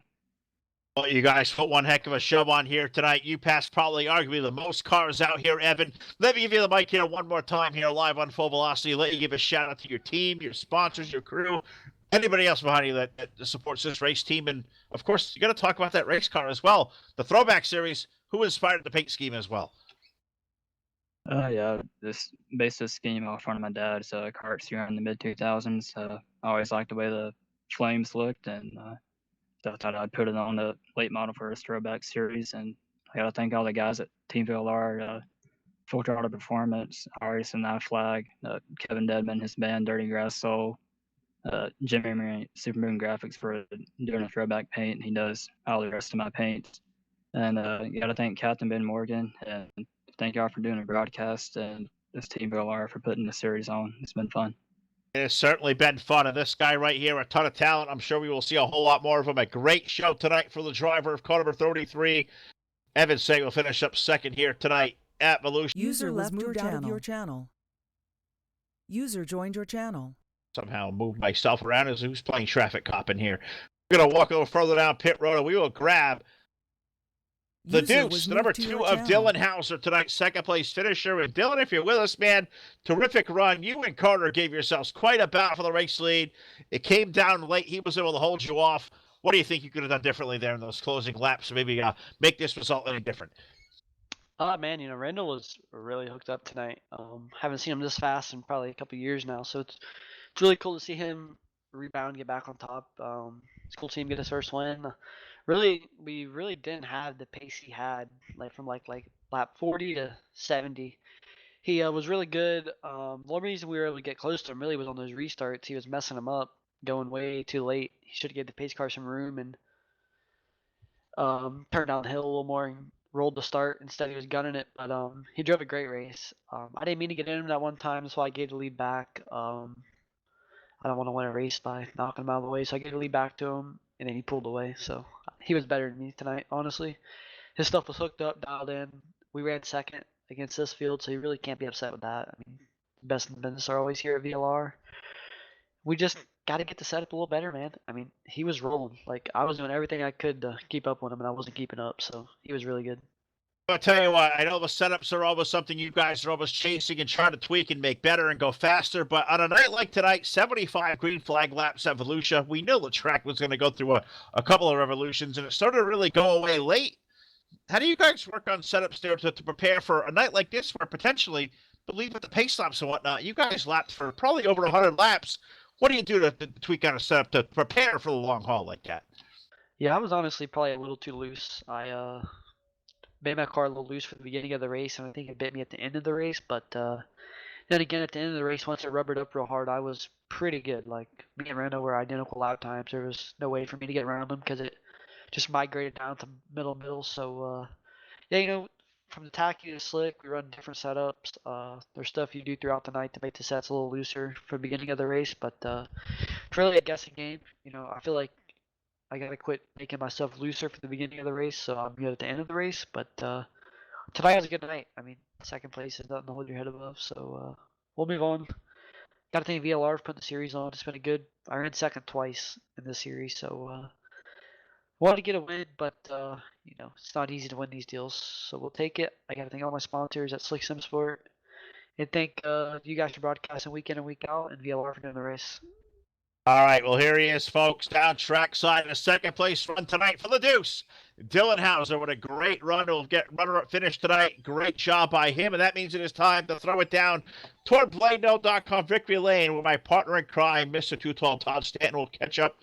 D: Well, you guys put one heck of a show on here tonight. You passed probably arguably the most cars out here, Evan. Let me give you the mic here one more time here live on Full Velocity. Let you give a shout out to your team, your sponsors, your crew, anybody else behind you that supports this race team. And, of course, you got to talk about that race car as well. The Throwback Series, who inspired the paint scheme as well?
G: This based this scheme off one of my dad's carts here in the mid-2000s. I always liked the way the flames looked, and so I thought I'd put it on the late model for a Throwback Series. And I got to thank all the guys at Team VLR, Full Throttle Performance, Arias and I Flag, Kevin Dedman, his band Dirty Grass Soul, Jimmy Supermoon Graphics for doing a throwback paint. He does all the rest of my paints. And you got to thank Captain Ben Morgan, and thank y'all for doing a broadcast, and this Team VLR for putting the series on. It's been fun.
D: It has certainly been fun. And this guy right here, a ton of talent. I'm sure we will see a whole lot more of him. A great show tonight for the driver of car number 33. Evan Say will finish up second here tonight at Volusia.
H: User was moved out of your channel. User joined your channel.
D: Somehow moved myself around as who's playing traffic cop in here. We're going to walk a little further down pit road, and we will grab the Dukes, the number 2 of Dylan Hauser, tonight's second-place finisher. And Dylan, if you're with us, man, terrific run. You and Carter gave yourselves quite a bout for the race lead. It came down late. He was able to hold you off. What do you think you could have done differently there in those closing laps to maybe make this result any different?
I: Man, Randall was really hooked up tonight. Haven't seen him this fast in probably a couple years now, so it's really cool to see him rebound, get back on top. It's cool to see him get his first win. We really didn't have the pace he had, from lap 40 to 70. He was really good. The only reason we were able to get close to him really was on those restarts. He was messing them up, going way too late. He should have gave the pace car some room and turned downhill a little more and rolled the start. Instead, he was gunning it. But he drove a great race. I didn't mean to get in him that one time, that's why I gave the lead back. I don't want to win a race by knocking him out of the way, so I gave the lead back to him, and then he pulled away. So he was better than me tonight, honestly. His stuff was hooked up, dialed in. We ran second against this field, so he really can't be upset with that. The best in the business are always here at VLR. We just got to get the setup a little better, man. He was rolling. I was doing everything I could to keep up with him, and I wasn't keeping up, so he was really good.
D: I'll tell you what, I know the setups are always something you guys are always chasing and trying to tweak and make better and go faster, but on a night like tonight, 75 green flag laps at Volusia, we knew the track was going to go through a couple of revolutions, and it started to really go away late. How do you guys work on setups there to prepare for a night like this where potentially believe with the pace laps and whatnot, you guys lapped for probably over 100 laps. What do you do to tweak on a setup to prepare for the long haul like that?
I: Yeah, I was honestly probably a little too loose. I made my car a little loose for the beginning of the race, and I think it bit me at the end of the race. But then again, at the end of the race, once it rubbered up real hard, I was pretty good. Like, me and Rando were identical lap times. There was no way for me to get around them because it just migrated down to middle. So yeah, from the tacky to slick, we run different setups. There's stuff you do throughout the night to make the sets a little looser for the beginning of the race, but it's really a guessing game. I feel like I gotta quit making myself looser for the beginning of the race, so I'm good at the end of the race. But tonight was a good night. I mean, second place is nothing to hold your head above, so we'll move on. Got to thank VLR for putting the series on. It's been a good. I ran second twice in this series, so wanted to get a win, but it's not easy to win these deals, so we'll take it. I got to thank all my sponsors at Slick Sim Sport, and thank you guys for broadcasting week in and week out, and VLR for doing the race.
D: All right, well, here he is, folks, down trackside in a second place run tonight for the Deuce. Dylan Hauser with a great run. Will get runner-up finish tonight. Great job by him, and that means it is time to throw it down toward BladeNote.com Victory Lane, where my partner in crime, Mr. Too Tall Todd Stanton, will catch up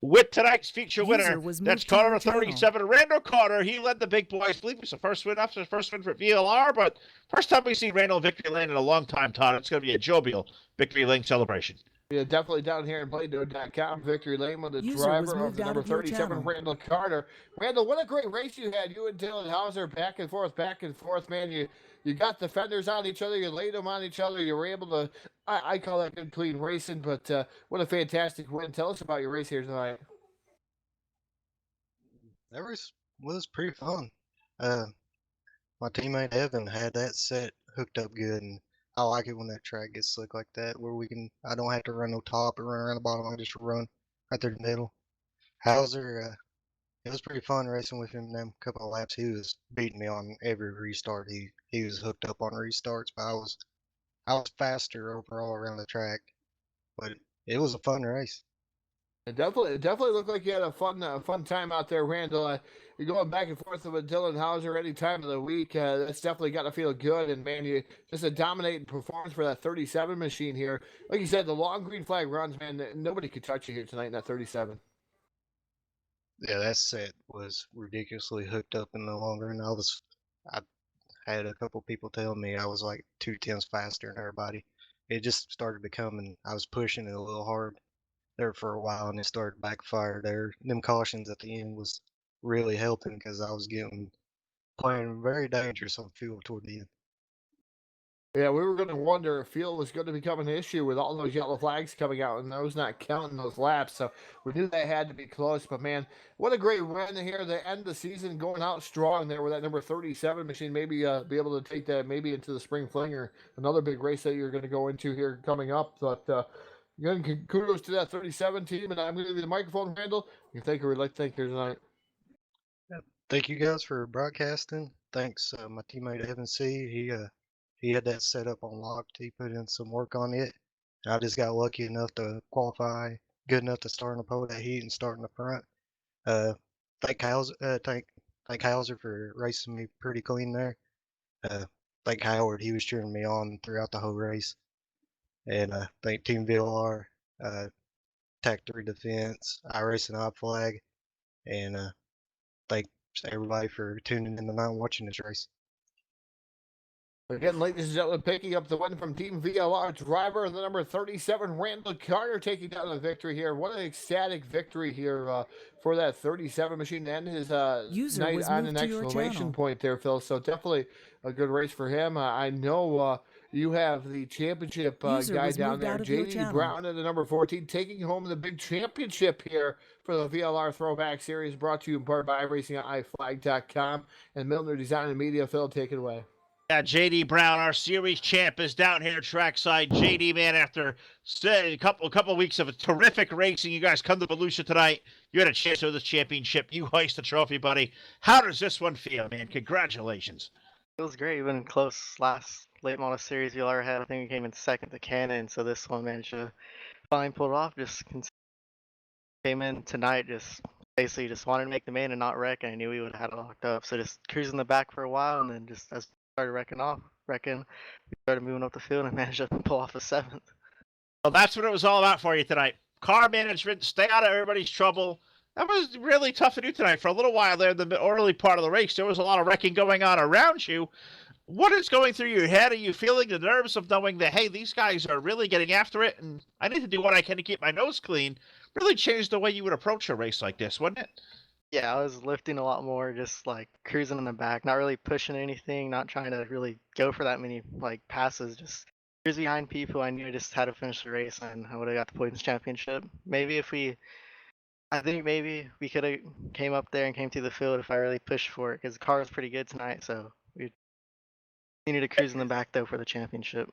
D: with tonight's feature winner. That's car number 37, Randall Carter. He led the big boys. I believe it's the first win after the first win for VLR, but first time we see Randall Victory Lane in a long time, Todd. It's going to be a jovial Victory Lane celebration.
B: Yeah, definitely down here in BladeNote.com. Victory Lane with the driver of the number 37, Randall Carter. Randall, what a great race you had. You and Dylan Hauser back and forth, man. You got the fenders on each other. You laid them on each other. You were able to, I call that good, clean racing, but what a fantastic win. Tell us about your race here tonight.
J: That race was pretty fun. My teammate Evan had that set hooked up good, and I like it when that track gets slick like that, where I don't have to run no top or run around the bottom. I just run right through the middle. Hauser, it was pretty fun racing with him. Them couple of laps, he was beating me on every restart. He was hooked up on restarts, but I was faster overall around the track. But it was a fun race.
B: It definitely looked like you had a fun time out there, Randall. You're going back and forth with Dylan Hauser any time of the week. That's definitely got to feel good. And man, you just a dominating performance for that 37 machine here. Like you said, the long green flag runs, man. Nobody could touch you here tonight in that 37.
J: Yeah, that set was ridiculously hooked up in the long run. I had a couple people tell me I was like 2/10 faster than everybody. It just started becoming, I was pushing it a little hard there for a while, and it started backfire there. Them cautions at the end was really helping because I was playing very dangerous on fuel toward the end.
B: Yeah, we were going to wonder if fuel was going to become an issue with all those yellow flags coming out and those not counting those laps. So we knew that had to be close. But man, what a great run here. The end of the season going out strong there with that number 37 machine. Maybe be able to take that maybe into the spring fling or another big race that you're going to go into here coming up. But again, kudos to that 37 team. And I'm going to give you the microphone, Randall. You think we'd like to thank you tonight.
J: Thank you guys for broadcasting. Thanks, my teammate Evan C. He had that set up on locked. He put in some work on it. I just got lucky enough to qualify good enough to start in the pole that heat and start in the front. Thank Hauser for racing me pretty clean there. Thank Howard, he was cheering me on throughout the whole race. And thank Team VLR, Tac 3 Defense, iRacing Odd Flag, and thanks everybody for tuning in tonight and watching this race.
B: Again, ladies and gentlemen, picking up the win from Team VLR, driver of the number 37, Randall Carter, taking down the victory here. What an ecstatic victory here for that 37 machine and his night on an exclamation point there, Phil. So definitely a good race for him. I know you have the championship guy down there, JD Brown at the number 14, taking home the big championship here for the VLR Throwback Series, brought to you in part by iRacing.iflag.com and Milner Design and Media. Phil, take it away.
D: Yeah, JD Brown, our series champ, is down here trackside. JD, man, after a couple weeks of a terrific racing, you guys come to Volusia tonight. You had a chance to win this championship. You hoist the trophy, buddy. How does this one feel, man? Congratulations.
K: It was great. We've been close last late model series VLR had. I think we came in second to Cannon, so this one managed to finally pull it off. Just came in tonight, basically just wanted to make the main and not wreck, and I knew we would have had it locked up. So just cruising the back for a while, and then just as started wrecking off. reckon we started moving up the field and managed to pull off a 7th.
D: Well, that's what it was all about for you tonight. Car management, stay out of everybody's trouble. That was really tough to do tonight. For a little while there, the early part of the race, there was a lot of wrecking going on around you. What is going through your head? Are you feeling the nerves of knowing that, hey, these guys are really getting after it, and I need to do what I can to keep my nose clean? Really changed the way you would approach a race like this, wouldn't it?
K: Yeah, I was lifting a lot more, just like cruising in the back, not really pushing anything, not trying to really go for that many like passes, just cruise behind people. I knew I just had to finish the race and I would have got the points championship. I think maybe we could have came up there and came through the field if I really pushed for it, because the car was pretty good tonight, so we needed to cruise in the back though for the championship.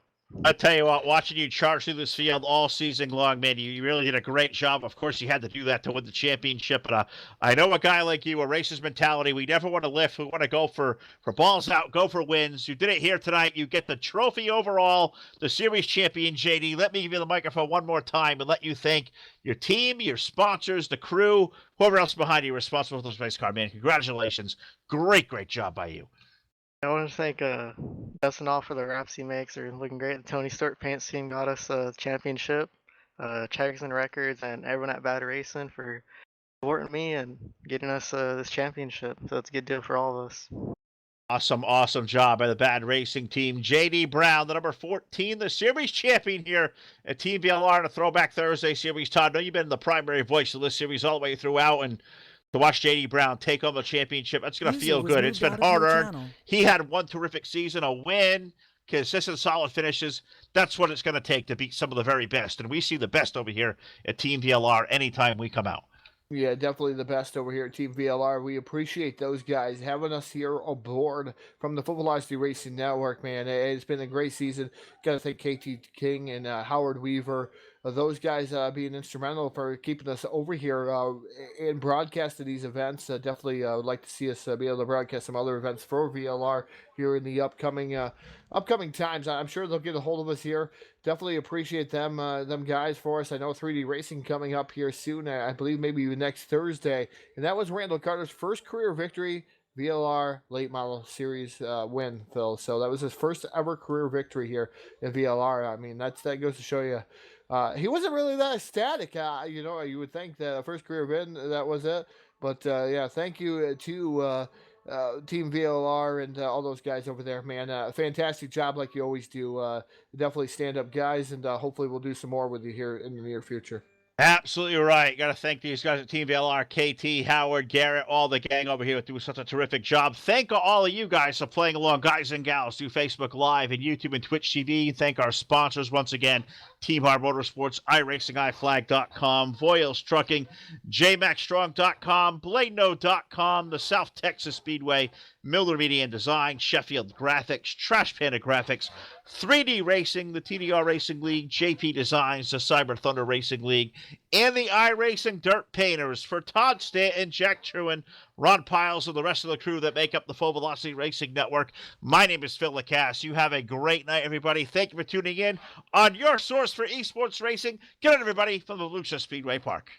D: I tell you what, watching you charge through this field all season long, man, you really did a great job. Of course, you had to do that to win the championship, but I know a guy like you, a racer's mentality. We never want to lift. We want to go for balls out, go for wins. You did it here tonight. You get the trophy overall, the series champion, JD. Let me give you the microphone one more time and let you thank your team, your sponsors, the crew, whoever else behind you responsible for this race car, man. Congratulations. Great job by you.
K: I want to thank Dustin all for the wraps he makes. They're looking great. The Tony Stewart Pants team got us a championship. Jackson Records and everyone at Bad Racing for supporting me and getting us this championship. So it's a good deal for all of us.
D: Awesome job by the Bad Racing team. JD Brown, the number 14, the series champion here at Team VLR on a Throwback Thursday series. Todd, I know you've been the primary voice of this series all the way throughout, and to watch JD Brown take home the championship, that's going to feel good. It's been hard-earned. He had one terrific season, a win, consistent, solid finishes. That's what it's going to take to beat some of the very best, and we see the best over here at Team VLR anytime we come out.
B: Yeah, definitely the best over here at Team VLR. We appreciate those guys having us here aboard from the Full Velocity Racing Network, man. It's been a great season. Got to thank KT King and Howard Weaver. Those guys being instrumental for keeping us over here and broadcasting these events. Definitely would like to see us be able to broadcast some other events for VLR here in the upcoming times. I'm sure they'll get a hold of us here. Definitely appreciate them guys for us. I know 3D Racing coming up here soon. I believe maybe next Thursday. And that was Randall Carter's first career victory. VLR late model series win, Phil. So that was his first ever career victory here in VLR. I mean, that goes to show you. He wasn't really that ecstatic. You would think that first career win, that was it. But yeah, thank you to Team VLR and all those guys over there, man. Fantastic job like you always do. Definitely stand up guys, and hopefully we'll do some more with you here in the near future.
D: Absolutely right. Got to thank these guys at Team VLR, KT, Howard, Garrett, all the gang over here doing such a terrific job. Thank all of you guys for playing along, guys and gals, through Facebook Live and YouTube and Twitch TV. Thank our sponsors once again, Team Hard Motorsports, iRacingIFlag.com, Voiles Trucking, JMaxStrong.com, BladeNo.com, the South Texas Speedway, Miller Media and Design, Sheffield Graphics, Trash Panda Graphics, 3D Racing, the TDR Racing League, JP Designs, the Cyber Thunder Racing League, and the iRacing Dirt Painters. For Todd Stanton, Jack Truin, Ron Piles, and the rest of the crew that make up the Full Velocity Racing Network, my name is Phil Lacasse. You have a great night, everybody. Thank you for tuning in on your source for esports racing. Good night, everybody, from the Volusia Speedway Park.